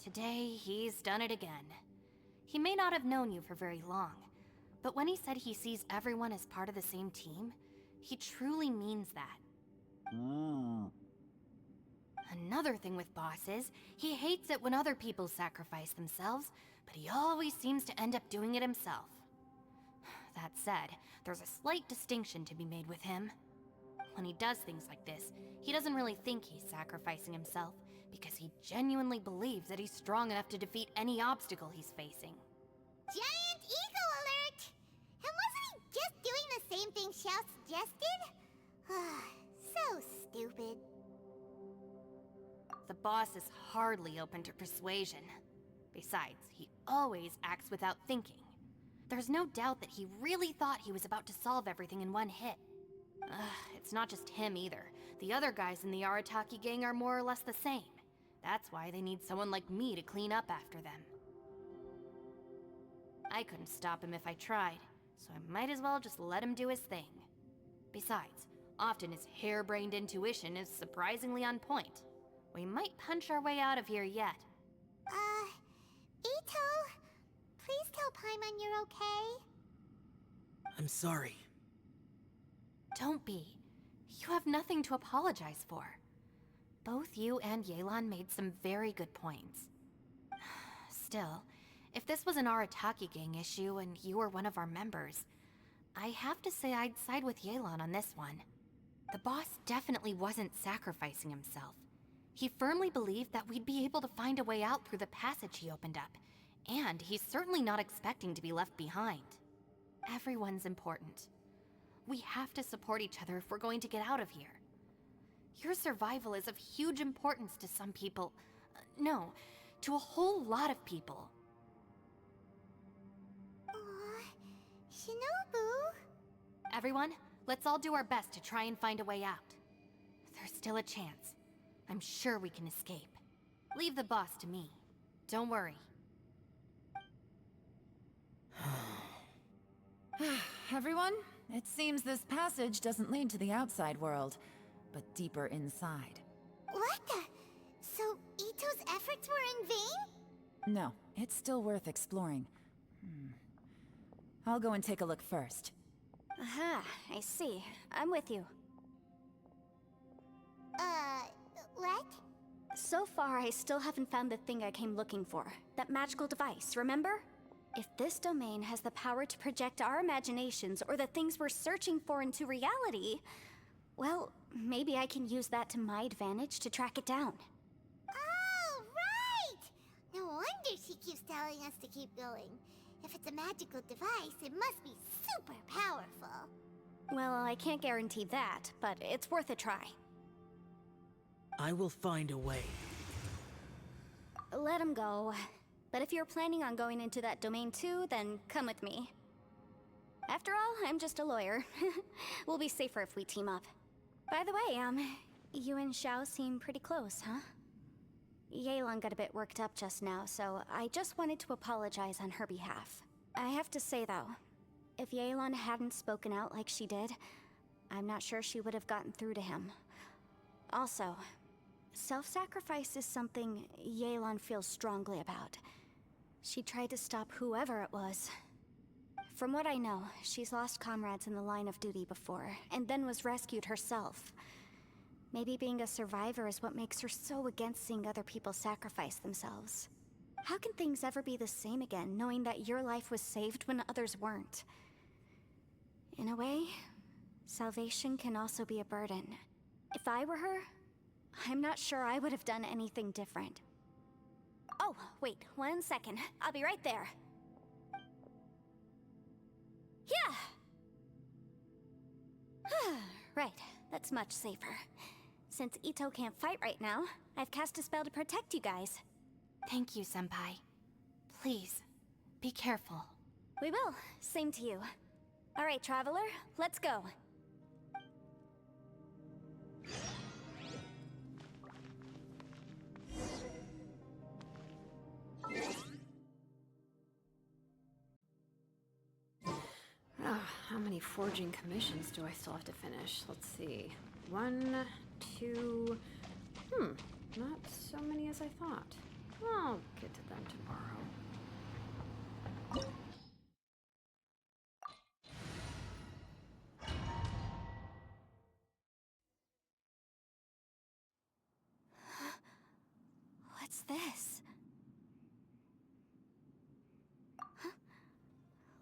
Today, he's done it again. He may not have known you for very long, but when he said he sees everyone as part of the same team, he truly means that. Another thing with Boss is, he hates it when other people sacrifice themselves, but he always seems to end up doing it himself. That said, there's a slight distinction to be made with him. When he does things like this, he doesn't really think he's sacrificing himself, because he genuinely believes that he's strong enough to defeat any obstacle he's facing. Giant ego alert! And wasn't he just doing the same thing Xiao suggested? So stupid. The boss is hardly open to persuasion. Besides, he always acts without thinking. There's no doubt that he really thought he was about to solve everything in one hit. It's not just him either. The other guys in the Arataki gang are more or less the same. That's why they need someone like me to clean up after them. I couldn't stop him if I tried, so I might as well just let him do his thing. Besides, often his harebrained intuition is surprisingly on point. We might punch our way out of here yet. Ito, please tell Paimon you're okay. I'm sorry. Don't be. You have nothing to apologize for. Both you and Yelan made some very good points. Still, if this was an Arataki gang issue and you were one of our members, I have to say I'd side with Yelan on this one. The boss definitely wasn't sacrificing himself. He firmly believed that we'd be able to find a way out through the passage he opened up, and he's certainly not expecting to be left behind. Everyone's important. We have to support each other if we're going to get out of here. Your survival is of huge importance to some people. No, to a whole lot of people. Shinobu? Everyone, let's all do our best to try and find a way out. There's still a chance. I'm sure we can escape. Leave the boss to me. Don't worry. Everyone, it seems this passage doesn't lead to the outside world, but deeper inside. What the? So Ito's efforts were in vain? No, it's still worth exploring. I'll go and take a look first. Aha, I see. I'm with you. What? So far, I still haven't found the thing I came looking for. That magical device, remember? If this domain has the power to project our imaginations or the things we're searching for into reality, well, maybe I can use that to my advantage to track it down. Oh, right! No wonder she keeps telling us to keep going. If it's a magical device, it must be super powerful. Well, I can't guarantee that, but it's worth a try. I will find a way. Let him go. But if you're planning on going into that domain too, then come with me. After all, I'm just a lawyer. We'll be safer if we team up. By the way, you and Xiao seem pretty close, huh? Yelan got a bit worked up just now, so I just wanted to apologize on her behalf. I have to say though, if Yelan hadn't spoken out like she did, I'm not sure she would have gotten through to him. Also, self-sacrifice is something Yelan feels strongly about. She tried to stop whoever it was. From what I know, she's lost comrades in the line of duty before, and then was rescued herself. Maybe being a survivor is what makes her so against seeing other people sacrifice themselves. How can things ever be the same again, knowing that your life was saved when others weren't? In a way, salvation can also be a burden. If I were her, I'm not sure I would have done anything different. Oh, wait, 1 second. I'll be right there. Yeah! Right, that's much safer. Since Ito can't fight right now, I've cast a spell to protect you guys. Thank you, Senpai. Please, be careful. We will. Same to you. Alright, Traveler, let's go. How many forging commissions do I still have to finish? Let's see. 1, 2... not so many as I thought. I'll get to them tomorrow. What's this? Huh?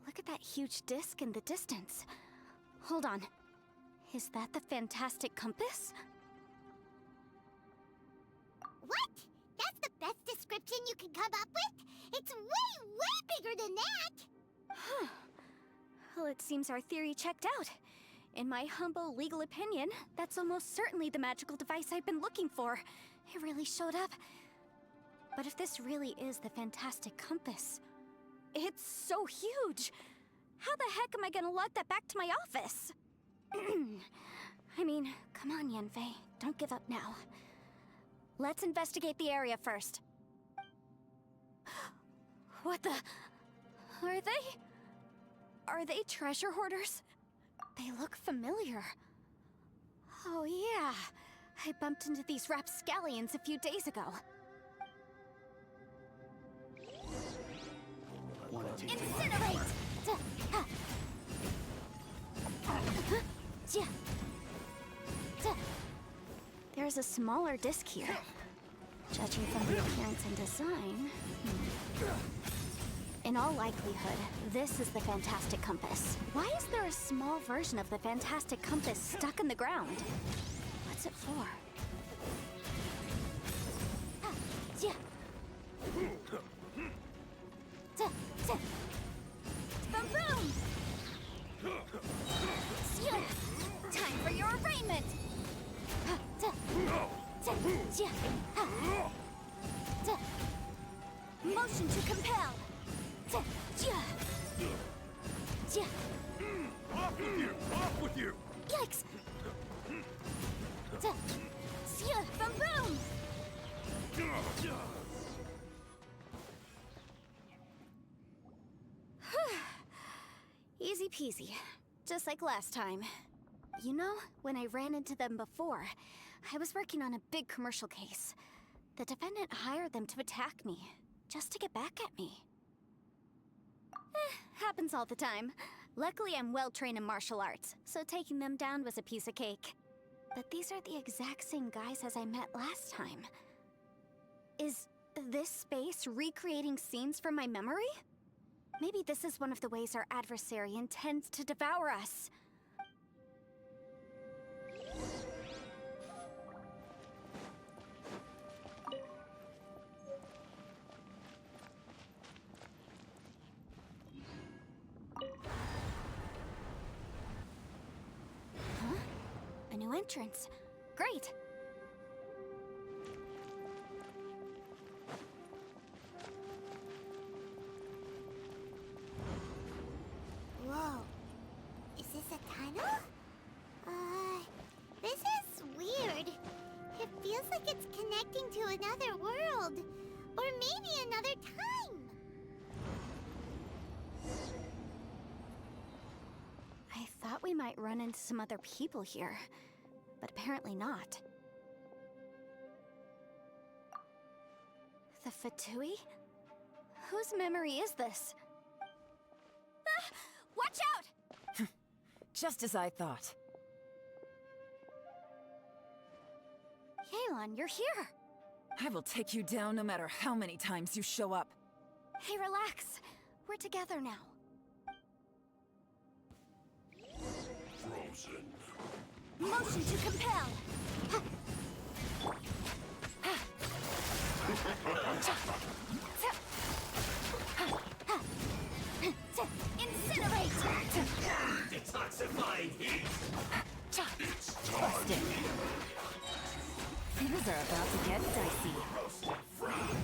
Look at that huge disc in the distance. Hold on. Is that the fantastic compass? What? That's the best description you can come up with? It's way, way bigger than that! Huh. Well, it seems our theory checked out. In my humble legal opinion, that's almost certainly the magical device I've been looking for. It really showed up. But if this really is the fantastic compass, it's so huge! How the heck am I gonna lug that back to my office? I mean, come on, Yanfei. Don't give up now. Let's investigate the area first. What the... Are they... Are they treasure hoarders? They look familiar. Oh yeah, I bumped into these rapscallions a few days ago. Incinerate! There's a smaller disc here. Judging from the appearance and design... In all likelihood, this is the fantastic compass. Why is there a small version of the fantastic compass stuck in the ground? What's it for? Boom! Time for your arraignment! Motion to compel! Off with you! Yikes! Boom! Easy peasy. Just like last time. You know, when I ran into them before, I was working on a big commercial case. The defendant hired them to attack me, just to get back at me. Happens all the time. Luckily, I'm well-trained in martial arts, so taking them down was a piece of cake. But these are the exact same guys as I met last time. Is this space recreating scenes from my memory? Maybe this is one of the ways our adversary intends to devour us. Huh? A new entrance. Great! Whoa. Is this a tunnel? This is weird. It feels like it's connecting to another world. world. Or maybe another time. I thought we might run into some other people here, but apparently not. The Fatui? Whose memory is this? Ah! Watch out! Just as I thought. Yelan, you're here! I will take you down no matter how many times you show up. Hey, relax. We're together now. Frozen. Motion to compel! Incinerate! Detoxifying heat. It's time. Busted. Things are about to get dicey. Roasted fried.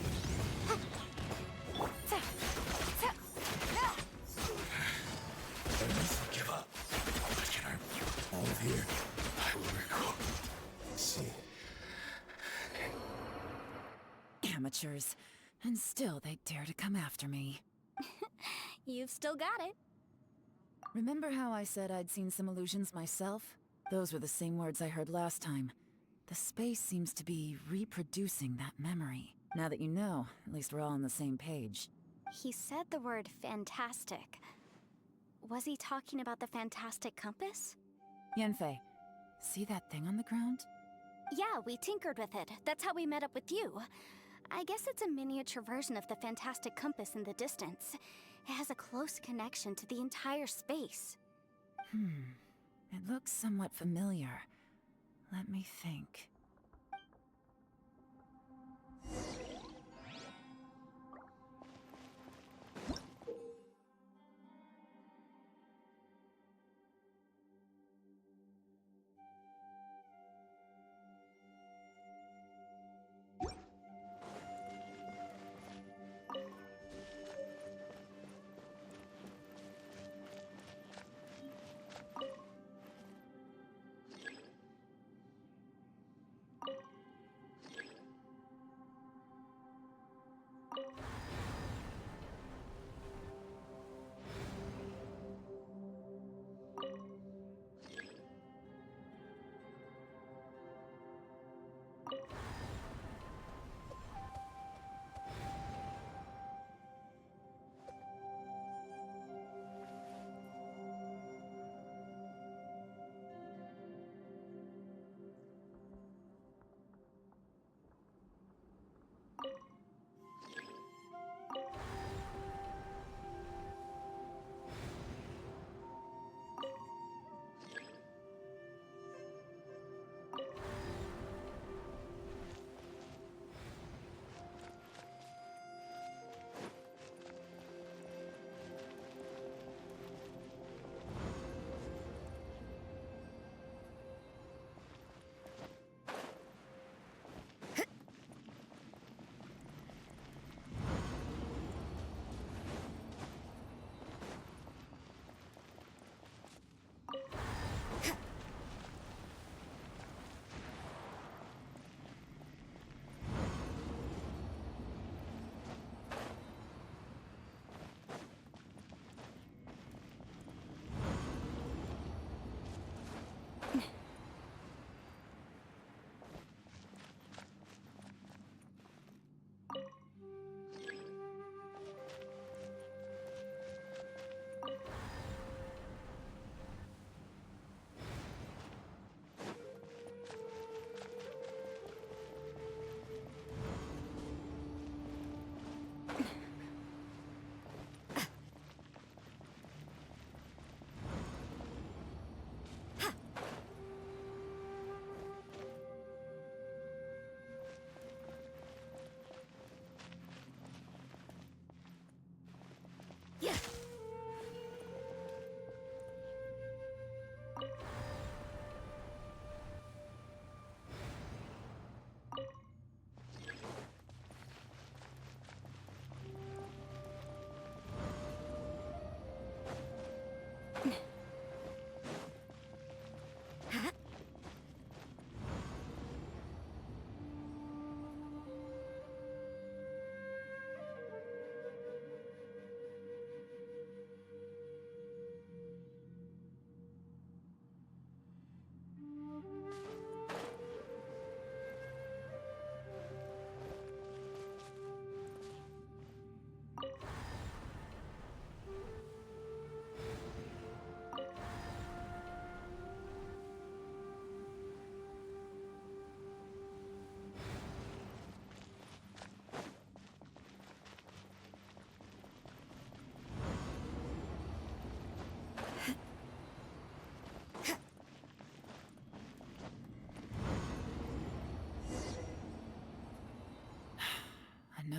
I must give up. But can I all of here? I will recall. See. Amateurs. And still they dare to come after me. You've still got it. Remember how I said I'd seen some illusions myself? Those were the same words I heard last time. The space seems to be reproducing that memory. Now that you know, at least we're all on the same page. He said the word fantastic. Was he talking about the fantastic compass? Yanfei, see that thing on the ground? Yeah, we tinkered with it. That's how we met up with you. I guess it's a miniature version of the fantastic compass in the distance. It has a close connection to the entire space. It looks somewhat familiar. Let me think.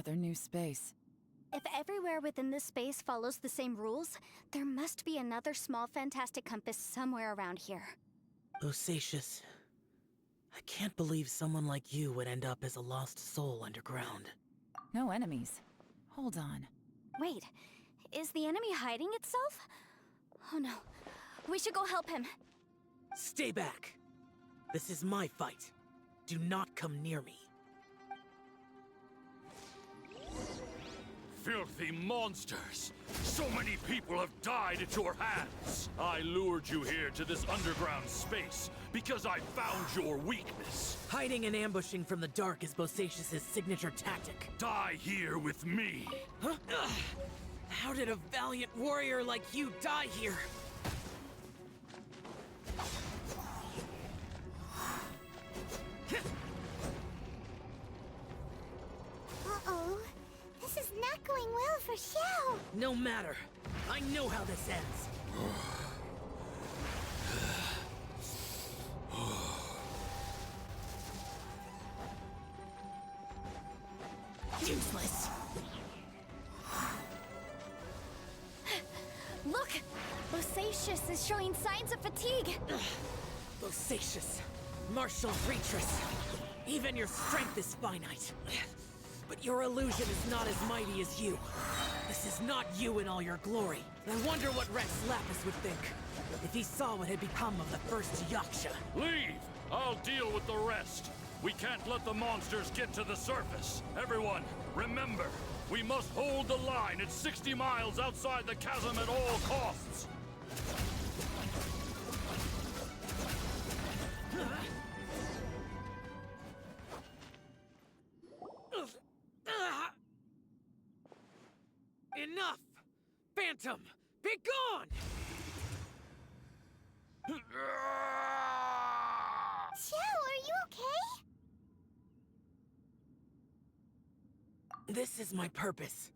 Another new space. If everywhere within this space follows the same rules, there must be another small fantastic compass somewhere around here. Bosacious. I can't believe someone like you would end up as a lost soul underground. No enemies. Hold on. Wait, is the enemy hiding itself? Oh no, we should go help him. Stay back! This is my fight. Do not come near me. Filthy monsters! So many people have died at your hands! I lured you here to this underground space because I found your weakness. Hiding and ambushing from the dark is Bosacious' signature tactic. Die here with me! Huh? Ugh. How did a valiant warrior like you die here? Uh-oh. This is not going well for Xiao. No matter. I know how this ends. Useless. Look! Bosacious is showing signs of fatigue. Bosacious. Martial Retreat. Even your strength is finite. But your illusion is not as mighty as you. This is not you in all your glory. I wonder what Rex Lapis would think if he saw what had become of the first Yaksha. Leave! I'll deal with the rest. We can't let the monsters get to the surface. Everyone, remember, we must hold the line at 60 miles outside the chasm at all costs. Enough! Phantom, be gone! Xiao, are you okay? This is my purpose.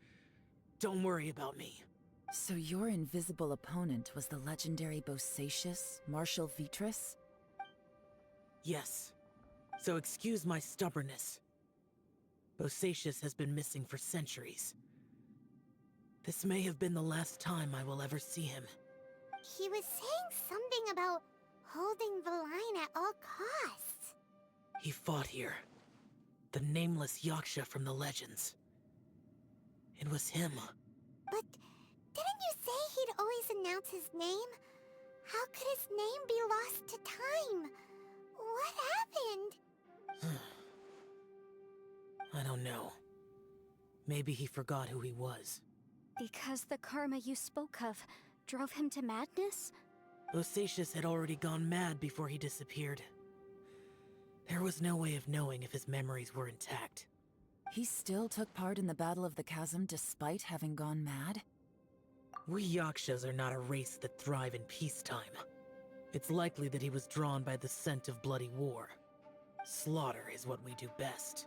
Don't worry about me. So your invisible opponent was the legendary Bosacious, Martial Vitris? Yes. So excuse my stubbornness. Bosacious has been missing for centuries. This may have been the last time I will ever see him. He was saying something about holding the line at all costs. He fought here. The nameless Yaksha from the legends. It was him. But didn't you say he'd always announce his name? How could his name be lost to time? What happened? I don't know. Maybe he forgot who he was. Because the karma you spoke of drove him to madness? Bosacious had already gone mad before he disappeared. There was no way of knowing if his memories were intact. He still took part in the Battle of the Chasm despite having gone mad? We Yakshas are not a race that thrive in peacetime. It's likely that he was drawn by the scent of bloody war. Slaughter is what we do best.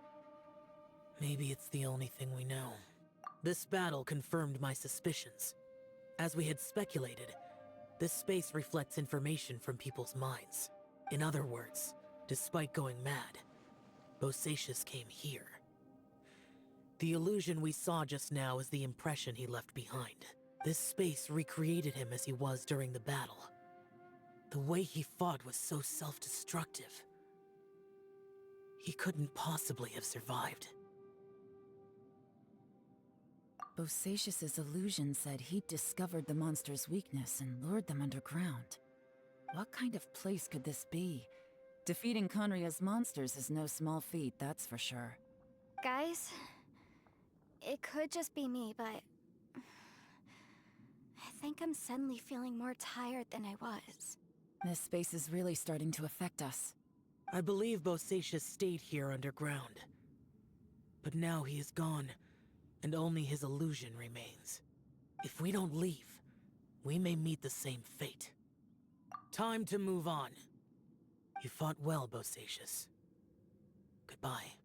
Maybe it's the only thing we know. This battle confirmed my suspicions. As we had speculated, this space reflects information from people's minds. In other words, despite going mad, Bosacious came here. The illusion we saw just now is the impression he left behind. This space recreated him as he was during the battle. The way he fought was so self-destructive. He couldn't possibly have survived. Bosacious's illusion said he'd discovered the monster's weakness and lured them underground. What kind of place could this be? Defeating Conria's monsters is no small feat, that's for sure. Guys, it could just be me, but I think I'm suddenly feeling more tired than I was. This space is really starting to affect us. I believe Bosacious stayed here underground. But now he is gone, and only his illusion remains. If we don't leave, we may meet the same fate. Time to move on. You fought well, Bosacious. Goodbye.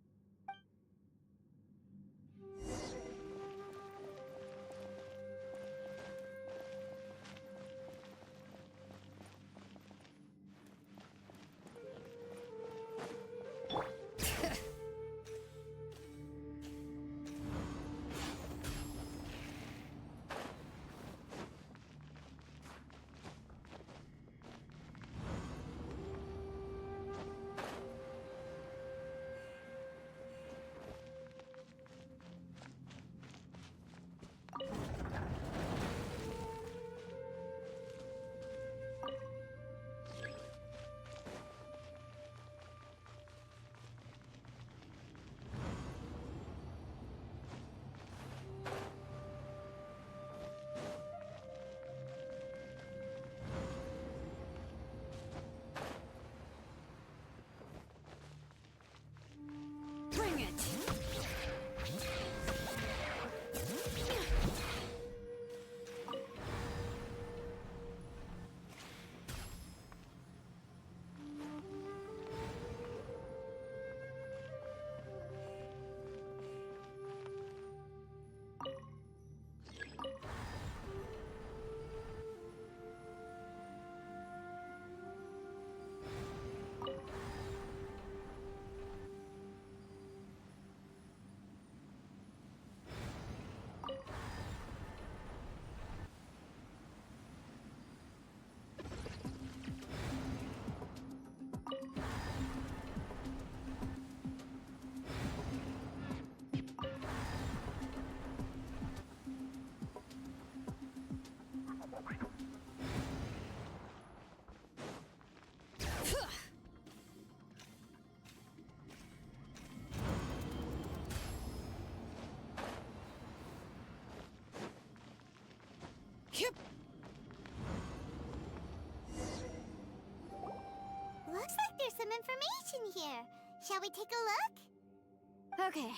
Looks like there's some information here. Shall we take a look? Okay,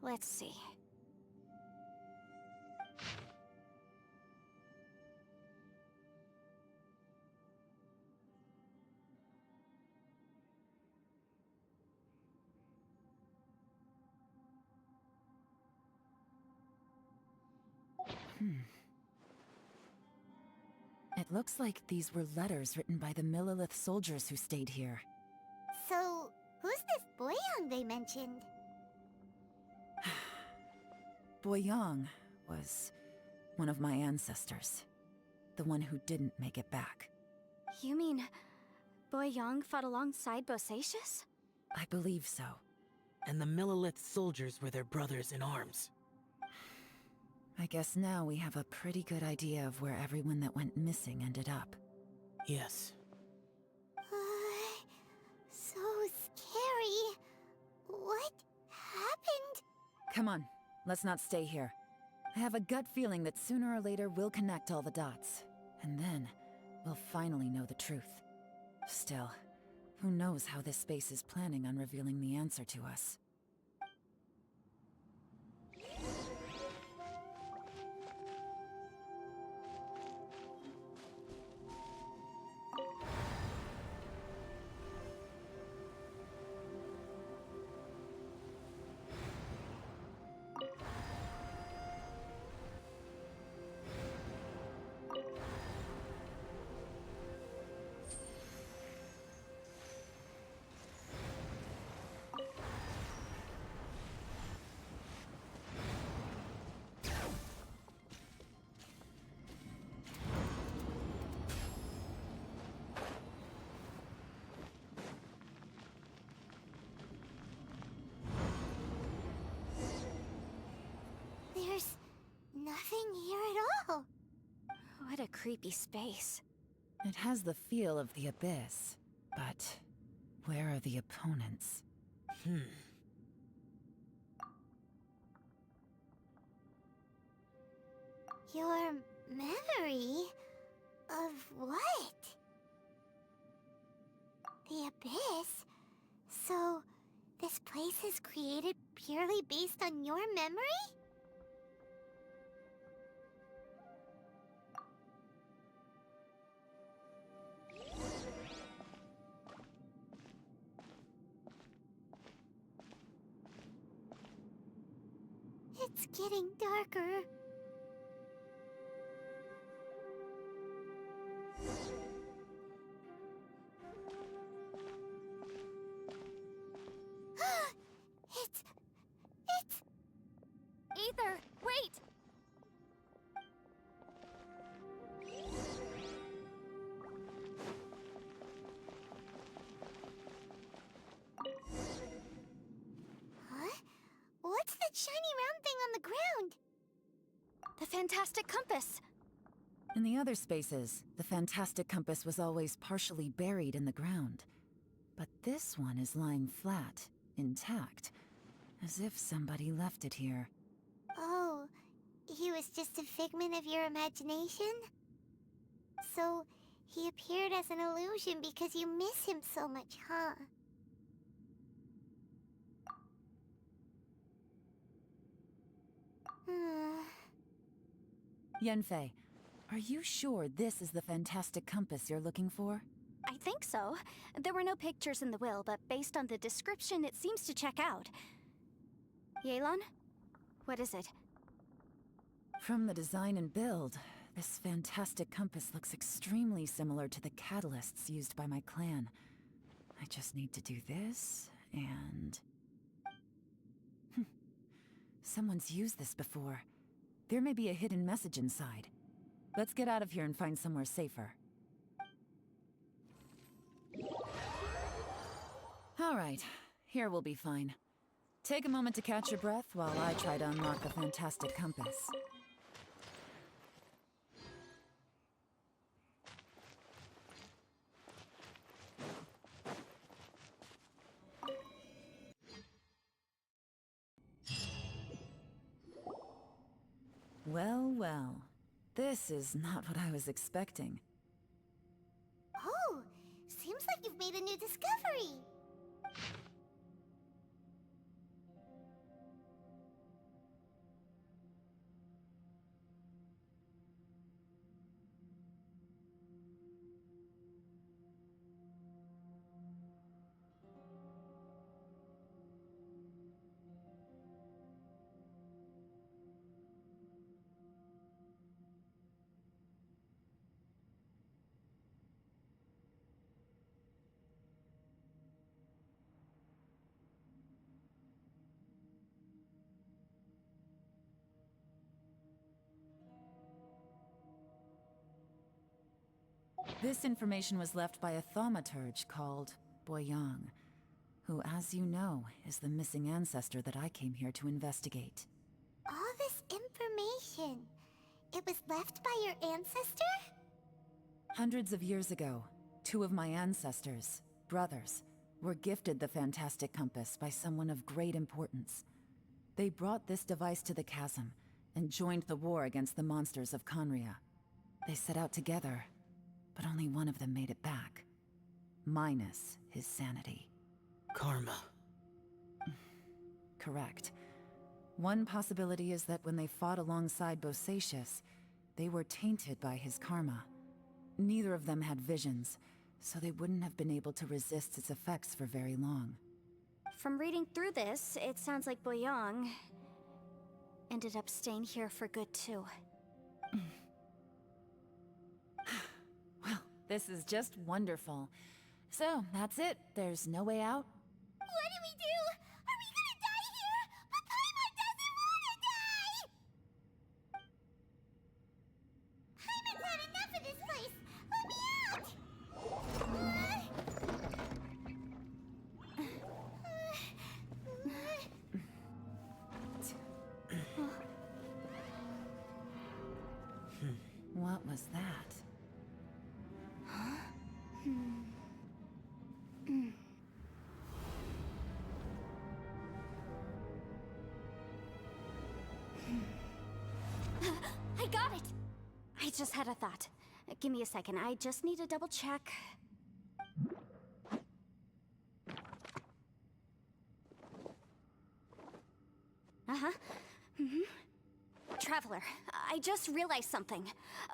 let's see. It looks like these were letters written by the Millelith soldiers who stayed here. So, who's this Boyang they mentioned? Boyang was one of my ancestors. The one who didn't make it back. You mean Boyang fought alongside Bosacius? I believe so. And the Millelith soldiers were their brothers in arms. I guess now we have a pretty good idea of where everyone that went missing ended up. Yes. So scary. What happened? Come on, let's not stay here. I have a gut feeling that sooner or later we'll connect all the dots. And then, we'll finally know the truth. Still, who knows how this space is planning on revealing the answer to us. There's nothing here at all. What a creepy space. It has the feel of the Abyss, but where are the opponents? Your memory of what? The Abyss? So, this place is created purely based on your memory? It's getting darker. It's... Ether, wait! Huh? What's that shiny round thing on the ground? The fantastic compass! In the other spaces, the fantastic compass was always partially buried in the ground. But this one is lying flat, intact, as if somebody left it here. Oh, he was just a figment of your imagination? So, he appeared as an illusion because you miss him so much, huh? Yanfei, are you sure this is the fantastic compass you're looking for? I think so. There were no pictures in the will, but based on the description, it seems to check out. Yelan? What is it? From the design and build, this fantastic compass looks extremely similar to the catalysts used by my clan. I just need to do this, and... Someone's used this before. There may be a hidden message inside. Let's get out of here and find somewhere safer. All right, here we'll be fine. Take a moment to catch your breath while I try to unlock the fantastic compass. Well, well. This is not what I was expecting. Oh, seems like you've made a new discovery. This information was left by a thaumaturge called Boyang, who, as you know, is the missing ancestor that I came here to investigate. All this information, it was left by your ancestor? Hundreds of years ago, two of my ancestors, brothers, were gifted the fantastic compass by someone of great importance. They brought this device to the chasm and joined the war against the monsters of Conria. They set out together, but only one of them made it back. Minus his sanity. Karma. Correct. One possibility is that when they fought alongside Bosacius, they were tainted by his karma. Neither of them had visions, so they wouldn't have been able to resist its effects for very long. From reading through this, it sounds like Boyang ended up staying here for good too. Well, this is just wonderful. So, that's it. There's no way out? What do we do? Are we gonna die here? But Paimon doesn't wanna die! Paimon's had enough of this place! Let me out! What was that? I got it! I just had a thought. Give me a second, I just need to double check. Traveler, I just realized something.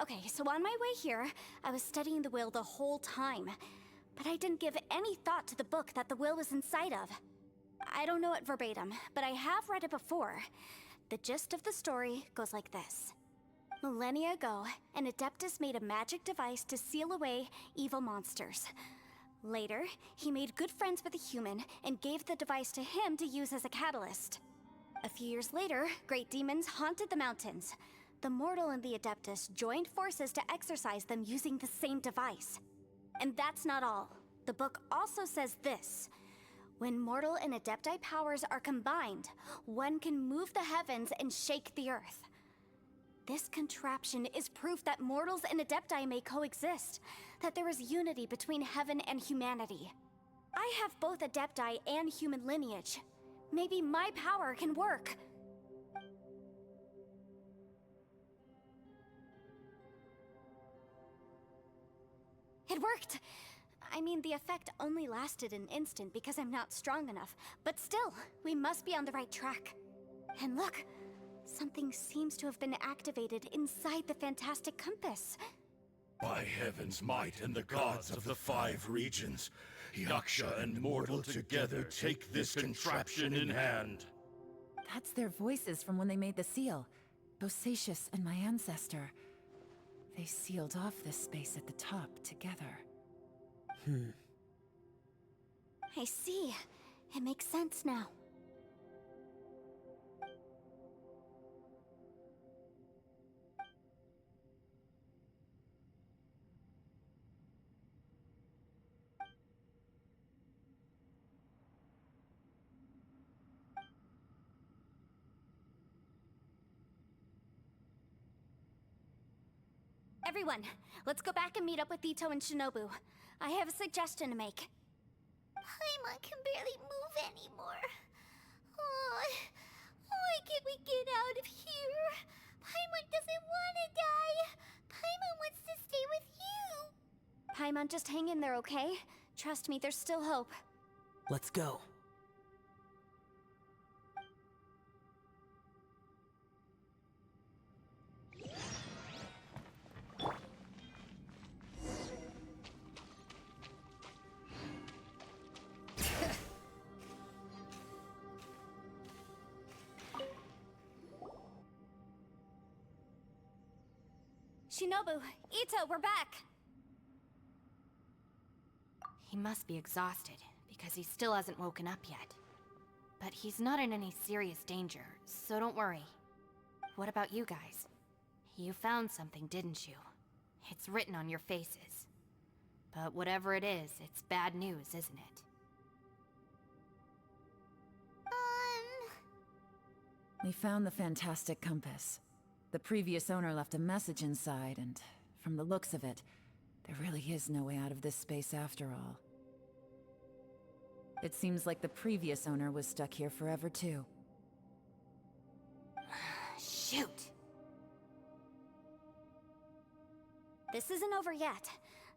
Okay, so on my way here, I was studying the will the whole time. But I didn't give any thought to the book that the will was inside of. I don't know it verbatim, but I have read it before. The gist of the story goes like this. Millennia ago, an Adeptus made a magic device to seal away evil monsters. Later, he made good friends with a human and gave the device to him to use as a catalyst. A few years later, great demons haunted the mountains. The mortal and the Adeptus joined forces to exorcise them using the same device. And that's not all. The book also says this. When mortal and Adepti powers are combined, one can move the heavens and shake the earth. This contraption is proof that mortals and Adepti may coexist, that there is unity between heaven and humanity. I have both Adepti and human lineage. Maybe my power can work. It worked! I mean, the effect only lasted an instant because I'm not strong enough, but still, we must be on the right track. And look, something seems to have been activated inside the fantastic compass. By heaven's might and the gods of the 5 regions, Yaksha and mortal together take this contraption in hand. That's their voices from when they made the seal. Bosacius and my ancestor. They sealed off this space at the top together. I see. It makes sense now. Everyone, let's go back and meet up with Ito and Shinobu. I have a suggestion to make. Paimon can barely move anymore. Oh, why can't we get out of here? Paimon doesn't want to die. Paimon wants to stay with you. Paimon, just hang in there, okay? Trust me, there's still hope. Let's go. Shinobu, Ito, we're back! He must be exhausted, because he still hasn't woken up yet. But he's not in any serious danger, so don't worry. What about you guys? You found something, didn't you? It's written on your faces. But whatever it is, it's bad news, isn't it? We found the fantastic compass. The previous owner left a message inside, and from the looks of it, there really is no way out of this space after all. It seems like the previous owner was stuck here forever too. Shoot! This isn't over yet.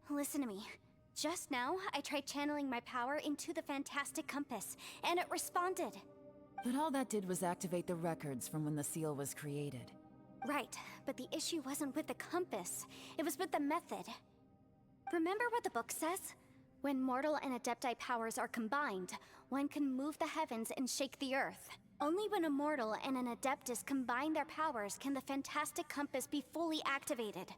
Listen to me. Just now, I tried channeling my power into the fantastic compass, and it responded. But all that did was activate the records from when the seal was created. Right, but the issue wasn't with the compass. It was with the method. Remember what the book says? When mortal and adepti powers are combined, one can move the heavens and shake the earth. Only when a mortal and an adeptus combine their powers can the fantastic compass be fully activated.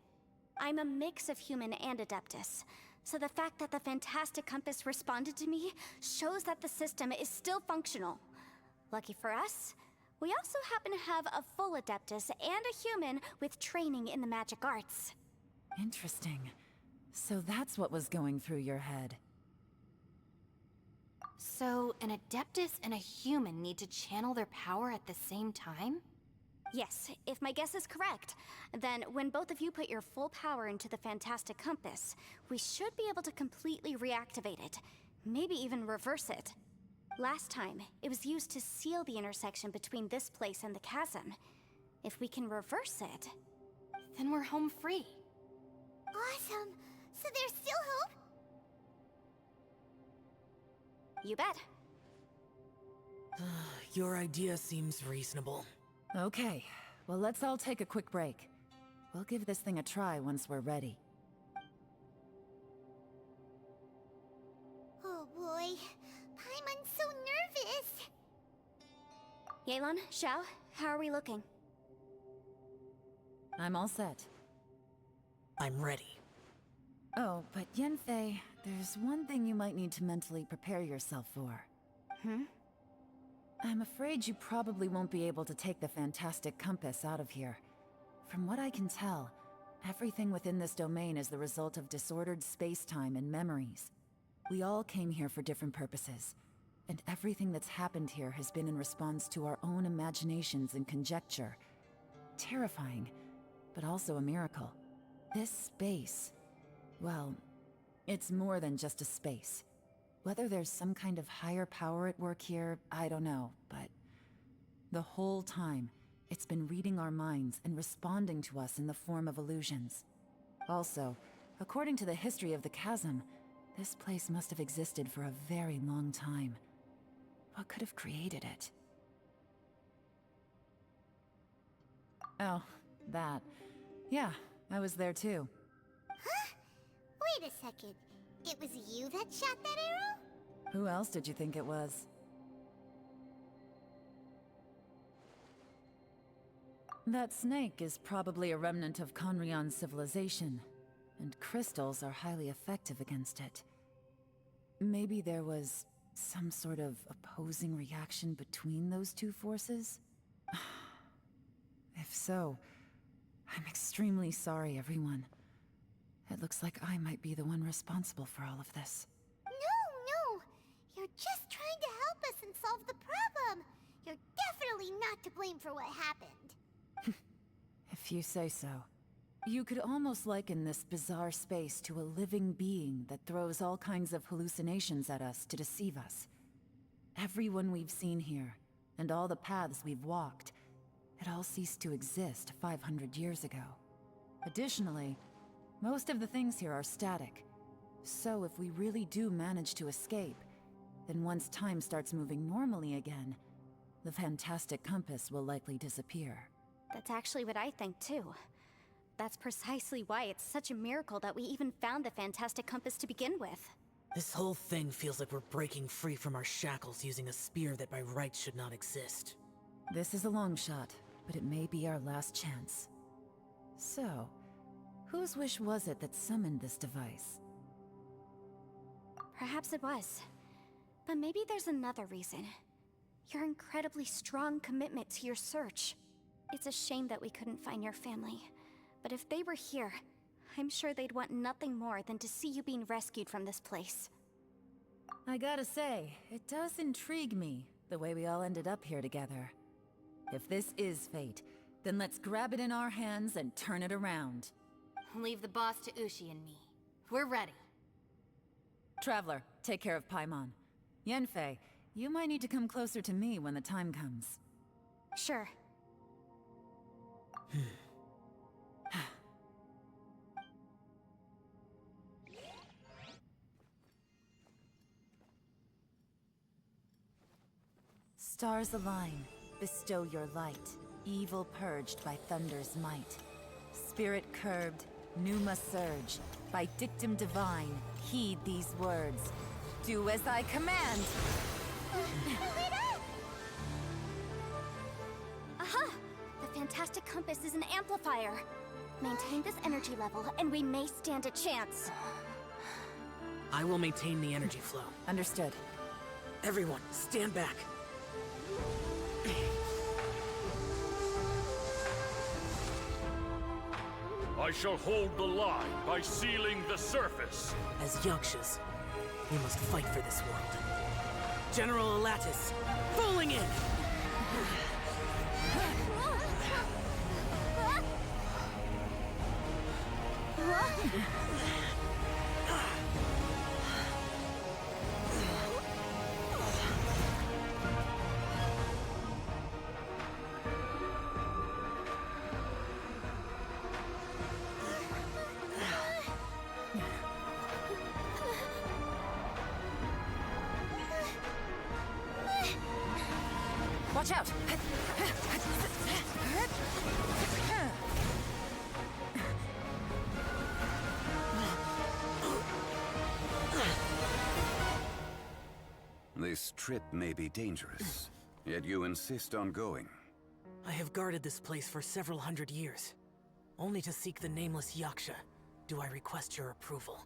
I'm a mix of human and adeptus, so the fact that the fantastic compass responded to me shows that the system is still functional. Lucky for us, we also happen to have a full adeptus and a human with training in the magic arts. Interesting. So that's what was going through your head. So, an adeptus and a human need to channel their power at the same time? Yes, if my guess is correct, then when both of you put your full power into the fantastic compass, we should be able to completely reactivate it, maybe even reverse it. Last time, it was used to seal the intersection between this place and the chasm. If we can reverse it, then we're home free. Awesome! So there's still hope? You bet. Your idea seems reasonable. Okay, well let's all take a quick break. We'll give this thing a try once we're ready. Oh boy, Paimon's so nervous! Yelan, Xiao, how are we looking? I'm all set. I'm ready. Oh, but Yanfei, there's one thing you might need to mentally prepare yourself for. I'm afraid you probably won't be able to take the fantastic compass out of here. From what I can tell, everything within this domain is the result of disordered space-time and memories. We all came here for different purposes, and everything that's happened here has been in response to our own imaginations and conjecture. Terrifying, but also a miracle. This space, well, it's more than just a space. Whether there's some kind of higher power at work here, I don't know, but the whole time, it's been reading our minds and responding to us in the form of illusions. Also, according to the history of the chasm, this place must have existed for a very long time. What could have created it? Oh, that. Yeah, I was there too. Huh? Wait a second. It was you that shot that arrow? Who else did you think it was? That snake is probably a remnant of Conrion's civilization, and crystals are highly effective against it. Maybe there was some sort of opposing reaction between those two forces? If so, I'm extremely sorry, everyone. It looks like I might be the one responsible for all of this. No! You're just trying to help us and solve the problem! You're definitely not to blame for what happened. If you say so. You could almost liken this bizarre space to a living being that throws all kinds of hallucinations at us to deceive us. Everyone we've seen here, and all the paths we've walked, It all ceased to exist 500 years ago. Additionally, most of the things here are static. So if we really do manage to escape, then once time starts moving normally again, the fantastic compass will likely disappear. That's actually what I think too. That's precisely why it's such a miracle that we even found the fantastic compass to begin with. This whole thing feels like we're breaking free from our shackles using a spear that by rights should not exist. This is a long shot, but it may be our last chance. So, whose wish was it that summoned this device? Perhaps it was. But maybe there's another reason. Your incredibly strong commitment to your search. It's a shame that we couldn't find your family. But if they were here, I'm sure they'd want nothing more than to see you being rescued from this place. I gotta say, it does intrigue me, the way we all ended up here together. If this is fate, then let's grab it in our hands and turn it around. Leave the boss to Ushi and me. We're ready. Traveler, take care of Paimon. Yanfei, you might need to come closer to me when the time comes. Sure. Stars align, bestow your light. Evil purged by thunder's might. Spirit curbed, pneuma surge. By dictum divine, heed these words. Do as I command! Aha! The fantastic compass is an amplifier. Maintain this energy level, and we may stand a chance. I will maintain the energy flow. Understood. Everyone, stand back. I shall hold the line by sealing the surface. As Yakshas, we must fight for this world. General Alatus, falling in! Watch out! This trip may be dangerous, yet you insist on going. I have guarded this place for several hundred years. Only to seek the nameless Yaksha, do I request your approval.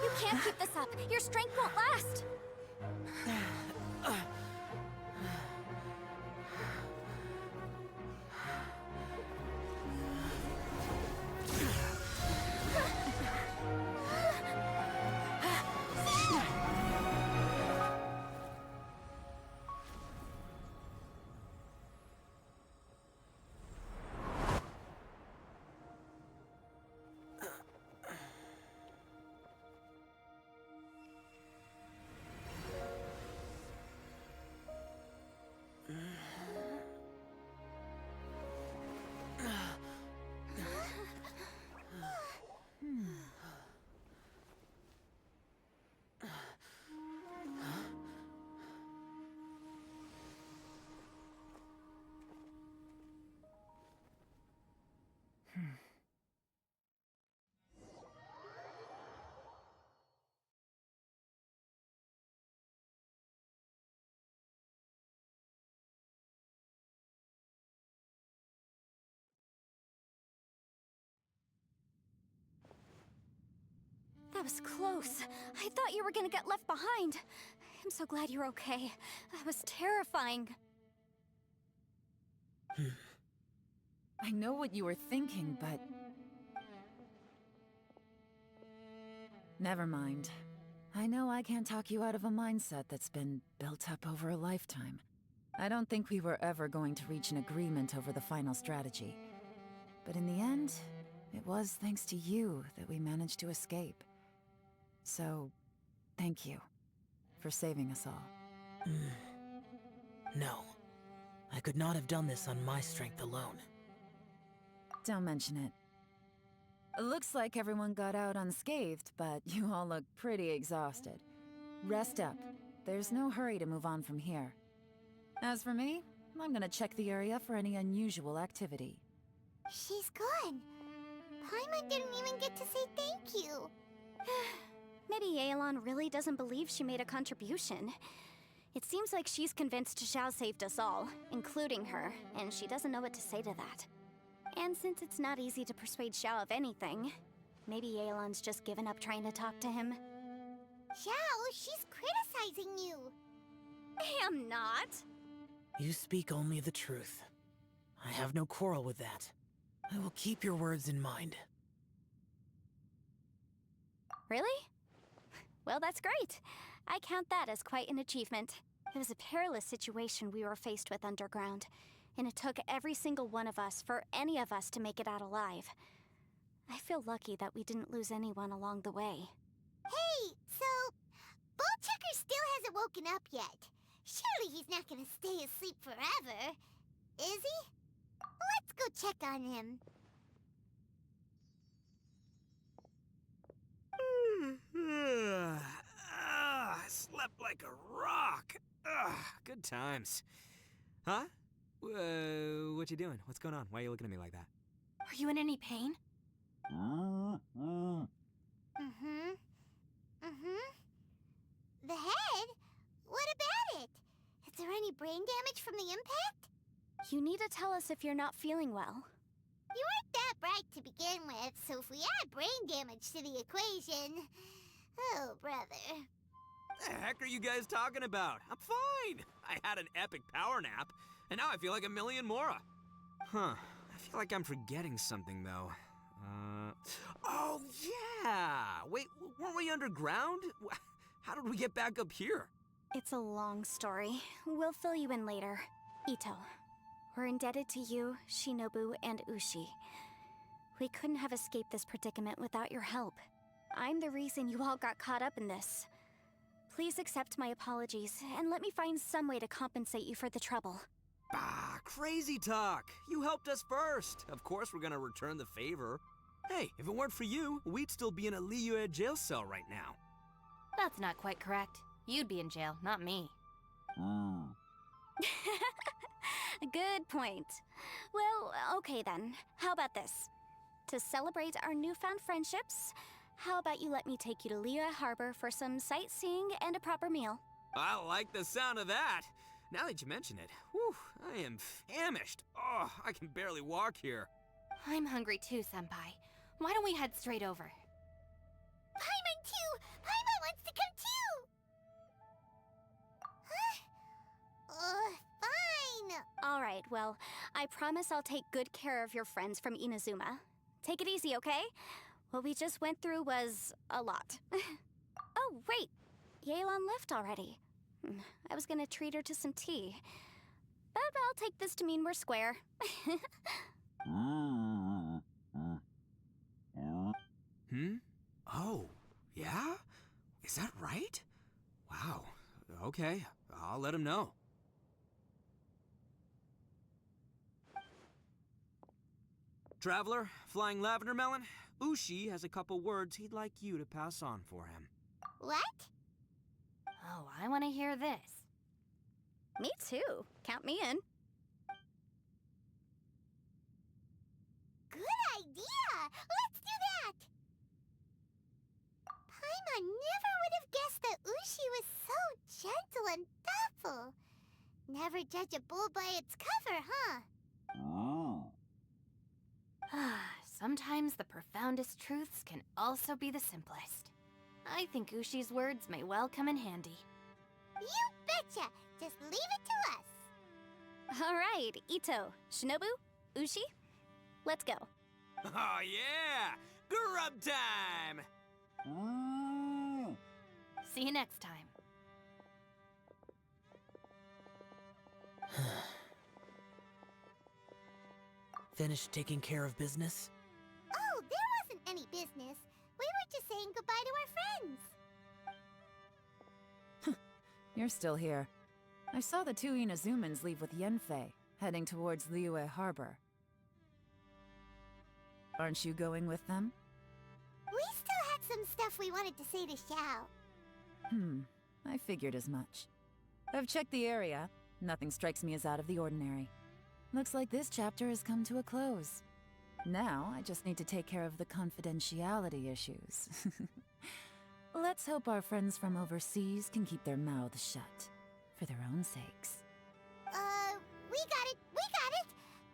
You can't keep this up. Your strength won't last. That was close. I thought you were gonna get left behind. I'm so glad you're okay. That was terrifying. I know what you were thinking, but... Never mind. I know I can't talk you out of a mindset that's been built up over a lifetime. I don't think we were ever going to reach an agreement over the final strategy. But in the end, it was thanks to you that we managed to escape. So, thank you for saving us all. No. I could not have done this on my strength alone. Don't mention it. Looks like everyone got out unscathed, but you all look pretty exhausted. Rest up. There's no hurry to move on from here. As for me, I'm gonna check the area for any unusual activity. She's gone. Paimon didn't even get to say thank you. Maybe Yelan really doesn't believe she made a contribution. It seems like she's convinced Xiao saved us all, including her, and she doesn't know what to say to that. And since it's not easy to persuade Xiao of anything, maybe Yelan's just given up trying to talk to him. Xiao, she's criticizing you. I am not. You speak only the truth. I have no quarrel with that. I will keep your words in mind. Really? Well, that's great. I count that as quite an achievement. It was a perilous situation we were faced with underground, and it took every single one of us for any of us to make it out alive. I feel lucky that we didn't lose anyone along the way. Hey, so... Bullchecker still hasn't woken up yet. Surely he's not gonna stay asleep forever, is he? Let's go check on him. Slept like a rock. Good times. Huh? What you doing? What's going on? Why are you looking at me like that? Are you in any pain? The head? What about it? Is there any brain damage from the impact? You need to tell us if you're not feeling well. You weren't that bright to begin with, so if we add brain damage to the equation... Oh, brother. The heck are you guys talking about? I'm fine. I had an epic power nap, and now I feel like a million Mora. Huh. I feel like I'm forgetting something, though. Oh, yeah! Wait, weren't we underground? How did we get back up here? It's a long story. We'll fill you in later. Ito, we're indebted to you, Shinobu, and Ushi. We couldn't have escaped this predicament without your help. I'm the reason you all got caught up in this. Please accept my apologies, and let me find some way to compensate you for the trouble. Bah, crazy talk. You helped us first. Of course we're gonna return the favor. Hey, if it weren't for you, we'd still be in a Liyue jail cell right now. That's not quite correct. You'd be in jail, not me. Good point. Well, okay then. How about this? To celebrate our newfound friendships, how about you let me take you to Liyue Harbor for some sightseeing and a proper meal? I like the sound of that. Now that you mention it, whew, I am famished. Oh, I can barely walk here. I'm hungry too, Senpai. Why don't we head straight over? Paimon too! Paimon wants to come too! Huh? Fine! Alright, well, I promise I'll take good care of your friends from Inazuma. Take it easy, okay? What we just went through was a lot. Oh, wait! Yelan left already. I was gonna treat her to some tea. But I'll take this to mean we're square. Oh, yeah? Is that right? Wow. Okay, I'll let him know. Traveler, Flying Lavender Melon, Ushi has a couple words he'd like you to pass on for him. What? Oh, I want to hear this. Me too. Count me in. Good idea! Let's do that! Paimon never would have guessed that Ushi was so gentle and thoughtful. Never judge a bull by its cover, huh? Sometimes the profoundest truths can also be the simplest. I think Ushi's words may well come in handy. You betcha! Just leave it to us. All right, Ito, Shinobu, Ushi, let's go. Oh yeah! Grub time! See you next time. Finished taking care of business? Oh, there wasn't any business. We were just saying goodbye to our friends. You're still here. I saw the two Inazumans leave with Yenfei, heading towards Liyue Harbor. Aren't you going with them? We still had some stuff we wanted to say to Xiao. I figured as much. I've checked the area. Nothing strikes me as out of the ordinary. Looks like this chapter has come to a close. Now, I just need to take care of the confidentiality issues. Let's hope our friends from overseas can keep their mouths shut. For their own sakes. We got it! We got it!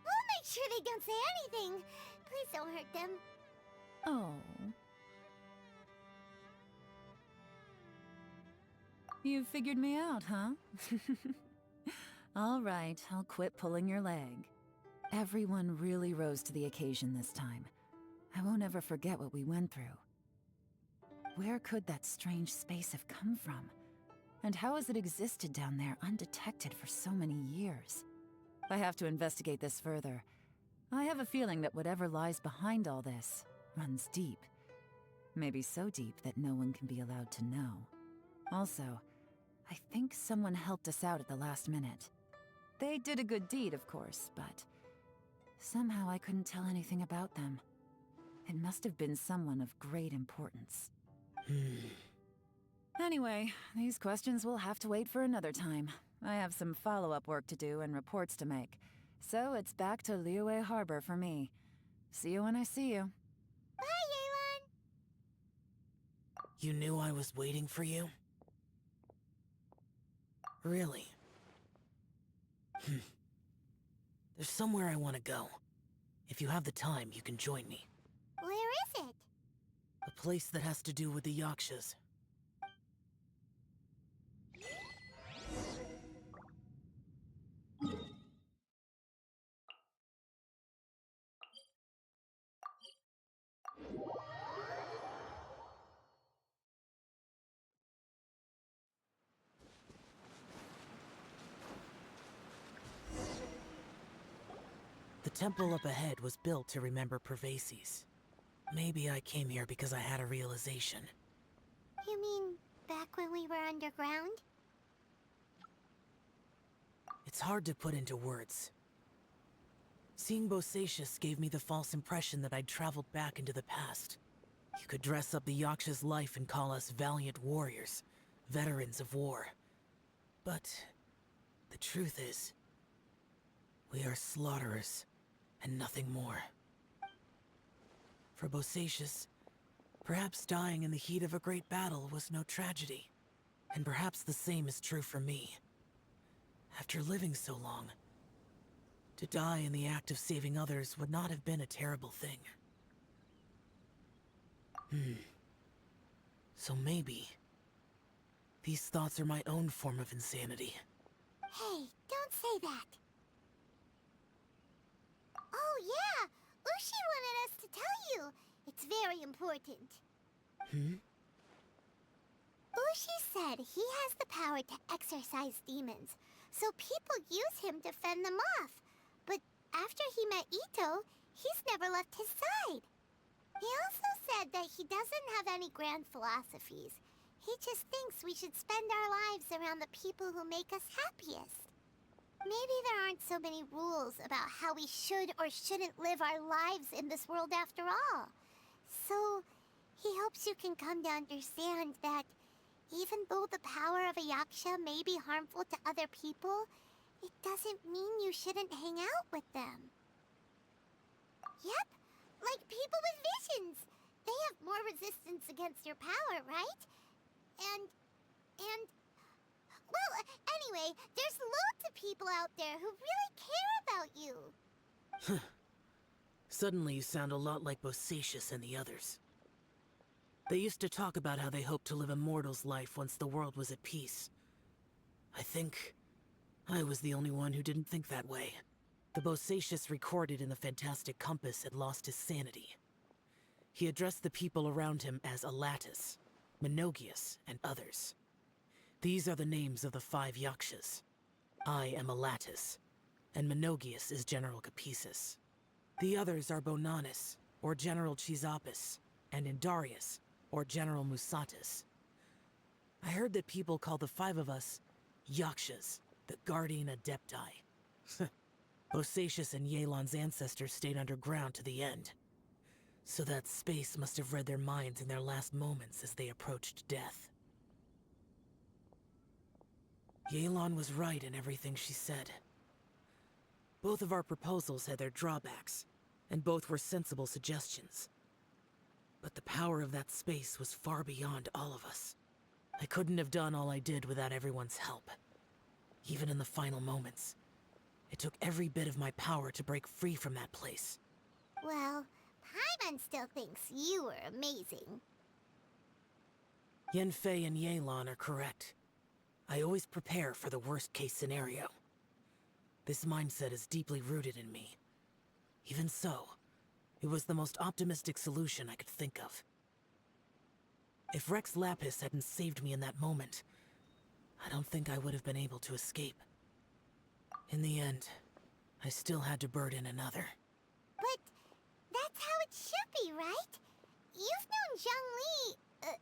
We'll make sure they don't say anything. Please don't hurt them. Oh. You figured me out, huh? All right, I'll quit pulling your leg. Everyone really rose to the occasion this time. I won't ever forget what we went through. Where could that strange space have come from? And how has it existed down there undetected for so many years? I have to investigate this further. I have a feeling that whatever lies behind all this runs deep. Maybe so deep that no one can be allowed to know. Also, I think someone helped us out at the last minute. They did a good deed, of course, but somehow I couldn't tell anything about them. It must have been someone of great importance. Anyway, these questions will have to wait for another time. I have some follow-up work to do and reports to make. So it's back to Liyue Harbor for me. See you when I see you. Bye, Yelan! You knew I was waiting for you? Really? There's somewhere I want to go. If you have the time, you can join me. Where is it? A place that has to do with the Yakshas. The temple up ahead was built to remember Pervases. Maybe I came here because I had a realization. You mean back when we were underground? It's hard to put into words. Seeing Bosacius gave me the false impression that I'd traveled back into the past. You could dress up the Yaksha's life and call us valiant warriors, veterans of war. But the truth is, we are slaughterers, and nothing more. For Bosacius, perhaps dying in the heat of a great battle was no tragedy. And perhaps the same is true for me. After living so long, to die in the act of saving others would not have been a terrible thing. So maybe these thoughts are my own form of insanity. Hey, don't say that. Oh yeah! Ushi wanted us to tell you. It's very important. Ushi said he has the power to exorcise demons, so people use him to fend them off. But after he met Ito, he's never left his side. He also said that he doesn't have any grand philosophies. He just thinks we should spend our lives around the people who make us happiest. Maybe there aren't so many rules about how we should or shouldn't live our lives in this world after all. So, he hopes you can come to understand that even though the power of a Yaksha may be harmful to other people, it doesn't mean you shouldn't hang out with them. Yep, like people with visions. They have more resistance against your power, right? And... Well, anyway, there's loads of people out there who really care about you. Suddenly you sound a lot like Bosacius and the others. They used to talk about how they hoped to live a mortal's life once the world was at peace. I think I was the only one who didn't think that way. The Bosacius recorded in the Fantastic Compass had lost his sanity. He addressed the people around him as Alatus, Menogius, and others. These are the names of the 5 Yakshas. I am Alatus, and Menogius is General Capesus. The others are Bonanis, or General Chizapis, and Indarius, or General Musatus. I heard that people call the 5 of us Yakshas, the Guardian Adepti. Bosacius and Yelan's ancestors stayed underground to the end. So that space must have read their minds in their last moments as they approached death. Yelan was right in everything she said. Both of our proposals had their drawbacks, and both were sensible suggestions. But the power of that space was far beyond all of us. I couldn't have done all I did without everyone's help. Even in the final moments, it took every bit of my power to break free from that place. Well, Paimon still thinks you were amazing. Yanfei and Yelan are correct. I always prepare for the worst-case scenario. This mindset is deeply rooted in me. Even so, it was the most optimistic solution I could think of. If Rex Lapis hadn't saved me in that moment, I don't think I would have been able to escape. In the end, I still had to burden another. But that's how it should be, right? You've known Zhongli,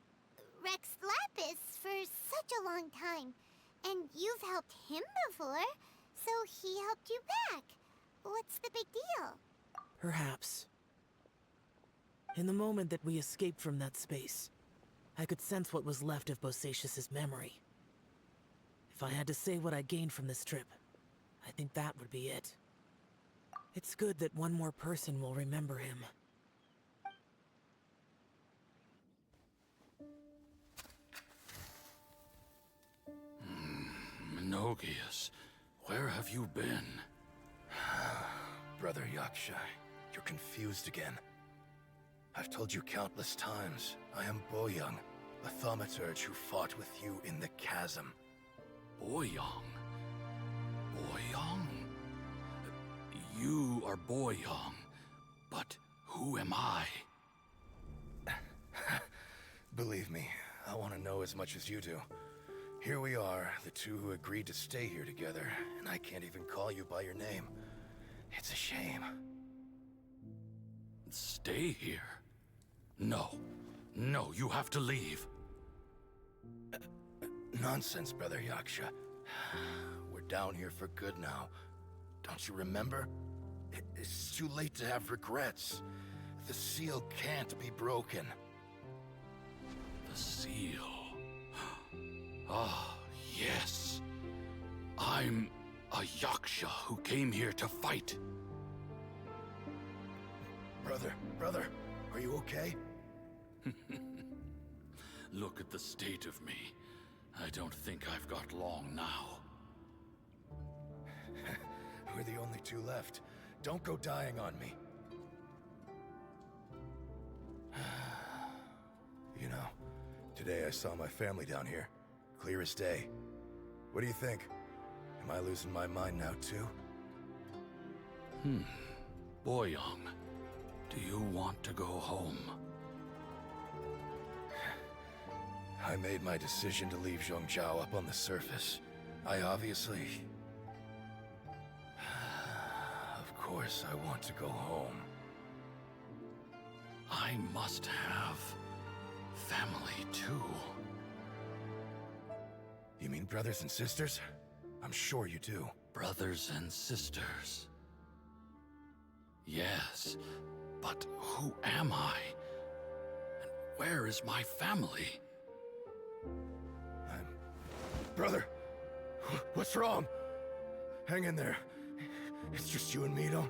Rex Lapis, for such a long time. And you've helped him before, so he helped you back. What's the big deal? Perhaps. In the moment that we escaped from that space, I could sense what was left of Bosacius's memory. If I had to say what I gained from this trip, I think that would be it. It's good that one more person will remember him. Menogius, where have you been? Brother Yaksha, you're confused again. I've told you countless times, I am Boyoung, a thaumaturge who fought with you in the chasm. Boyoung? Boyoung? You are Boyoung, but who am I? Believe me, I want to know as much as you do. Here we are, the two who agreed to stay here together, and I can't even call you by your name. It's a shame. Stay here? No. No, you have to leave. Nonsense, Brother Yaksha. We're down here for good now. Don't you remember? It's too late to have regrets. The seal can't be broken. The seal. Ah, yes. I'm a Yaksha who came here to fight. Brother, are you okay? Look at the state of me. I don't think I've got long now. We're the only two left. Don't go dying on me. You know, today I saw my family down here. Clear as day. What do you think? Am I losing my mind now too? Boyoung, do you want to go home? I made my decision to leave Zhongzhou up on the surface. I obviously... Of course I want to go home. I must have family too. You mean brothers and sisters? I'm sure you do. Brothers and sisters. Yes, but who am I? And where is my family? Brother! What's wrong? Hang in there. It's just you and me, don't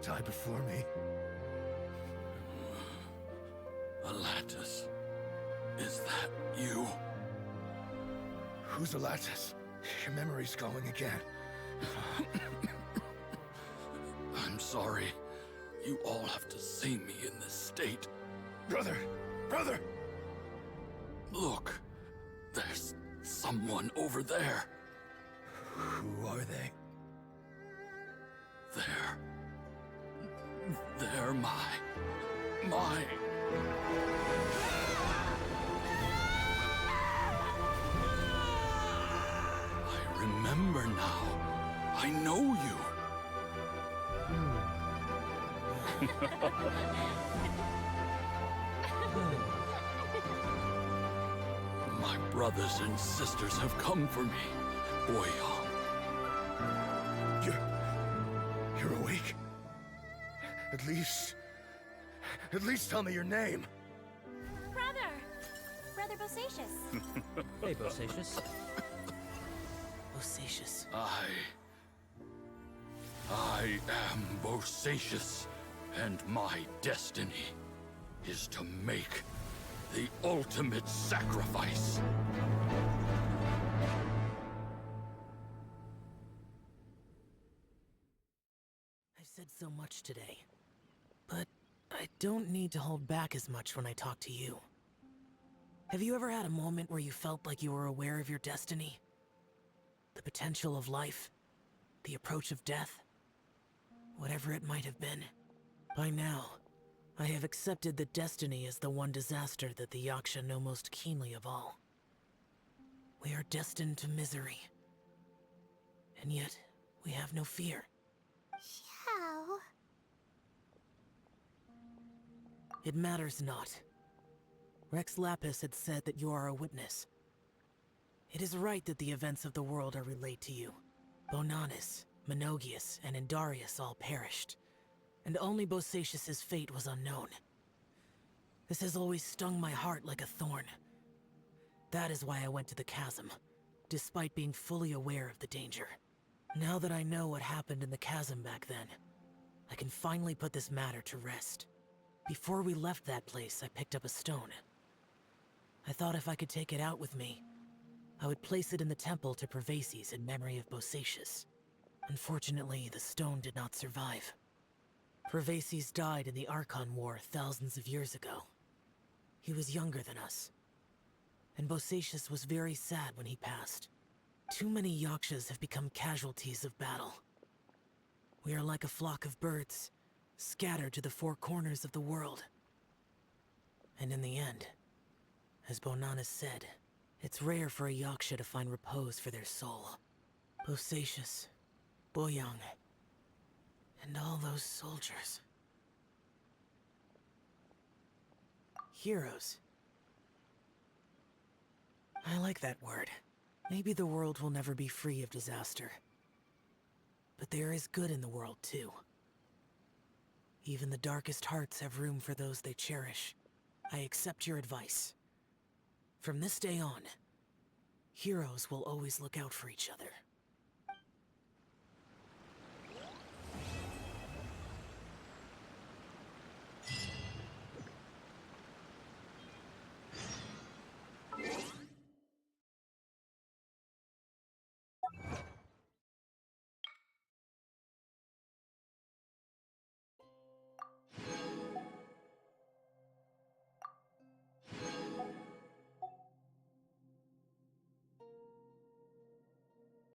die before me. Alatus, is that you? Who's Alatus? Your memory's going again. I'm sorry. You all have to see me in this state. Brother! Brother! Look, there's someone over there. Who are they? They're my... I remember now. I know you. My brothers and sisters have come for me, Boyong. You're awake? At least tell me your name. Brother Bosacius. Hey, Bosacius. Bosacius. I am Bosacius, and my destiny is to make the ultimate sacrifice. I've said so much today, but I don't need to hold back as much when I talk to you. Have you ever had a moment where you felt like you were aware of your destiny? The potential of life? The approach of death? Whatever it might have been. By now, I have accepted that destiny is the one disaster that the Yaksha know most keenly of all. We are destined to misery. And yet, we have no fear. Xiao. It matters not. Rex Lapis had said that you are a witness. It is right that the events of the world are relayed to you. Bonanis, Menogias, and Indarius all perished, and only Bosacius's fate was unknown. This has always stung my heart like a thorn. That is why I went to the chasm, despite being fully aware of the danger. Now that I know what happened in the chasm back then, I can finally put this matter to rest. Before we left that place, I picked up a stone. I thought if I could take it out with me, I would place it in the temple to Pervases in memory of Bosacius. Unfortunately, the stone did not survive. Pervases died in the Archon War thousands of years ago. He was younger than us. And Bosacius was very sad when he passed. Too many Yakshas have become casualties of battle. We are like a flock of birds, scattered to the four corners of the world. And in the end, as Bonanis said, it's rare for a Yaksha to find repose for their soul. Bosacius, Boyong, and all those soldiers. Heroes. I like that word. Maybe the world will never be free of disaster. But there is good in the world, too. Even the darkest hearts have room for those they cherish. I accept your advice. From this day on, heroes will always look out for each other.